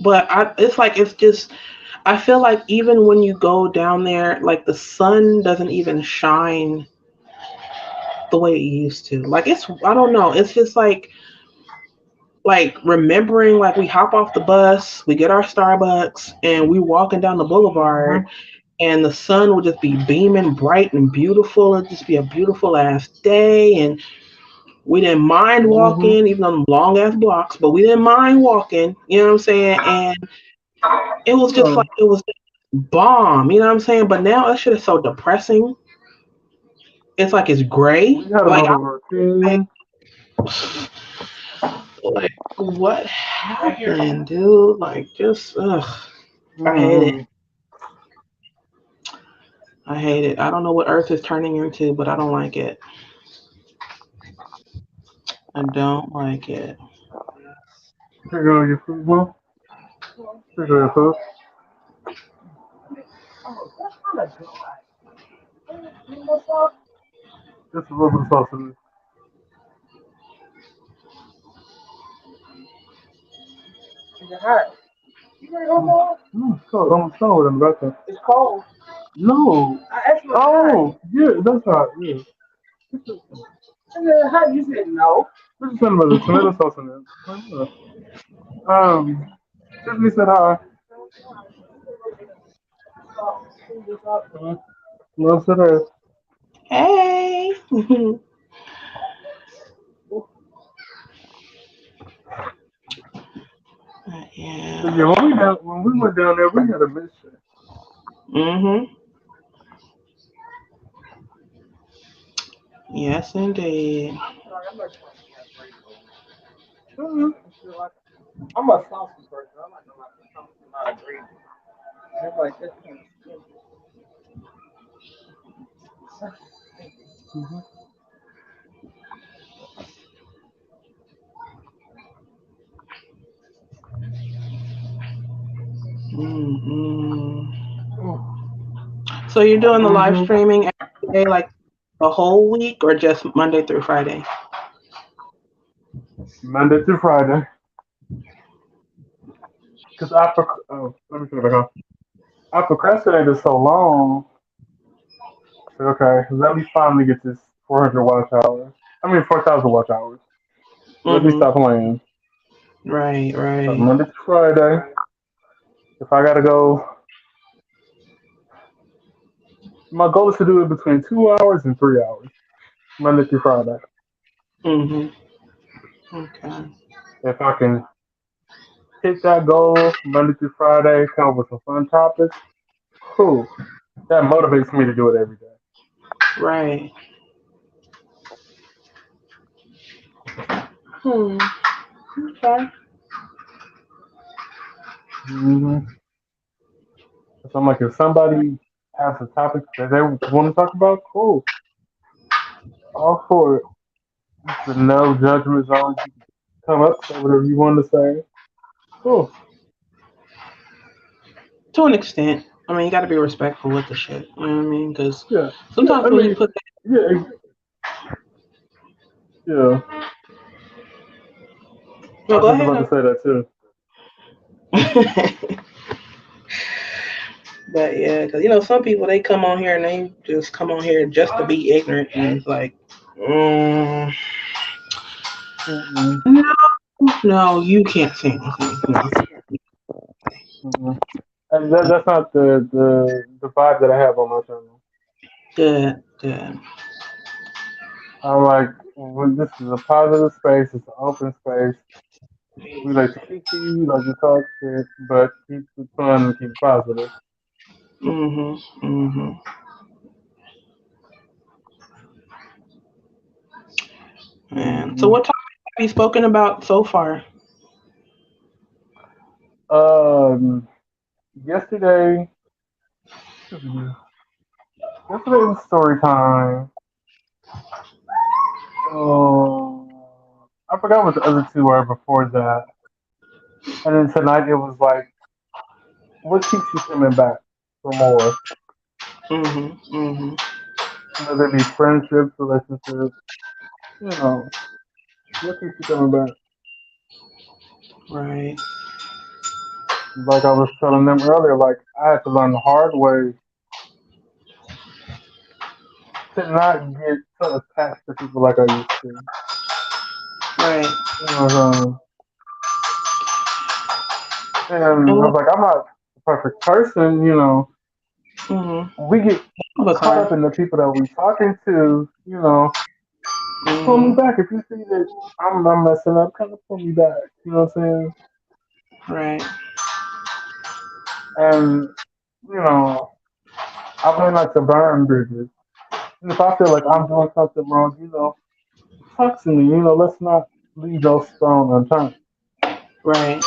but it's like it's just I feel like even when you go down there, like the sun doesn't even shine the way it used to. Like it's I don't know. It's just like remembering like we hop off the bus, we get our Starbucks, and we walking down the boulevard, Hmm. and the sun will just be beaming bright and beautiful. It'd just be a beautiful ass day, and we didn't mind Hmm. walking, even on them long ass blocks, but we didn't mind walking. You know what I'm saying? And it was just like So it was bomb. You know what I'm saying? But now that shit is so depressing. It's like it's gray. we had Like another routine. like what happened, dude? Like just ugh. I hate it. Hmm. I hate it. I don't know what Earth is turning into, but I don't like it. I don't like it. Here go your food, bro. Here go your food. Just a little bit of sauce in there. No, it's cold. I'm sorry in the background. No. Oh, yeah, that's right. Yeah. This is something about the tomato sauce in there. Tiffany said hi. Love said hi. Hey. But Yeah. yeah, when we went down there, we had a mission. Mhm. Yes, indeed. Mhm. Mhm. Mm-mm. So you're doing the live Mhm. streaming every day, like the whole week, or just Monday through Friday? Monday through Friday. because let me turn it back on. I procrastinated so long. I said, okay, let me finally get this 400 watch hours. 4,000 watch hours. Let me Mm-hmm. stop playing. Right, So right. Monday to Friday. If I gotta go, my goal is to do it between 2 hours and 3 hours, Monday through Friday. Mm-hmm. Okay. If I can hit that goal Monday through Friday, come up with some fun topics, cool. That motivates me to do it every day. Right. Hmm. Okay. Mm-hmm. So I'm like, if somebody has a topic that they want to talk about, cool. All for it. It's a no judgment zone. You can come up, say whatever you want to say. Cool. To an extent. I mean, you got to be respectful with the shit. You know what I mean? Because Yeah. Yeah. sometimes when you put Yeah. Yeah. I no, was go just about to ahead. say that too. But yeah, because some people they come on here and they just come on here just to be ignorant and it's like, mm, Mm-mm. no, no, you can't say anything. No. Mm-mm. And that's not the vibe that I have on my channel. Good, good. I'm like, well, this is a positive space. It's an open space. We like to kiki, we like to talk shit, but keep it fun and keep it positive. Mhm, mhm. Man, so Mm-hmm. what topic have you spoken about so far? Um, yesterday, yesterday was story time. I forgot what the other two were before that. And then tonight it was like, what keeps you coming back for more? Mhm, mhm. Whether it be friendships, relationships, you know, what keeps you coming back? Right. Like I was telling them earlier, like I had to learn the hard way to not get so attached to people like I used to. Right. You know what I'm saying? And I And was what? like, I'm not the perfect person, you know. Mhm. We get Of us caught are. up in the people that we talking to, you know. Pull me Mhm. back if you see that I'm messing up. Kind of pull me back. You know what I'm saying? Right. And you know, I really like to burn bridges. And if I feel like I'm doing something wrong, you know, talk to me. You know, let's not leave those stone unturned. Right.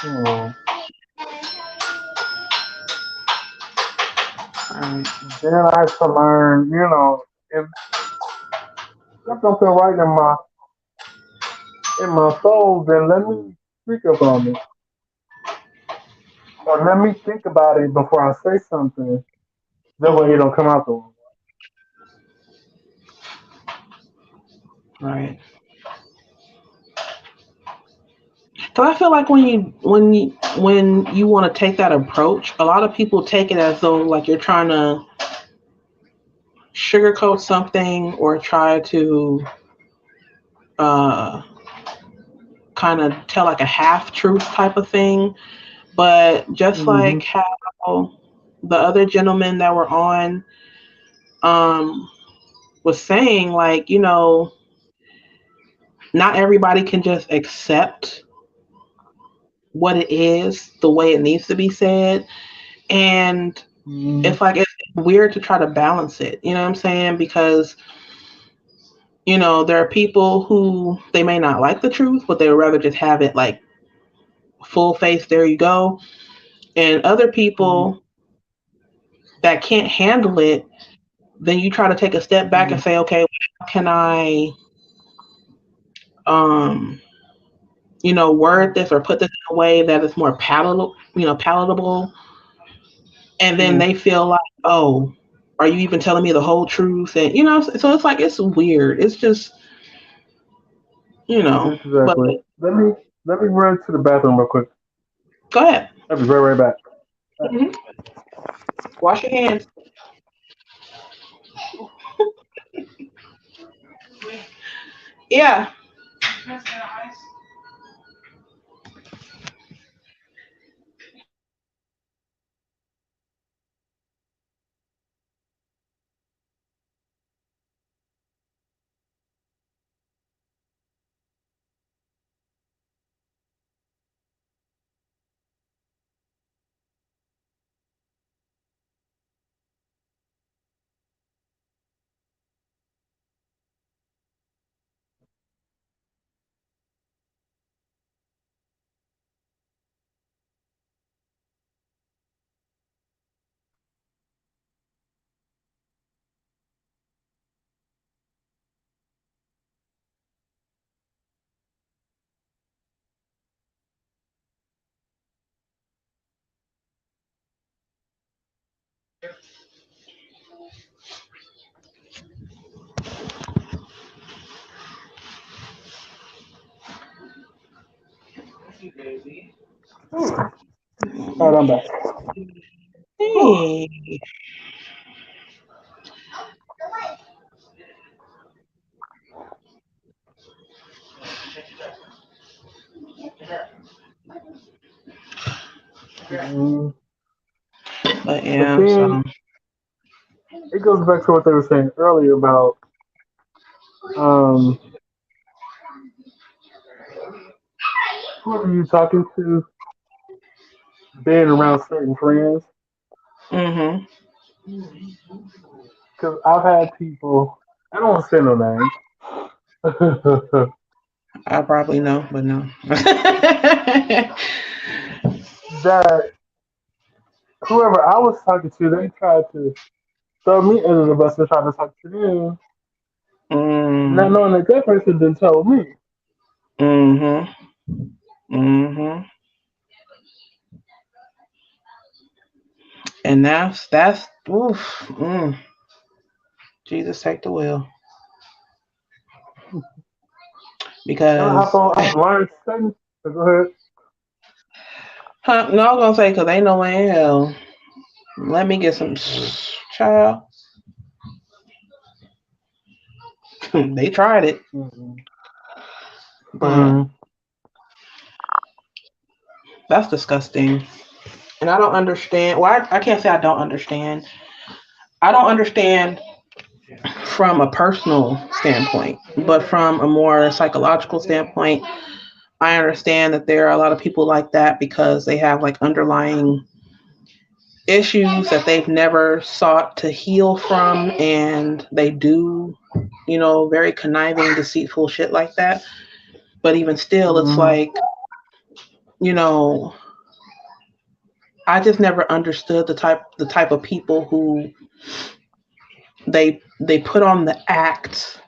You know. Right. Then I had to learn, you know, if something don't feel right in my soul, then let me speak up on it. Or let me think about it before I say something. That way it Mhm. don't come out the wrong Right. So I feel like when you want to take that approach, a lot of people take it as though like you're trying to sugarcoat something or try to uh, kind of tell like a half truth type of thing. But just way. like how the other gentleman that were on um, was saying, like, not everybody can just accept what it is the way it needs to be said. And Mm-hmm. it's like it's weird to try to balance it. You know what I'm saying? Because there are people who they may not like the truth, but they would rather just have it like full face. There you go. And other Mm-hmm. people that can't handle it, then you try to take a step back Mm-hmm. and say, okay, how can I, um, word this or put this in a way that is more palatable. And then Mm-hmm. they feel like, oh, are you even telling me the whole truth? And so it's like it's weird. It's just, but Exactly. Let me Let me run to the bathroom real quick. Go ahead. I'll be right back. Hmm. Wash your hands. Yeah. All right, I'm back. Hey. Mm, But But yeah, then so it goes back to what they were saying earlier about um, who are you talking to, being around certain friends. mhm. Because I've had people, I don't want to say no names, I probably know, but no. that whoever I was talking to, they tried to throw me under the bus and try to talk to them, not Mm, knowing that that person didn't tell me. mhm. Mhm. And that's oof. Jesus take the wheel And because I've learned certain. So go ahead. huh, no, I was gonna say because ain't no way in hell. Let me get some child. They tried it, Mm-hmm. but that's disgusting. And I don't understand. Well, I can't say I don't understand. I don't understand from a personal standpoint, but from a more psychological standpoint, I understand that there are a lot of people like that because they have like underlying issues that they've never sought to heal from, and they do, very conniving, deceitful shit like that. But even still, it's Mm-hmm. like, you know, I just never understood the type of people who they put on the act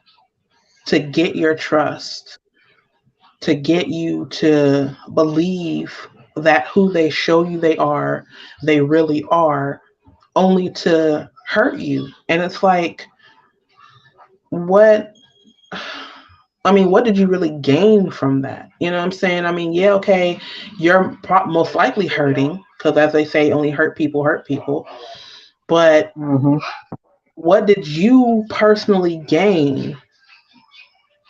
to get your trust, to get you to believe that who they show you they really are, only to hurt you. And it's like, what? I mean, what did you really gain from that? You know what I'm saying? I mean, yeah, okay, you're most likely hurting because, as they say, only hurt people hurt people. But Mm-hmm. what did you personally gain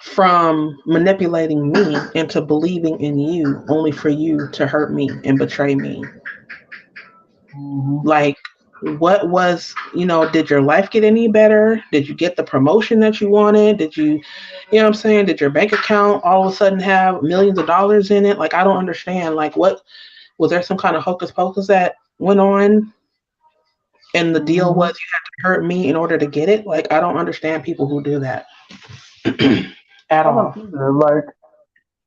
from manipulating me into believing in you only for you to hurt me and betray me? Mm-hmm. Like, what was, did your life get any better? Did you get the promotion that you wanted? Did you know what I'm saying? Did your bank account all of a sudden have millions of dollars in it? Like, I don't understand. Like, what was there some kind of hocus pocus that went on? And the deal Mm-hmm. was you had to hurt me in order to get it? Like, I don't understand people who do that at I don't all. either. Like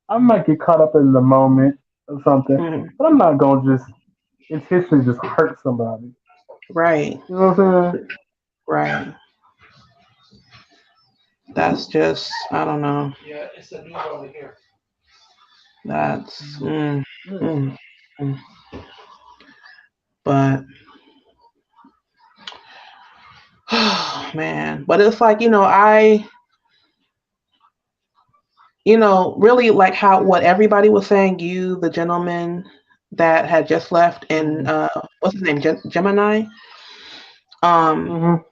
I might get caught up in the moment or something, Mhm. but I'm not gonna just intentionally just hurt somebody. Right, You know what I'm saying? right. That's just, I don't know. That's, Yeah. mm, mm. But, man, but it's like, really like how what everybody was saying, you, the gentleman that had just left, and what's his name, Gemini. Mm-hmm.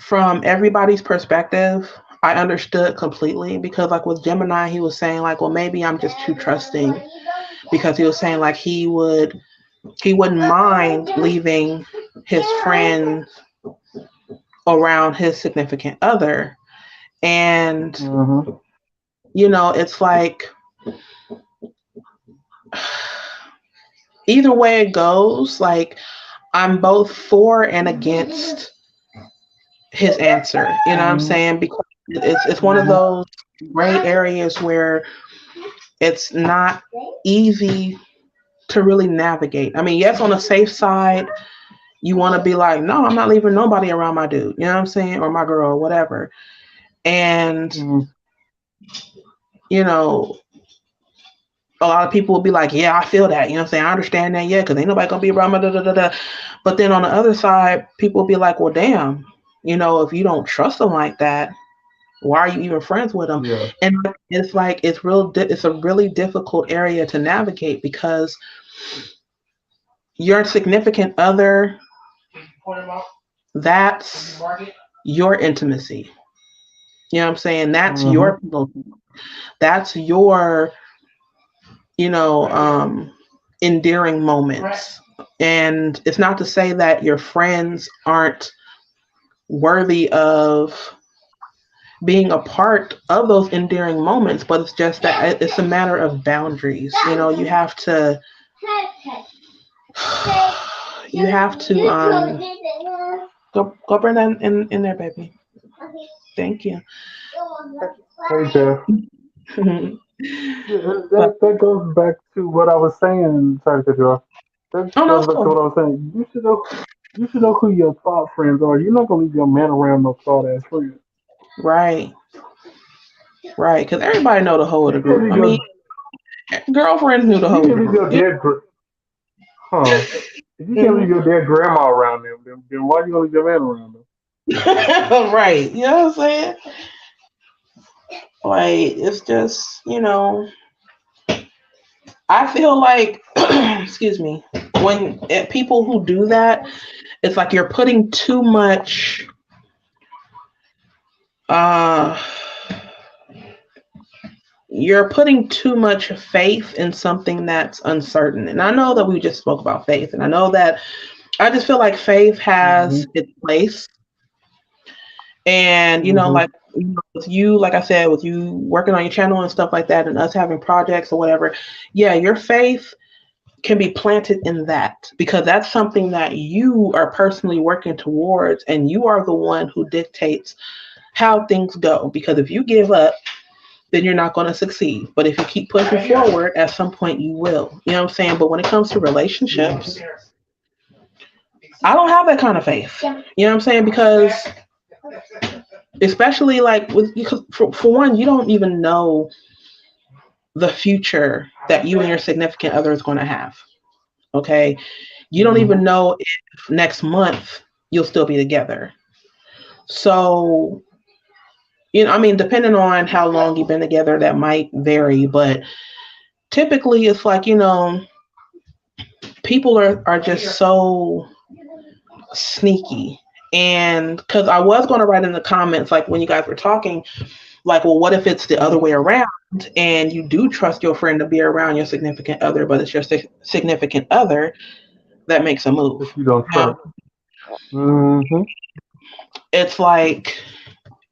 From everybody's perspective, I understood completely because, like with Gemini, he was saying like, well, maybe I'm just too trusting because he was saying like he wouldn't mind leaving his friends around his significant other, and Mm-hmm. it's like either way it goes, like I'm both for and against his answer. You know what I'm saying? Because it's one of those gray areas where it's not easy to really navigate. I mean, yes, on the safe side, you want to be like, no, I'm not leaving nobody around my dude. You know what I'm saying? Or my girl, or whatever. And, Mm-hmm. A lot of people will be like, yeah, I feel that. You know what I'm saying? I understand that. Yeah, because ain't nobody going to be around my da da da da. But then on the other side, people will be like, well, damn, if you don't trust them like that, why are you even friends with them? Yeah. And it's like it's a really difficult area to navigate because your significant other, that's your intimacy. You know what I'm saying? That's Mm-hmm. your pillow. That's your endearing moments. And it's not to say that your friends aren't worthy of being a part of those endearing moments, but it's just that it's a matter of boundaries. You have to go bring that in there, baby. Thank you. Hey, Jeff. That goes back to what I was saying. Sorry to cut you off. That Oh, no, goes back to what I was saying. You should know who your thought friends are. You're not gonna leave your man around no thought ass friends. right, because everybody know the whole of the group. I mean, girlfriends knew the You whole can leave your group. huh? If you can't leave your dead grandma around them, then why you gonna leave your man around them? Right. You know what I'm saying? Like, it's just, I feel like, excuse me, when people who do that, it's like you're putting too much, faith in something that's uncertain. And I know that we just spoke about faith, and I know that I just feel like faith has its place. And, like with you, like I said, with you working on your channel and stuff like that, and us having projects or whatever, yeah, your faith can be planted in that because that's something that you are personally working towards, and you are the one who dictates how things go. Because if you give up, then you're not going to succeed. But if you keep pushing forward, at some point you will. You know what I'm saying? But when it comes to relationships, I don't have that kind of faith. You know what I'm saying? Because especially like because for one, you don't even know the future that you and your significant other is going to have. Okay, you don't even know if next month you'll still be together. So, I mean, depending on how long you've been together, that might vary, but typically it's like, people are just so sneaky. And because I was going to write in the comments, like when you guys were talking, like, well, what if it's the other way around and you do trust your friend to be around your significant other, but it's your significant other that makes a move. If you don't trust. It's like,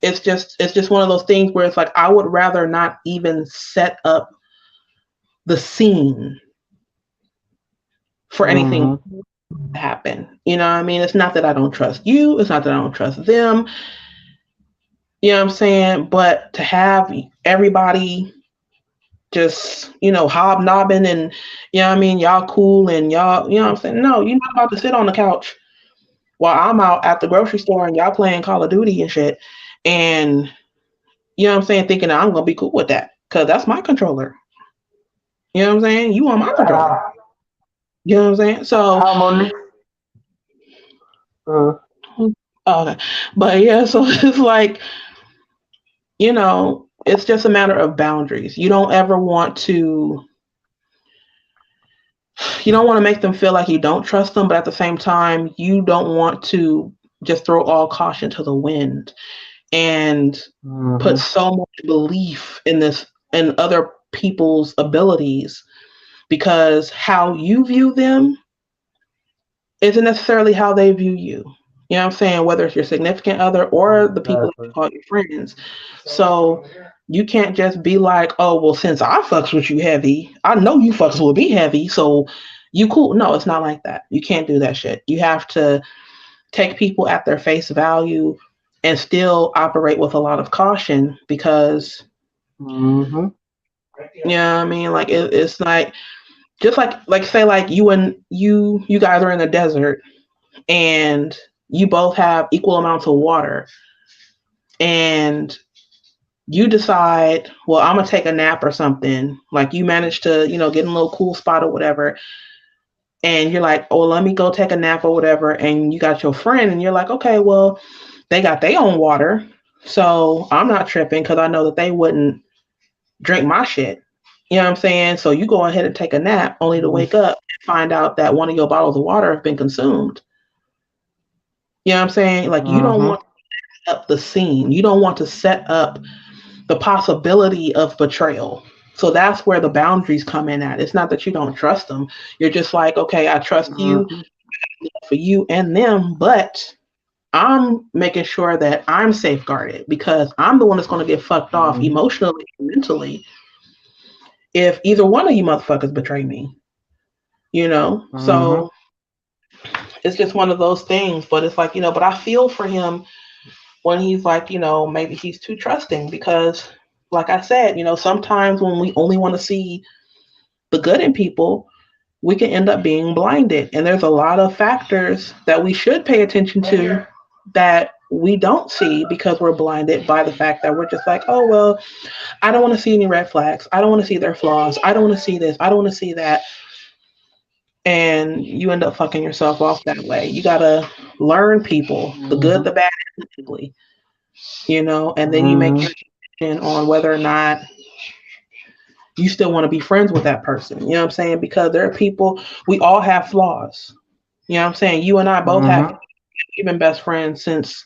it's just one of those things where it's like, I would rather not even set up the scene for anything to happen. You know what I mean? It's not that I don't trust you. It's not that I don't trust them. You know what I'm saying? But to have everybody just, hobnobbing and, you know what I mean, y'all cool and y'all, you know what I'm saying? No, you're not about to sit on the couch while I'm out at the grocery store and y'all playing Call of Duty and shit. And, you know what I'm saying, thinking that I'm going to be cool with that because that's my controller. You know what I'm saying? You want my controller. You know what I'm saying? So, okay. But yeah, so it's like, it's just a matter of boundaries. You don't ever want to make them feel like you don't trust them, but at the same time, you don't want to just throw all caution to the wind and put so much belief in other people's abilities, because how you view them isn't necessarily how they view you. You know what I'm saying? Whether it's your significant other or the people that you call your friends. So you can't just be like, oh, well, since I fucks with you heavy, I know you fucks with me heavy, so you cool. No, it's not like that. You can't do that shit. You have to take people at their face value and still operate with a lot of caution, because I mean, like it's like, just like say like you guys are in the desert and you both have equal amounts of water, and you decide, well, I'm gonna take a nap or something. Like you manage to, get in a little cool spot or whatever, and you're like, oh, let me go take a nap or whatever, and you got your friend and you're like, okay, well, they got their own water, so I'm not tripping because I know that they wouldn't drink my shit. You know what I'm saying? So you go ahead and take a nap only to wake up and find out that one of your bottles of water have been consumed. You know what I'm saying? Like you don't want to set up the scene. You don't want to set up the possibility of betrayal. So that's where the boundaries come in at. It's not that you don't trust them. You're just like, okay, I trust you for you and them, but I'm making sure that I'm safeguarded, because I'm the one that's going to get fucked off emotionally and mentally if either one of you motherfuckers betray me. So it's just one of those things. But it's like, but I feel for him when he's like, maybe he's too trusting, because like I said, sometimes when we only want to see the good in people, we can end up being blinded. And there's a lot of factors that we should pay attention to that we don't see, because we're blinded by the fact that we're just like, oh, well, I don't want to see any red flags. I don't want to see their flaws. I don't want to see this. I don't want to see that. And you end up fucking yourself off that way. You got to learn people, the good, the bad, and the ugly, and then you make your decision on whether or not you still want to be friends with that person. You know what I'm saying? Because there are people, we all have flaws. You know what I'm saying? You and I both have, we've been best friends since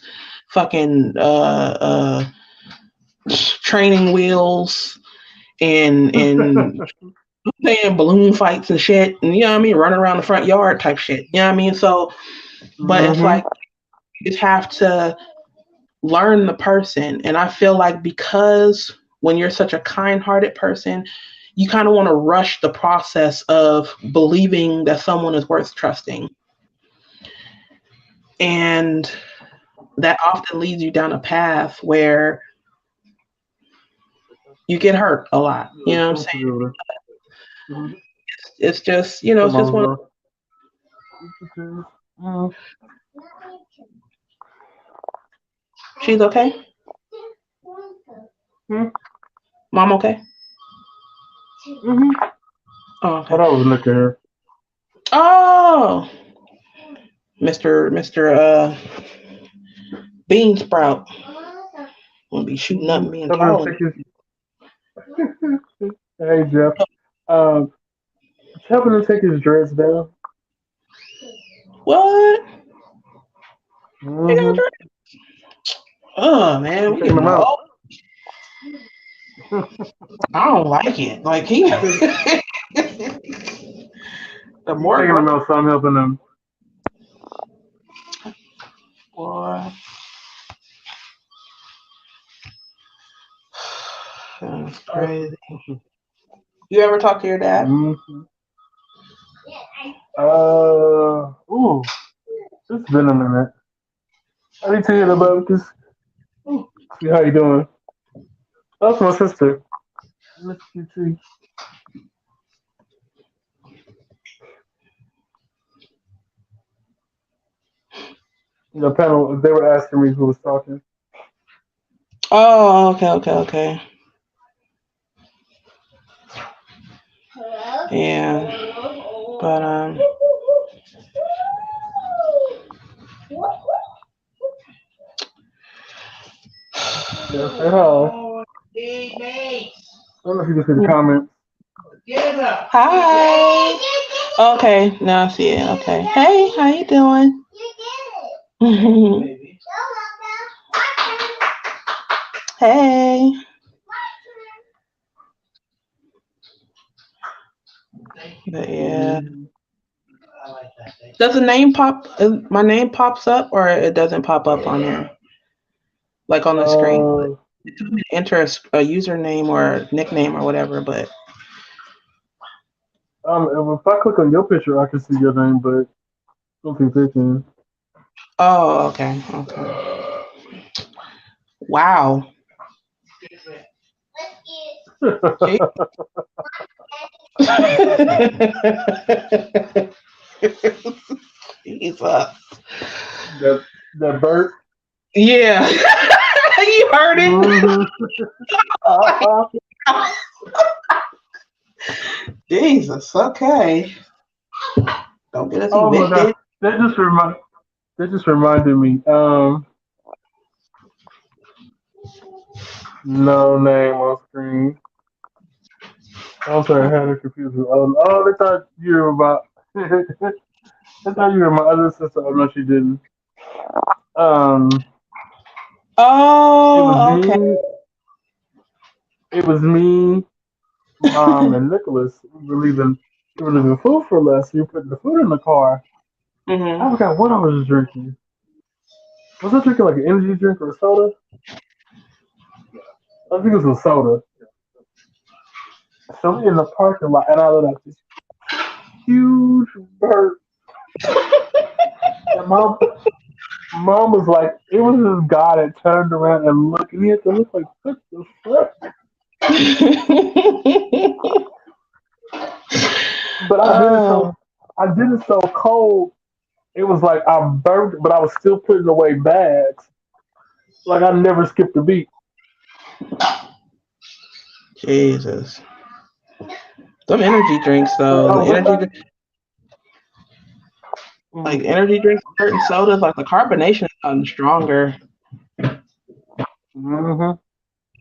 fucking training wheels and playing balloon fights and shit, and you know what I mean, running around the front yard type shit. You know what I mean? So, but it's like you just have to learn the person. And I feel like because when you're such a kind-hearted person, you kind of want to rush the process of believing that someone is worth trusting. And that often leads you down a path where you get hurt a lot. You know what I'm saying? It's just, it's just one of... She's okay? Mom okay? Oh, okay. But I was looking here. Oh, Mr. Bean Sprout. Gonna be shooting up me and calling. Hey Jeff. Helping him take his dress down. What? Oh man, we Taking him out. I don't like it. Like he the more taking him out, so I'm helping him. Boy. That's crazy. You ever talk to your dad? It's been a minute. I need to hear about this. See how you doing. That's my sister. Let's see. The panel, they were asking me who was talking. Oh, okay. Yeah, but Yeah, say hi. don't know if you can see the comments. Hi. Okay, now I see it. Okay. Hey, how you doing? Hey. But yeah. Does the name pop? My name pops up, or it doesn't pop up on there, like on the screen. It told me to enter a username or nickname or whatever, but If I click on your picture, I can see your name, but I don't think they can. oh, okay, okay. Wow. Gee. Jesus. that bird. Yeah. You heard it. Mhm. Jesus. Okay. Don't get us Oh my evicted. god, that just reminded me. No name on screen. I'm sorry, I had it confused with they thought you were about. They thought you were my other sister. Oh no, she didn't. Um, it was Oh, okay. me. It was me, Mom, and Nicholas. We were leaving food for less. We were putting the food in the car. I Mm-hmm. forgot what I was drinking. Was I drinking like an energy drink or a soda? I think it was a soda. So we in the parking lot, and I let out this huge burp. And mom was like, it was this guy that turned around and looked, and he had to look like, what the fuck? But Oh. I did it so cold. It was like I burnt, but I was still putting away bags. Like I never skipped a beat. Jesus. Some energy drinks Like though. I The was, energy like energy drinks, certain sodas, like the carbonation is gotten stronger. mm-hmm.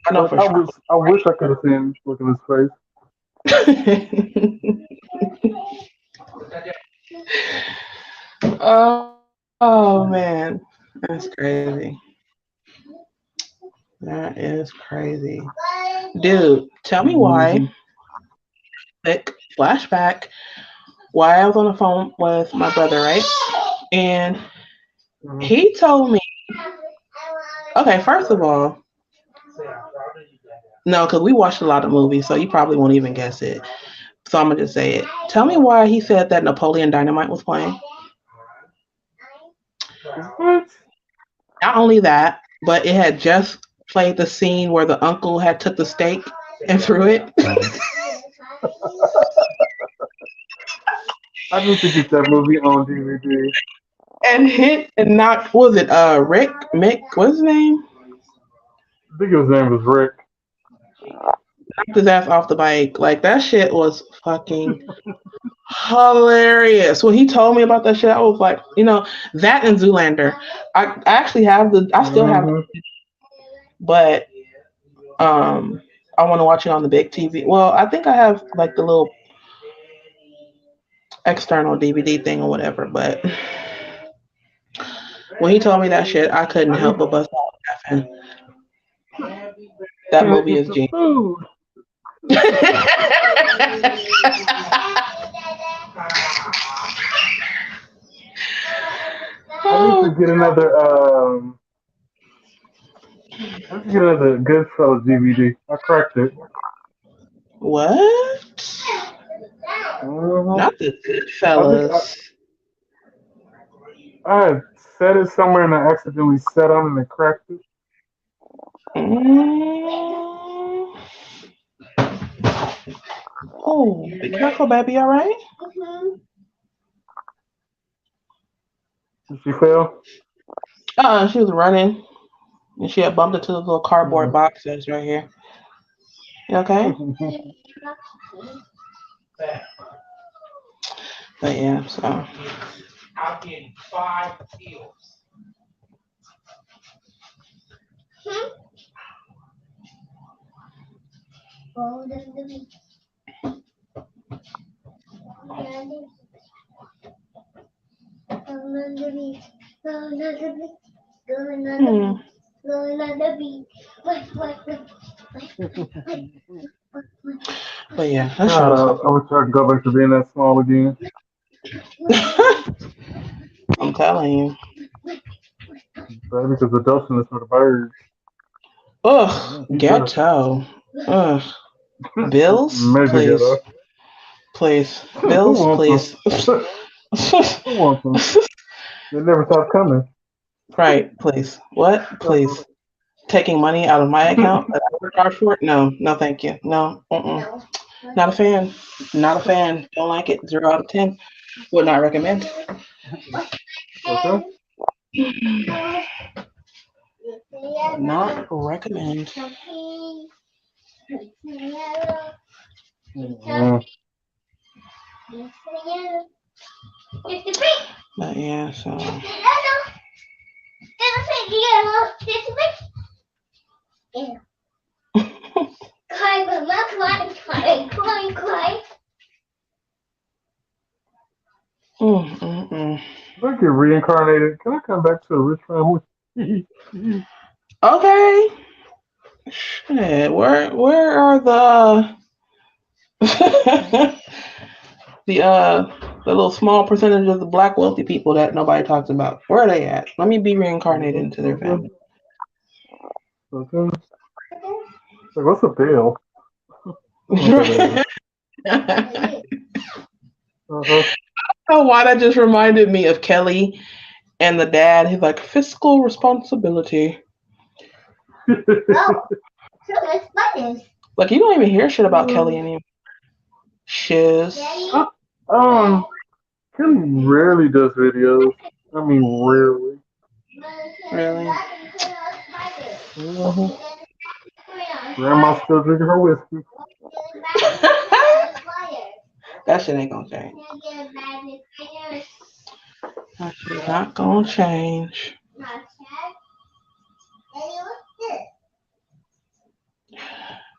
I know Like for sure. I wish I could have seen look at his face. oh man. That's crazy. That is crazy. Dude, tell me why, Mm-hmm. like flashback, why I was on the phone with my brother, right? And Mm-hmm. he told me, okay, first of all, no, because we watched a lot of movies, so you probably won't even guess it. So I'm gonna just say it. Tell me why he said that Napoleon Dynamite was playing. What? Not only that, but it had just played the scene where the uncle had took the steak and threw it. I need to get that movie on DVD. And hit and knocked, what was it Rick Mick, what's his name? I think his name was Rick. Knocked his ass off the bike. Like that shit was fucking hilarious. When he told me about that shit, I was like, that and Zoolander. I actually have I still have, Mm-hmm. but um I want to watch it on the big TV. Well, I think I have like the little external DVD thing or whatever, but when he told me that shit, I couldn't I need help but bust out laughing. That to movie eat is the genius. food. I need to Oh, get another. I need to get another Goodfellas DVD. I cracked it. what? Mm-hmm. Not the I think Goodfellas. I had set it somewhere and I accidentally set on it and cracked it. Mm. Oh, be careful, baby. All right. Did she fail? She was running and she had bumped into the little cardboard Mm. box that's right here. You okay? But yeah, so But yeah, that God, shows. I wish I could go back to being that small again. I'm telling you. Baby, because adulting is for the birds. Ugh, He better. ghetto. Ugh. Bills, Major please. ghetto. Please. Who Bills, wants please. them? Who wants them? They never stop coming. Right, please. What? Please. Taking money out of my account that I worked hard for? No, no, thank you. No, not a fan. Not a fan. Don't like it. 0 out of 10. Would not recommend. Okay. Not recommend. Mm. But yeah, so. If I get reincarnated, can I come back to a rich family? Okay. Shit, where are the the little small percentage of the black wealthy people that nobody talks about? Where are they at? Let me be reincarnated into their family. Okay. Like, what's a bill? Uh-huh. Oh, why that just reminded me of Kelly and the dad. He's like, fiscal responsibility. Like, you don't even hear shit about Kelly anymore. Shiz. Kelly rarely does videos. I mean, rarely. Really? Uh-huh. Grandma's still drinking her whiskey. That shit ain't gonna change. That shit not gonna change.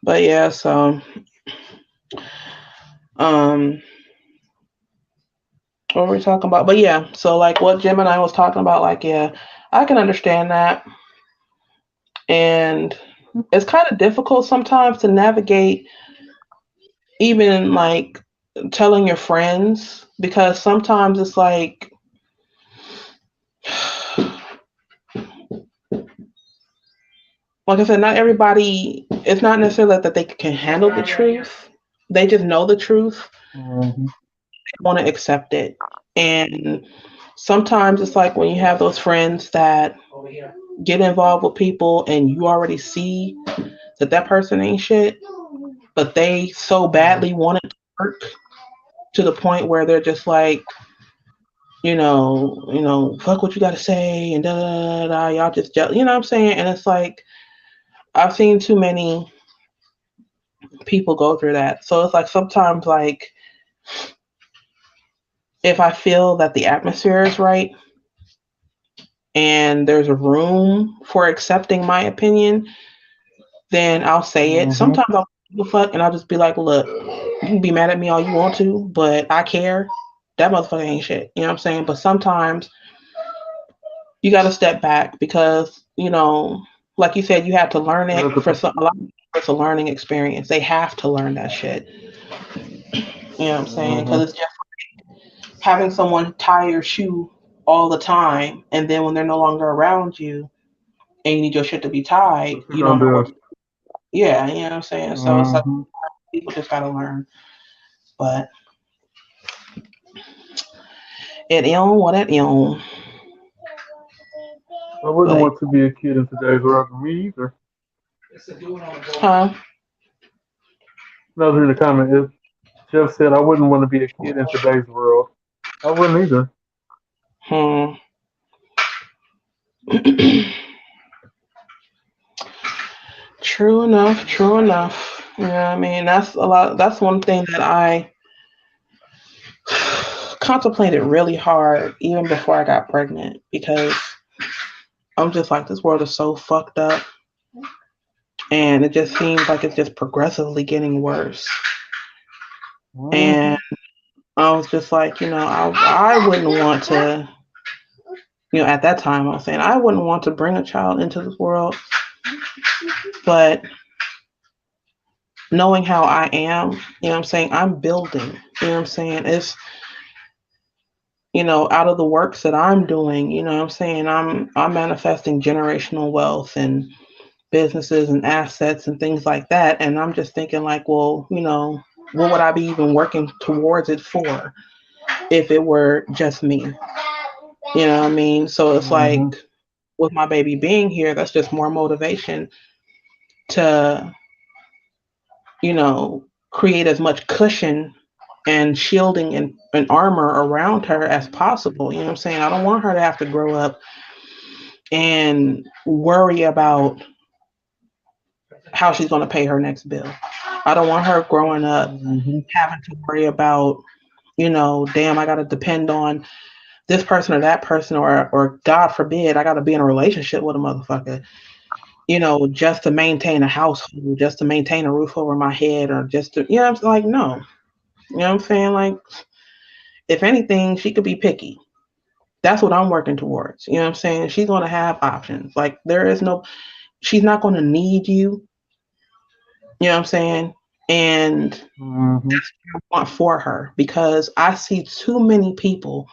But yeah, so what were we talking about? But yeah, so like what Jim and I was talking about, like, yeah, I can understand that. And it's kind of difficult sometimes to navigate even like telling your friends, because sometimes it's like I said, not everybody, it's not necessarily that they can handle the truth. They just know the truth. Mm-hmm. They want to accept it. And sometimes it's like when you have those friends that get involved with people and you already see that person ain't shit, but they so badly want it to work to the point where they're just like, fuck what you gotta say and da da da da. Y'all just you know what I'm saying? And it's like I've seen too many people go through that. So it's like sometimes, like, if I feel that the atmosphere is right and there's a room for accepting my opinion, then I'll say it. Mm-hmm. Sometimes I'll give a fuck and I'll just be like, look, you can be mad at me all you want to, but I care. That motherfucker ain't shit. You know what I'm saying? But sometimes you got to step back because, like you said, you have to learn it. A lot of people, it's a learning experience. They have to learn that shit. You know what I'm saying? Because it's just like having someone tie your shoe all the time, and then when they're no longer around you and you need your shit to be tied, you don't know what to do. Yeah, you know what I'm saying? So it's like people just got to learn. But it is what it is. I wouldn't want to be a kid in today's world. Me either. Huh? No, in the comment is Jeff said I wouldn't want to be a kid in today's world. I wouldn't either. True enough. You know what I mean? That's one thing that I contemplated really hard even before I got pregnant, because I'm just like, this world is so fucked up. and it just seems like it's just progressively getting worse. Mhm. And I was just like, I wouldn't want to, at that time I was saying I wouldn't want to bring a child into this world, but knowing how I am, I'm building, it's, out of the works that I'm doing, I'm manifesting generational wealth and businesses and assets and things like that. And I'm just thinking like, well, what would I be even working towards it for if it were just me? You know what I mean? So it's like Mhm. with my baby being here, that's just more motivation to, create as much cushion and shielding and armor around her as possible. You know what I'm saying? I don't want her to have to grow up and worry about how she's going to pay her next bill. I don't want her growing up Mhm. having to worry about, damn, I got to depend on this person or that person, or God forbid, I got to be in a relationship with a motherfucker, just to maintain a household, just to maintain a roof over my head, or just to, I'm like, no. You know what I'm saying? Like, if anything, she could be picky. That's what I'm working towards. You know what I'm saying? She's going to have options. Like, she's not going to need you. You know what I'm saying? And Mhm. that's what I want for her, because I see too many people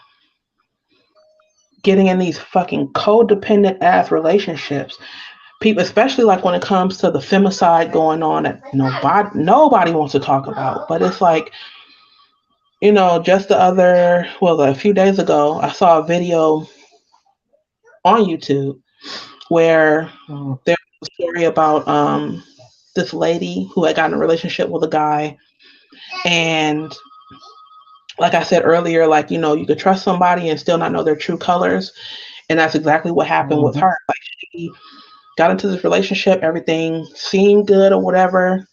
getting in these fucking codependent ass relationships. People, especially like when it comes to the femicide going on that nobody wants to talk about. But it's like, just a few days ago, I saw a video on YouTube where Mhm. there was a story about this lady who had gotten a relationship with a guy. And like I said earlier, like, you could trust somebody and still not know their true colors. And that's exactly what happened with Mhm. her. Like, she got into this relationship, everything seemed good or whatever.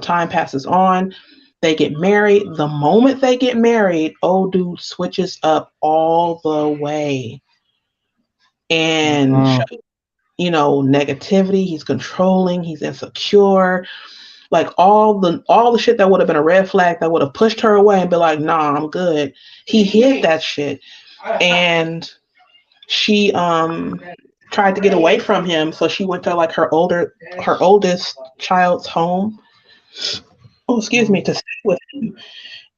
Time passes on. They get married. The moment they get married, old dude switches up all the way and Mhm. negativity. He's controlling. He's insecure. Like all the shit that would have been a red flag that would have pushed her away and be like, nah, I'm good. He hid that shit, and she tried to get away from him. So she went to like her oldest child's home. Oh, excuse me, Mhm. to stay with him,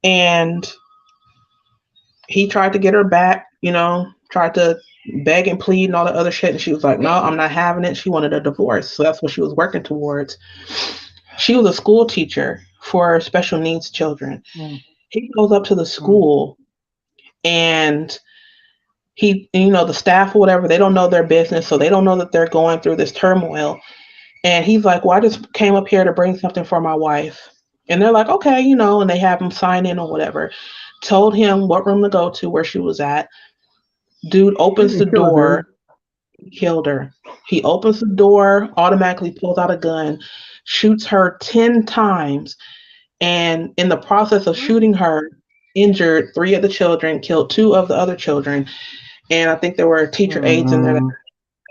and he tried to get her back. Tried to beg and plead and all the other shit, and she was like, no, I'm not having it. She wanted a divorce, so that's what she was working towards. She was a school teacher for special needs children. Mhm. He goes up to the Mhm. school, and the staff or whatever, they don't know their business, so they don't know that they're going through this turmoil. And he's like, well, I just came up here to bring something for my wife. And they're like, okay, and they have him sign in or whatever. Told him what room to go to, where she was at. Dude He opens the didn't kill her, did door, killed her. He opens the door, automatically pulls out a gun, shoots her 10 times, and in the process of shooting her, injured 3 of the children, killed 2 of the other children, and I think there were he? teacher aides in there as Mhm.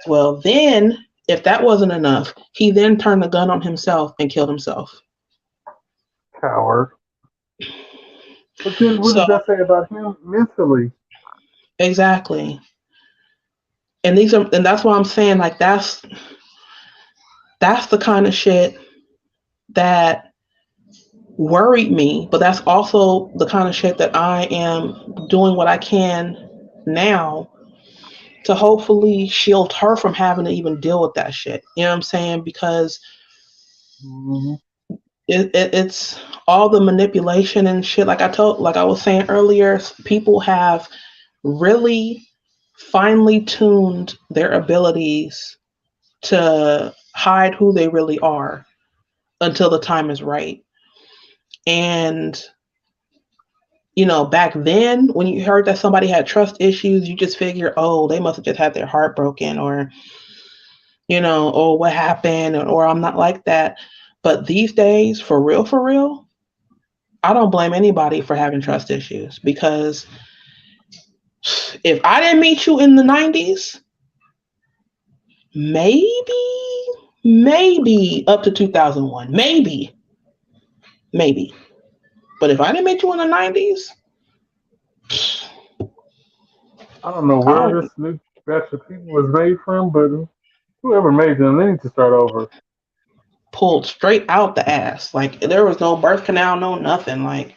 well. Then, if that wasn't enough, he then turned the gun on himself and killed himself. Coward. But then, what So does that say about him mentally? exactly, and that's why I'm saying, like, that's the kind of shit that worried me, but that's also the kind of shit that I am doing what I can now to hopefully shield her from having to even deal with that shit. You know what I'm saying? Because Mhm. it's all the manipulation and shit. Like I was saying earlier, people have really finely tuned their abilities to hide who they really are until the time is right. And back then, when you heard that somebody had trust issues, you just figure, oh, they must have just had their heart broken, or oh, what happened, or I'm not like that. But these days, for real, I don't blame anybody for having trust issues, because if I didn't meet you in the 90s, maybe maybe up to 2001. Maybe. But if I didn't meet you in the 90s, I don't know I where don't this new batch of people was made from, but whoever made them, they need to start over. pulled straight out the ass. Like there was no birth canal, no nothing. Like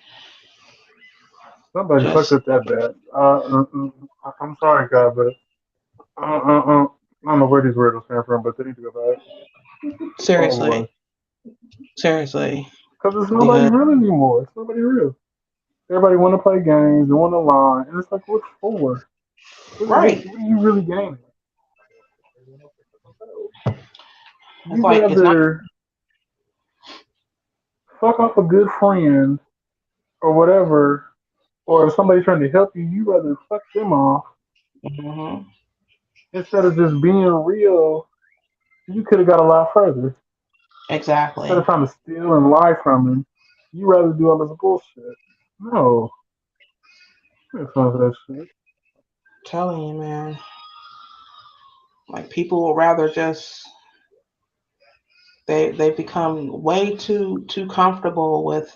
Somebody fucked just up that bad. I'm sorry, God, but I don't know where these weirdos came from, but they need to go back. All the way. seriously. Seriously. Because it's nobody Because real anymore. It's nobody real. Everybody want to play games and want to lie, and it's like, what for? right. What are you really gaining? It's You like it's not rather fuck off a good friend or whatever, or if somebody's trying to help you, you rather fuck them off hmm instead of just being real. You could have got a lot further. Instead exactly. of trying to steal and lie from him, you rather do all this bullshit. No, it's fun for that shit. Telling you, man. Like people will rather just they become way too comfortable with,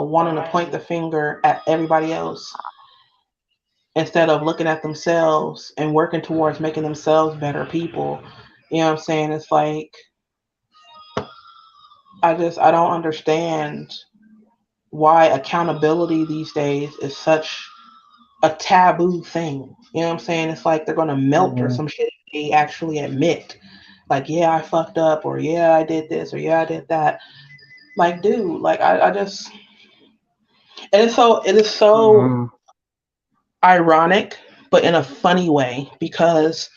wanting to point the finger at everybody else instead of looking at themselves and working towards making themselves better people. You know what I'm saying? It's like I don't understand why accountability these days is such a taboo thing. You know what I'm saying? It's like they're gonna melt or Mm-hmm. some shit if they actually admit. Like, yeah, I fucked up, or yeah, I did this, or yeah, I did that. Like, dude, like I just and it is so Mm-hmm. ironic, but in a funny way, because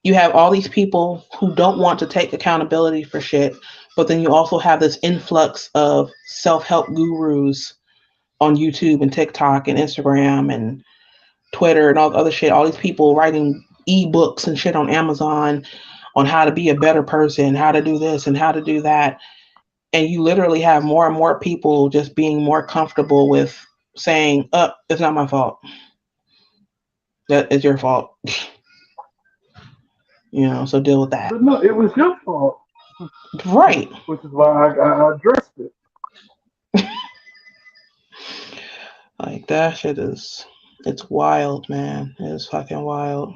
you have all these people who don't want to take accountability for shit, but then you also have this influx of self-help gurus on YouTube and TikTok and Instagram and Twitter and all the other shit. All these people writing ebooks and shit on Amazon on how to be a better person, how to do this and how to do that. And you literally have more and more people just being more comfortable with saying, it's not my fault. That is your fault. So deal with that. But no, it was your fault, Right. which is why I addressed it. Like that shit it's wild, man. It's fucking wild.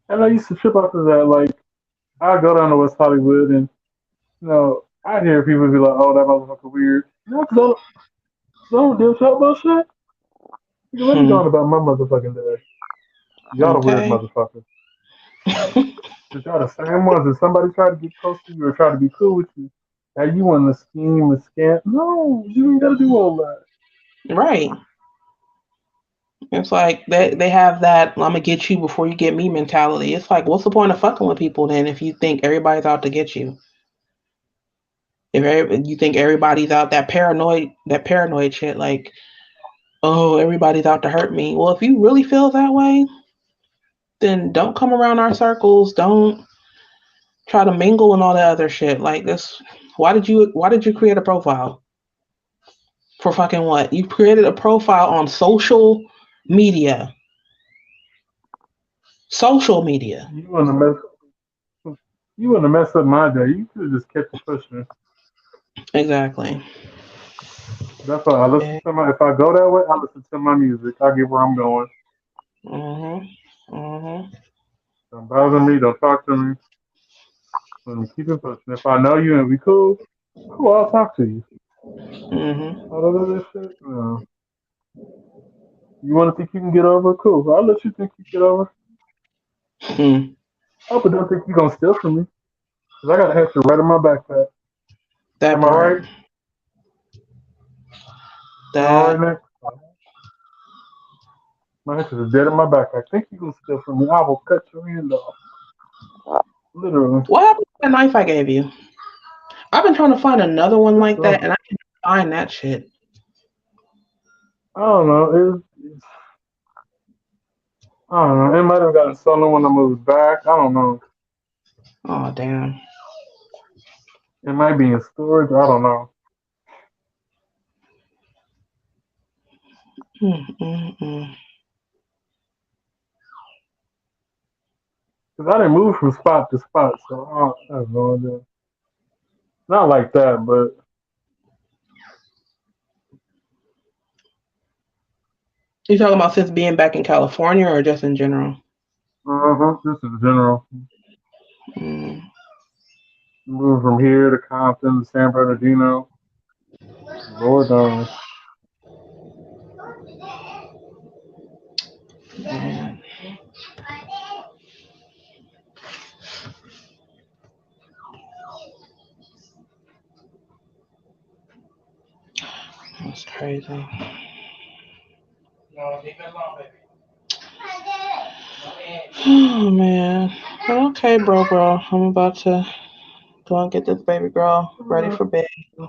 And I used to trip off of that. Like, I go down to West Hollywood and, I hear people be like, oh, that motherfucker weird. No, because I don't give a shit about shit. Nigga, let me go Hmm. on about my motherfucking day. Y'all the weird Okay. motherfuckers. Because y'all the same ones. If somebody try to get close to you or try to be cool with you, now you want to scheme and scam. No, you ain't got to do all that. Right. It's like they have that I'm gonna get you before you get me mentality. It's like, what's the point of fucking with people then if you think everybody's out to get you? If you think everybody's out that paranoid shit, like, oh, everybody's out to hurt me. Well, if you really feel that way, then don't come around our circles. Don't try to mingle and all that other shit. Like this, why did you create a profile for fucking what? You created a profile on social media. Social media. You want to you want to mess up my day. You could have just kept it pushing. Exactly. That's why I listen Yeah. to my. If I go that way, I listen to my music. I get where I'm going. Mhm. Mhm. Don't bother me. Don't talk to me. Let me keep it pushing. If I know you and we cool, cool. I'll talk to you. Mhm. All that other shit, no. You want to think you can get over? Cool. I'll let you think you get over. Hmm. Oh, but don't think you gonna steal from me. Cause I got a hatchet right in my backpack. That Am I part. right? Am I right, That. Nick? My hatchet is dead in my backpack. Think you gonna steal from me? I will cut your hand off. Literally. What happened to that knife I gave you? I've been trying to find another one It's like that, gone. and I can't find that shit. I don't know. I don't know. It might have gotten stolen when I moved back. I don't know. Oh damn. It might be in storage. I don't know. Mm-mm-mm. Because I didn't move from spot to spot, so I have no idea. Not like that, but You talking about since being back in California or just in general? just in general. Mm. Moved from here to Compton to San Bernardino. Lord knows. Man, that's crazy. Oh man. Well, okay, bro. I'm about to go and get this baby girl ready for bed. I'm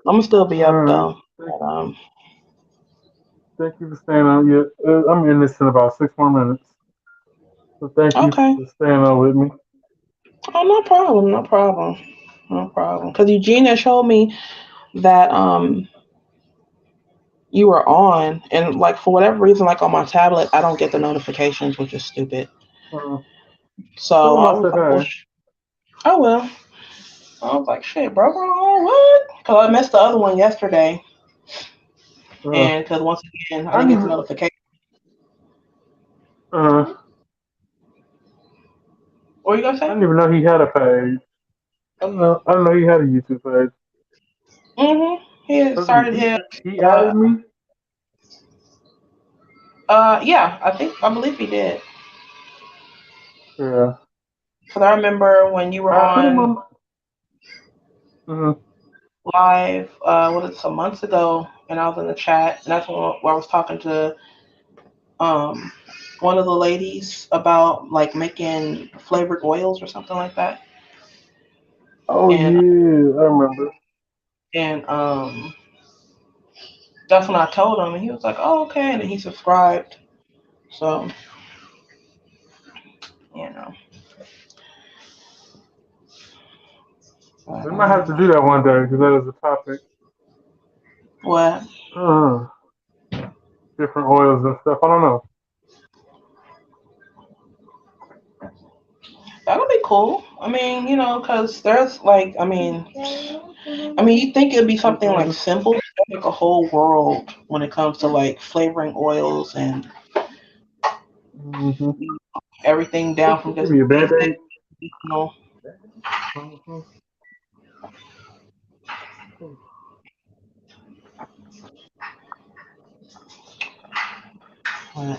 gonna still be up Alright. though. But, Thank you for staying on. Yeah, I'm in this in about 6 more minutes. So thank you okay. for staying on with me. Oh, no problem. Because Eugenia showed me that you were on, and like for whatever reason, like on my tablet, I don't get the notifications, which is stupid. Uh, tell So them I I was said like, well, hey. oh well. I was like, shit, bro, what? Because I missed the other one yesterday, Uh, and because once again, I I didn't get the didn't. notification. Uh, What were you gonna I say? didn't even know he had a page. I didn't know he had a YouTube page. He had Cause started his. he added me. Yeah, I believe he did. Yeah. Because I remember when you were I put him on on. Mm-hmm. live, some months ago, and I was in the chat, and that's when where I was talking to um one of the ladies about like making flavored oils or something like that, Oh and yeah, I remember. and that's when I told him, and he was like, "Oh, okay," and then he subscribed. So you know, but We might have to do that one day because that is a topic. what? Uh, different oils and stuff. I don't know. That'll be cool. I mean, because there's like, you think it'd be something like simple, but there's like a whole world when it comes to like flavoring oils and Mm-hmm. everything down from Give just me a basic, band-aid. you know. Mm-hmm.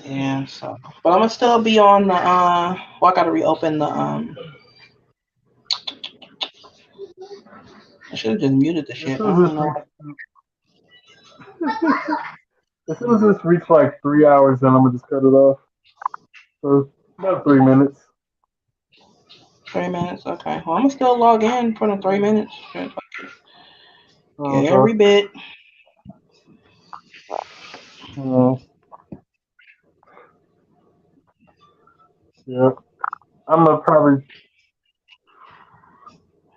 Yeah, so, but I'm gonna still be on the. Well, I gotta reopen the. I should have just muted the As shit. I soon as don't this know. as soon as this reach like 3 hours, then I'm gonna just cut it off. So about 3 minutes. 3 minutes. Okay. Well, I'm gonna still log in for the 3 minutes. Get every Okay. bit. Yeah. I'm gonna probably,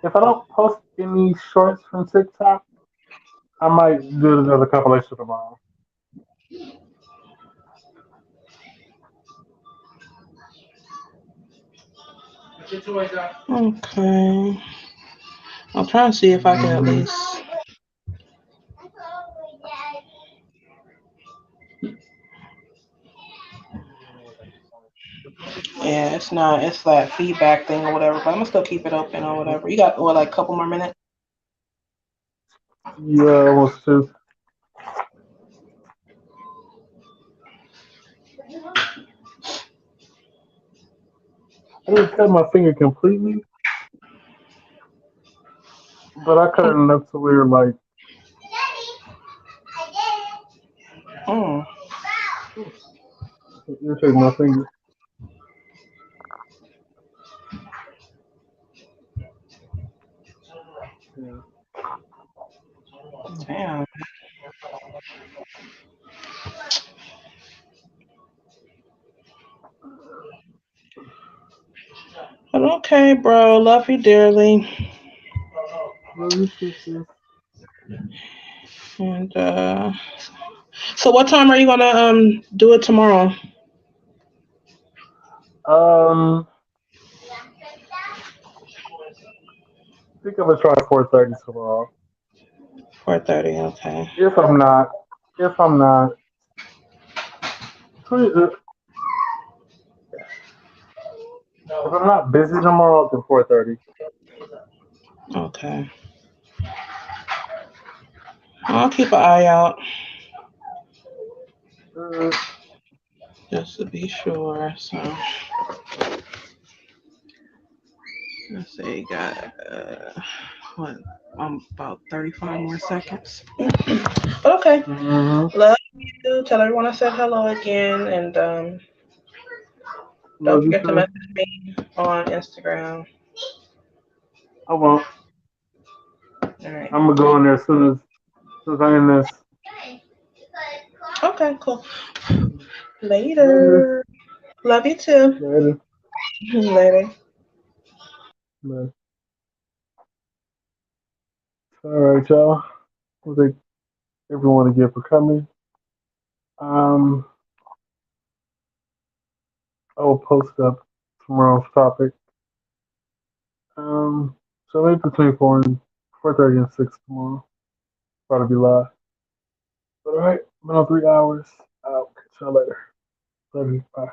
if I don't post any shorts from TikTok, I might do another compilation tomorrow. Okay. I'm trying to see if I can at least. Yeah, it's not. It's that feedback thing or whatever. But I'm gonna still keep it open or whatever. You got like a couple more minutes? Yeah, almost two. I didn't cut my finger completely, but I cut it enough to where like Hmm. irritate my finger. Yeah. Damn. But okay, bro. Love you dearly. Love you too, sis. And so what time are you gonna do it tomorrow? I think I'm gonna try 4:30 tomorrow. 4:30. Okay. If I'm not, if I'm not, if I'm not busy tomorrow, then 4:30. Okay. I'll keep an eye out Uh, just to be sure. So let's see. Got what? About 35 more seconds. Okay. mm-hmm. Love you. Tell everyone I said hello again, and don't Love you forget to too. message me on Instagram. I won't. All right. I'm gonna go in there as soon as I end this. Okay. Cool. Later. Later. Love you too. Later. Later. Bye. All right, y'all. I thank everyone again for coming. Um, I will post up tomorrow's topic. Um, so maybe between 4:30 and 6 tomorrow. Probably be live. But all right, been on 3 hours. I'll catch y'all later. Love you. Bye.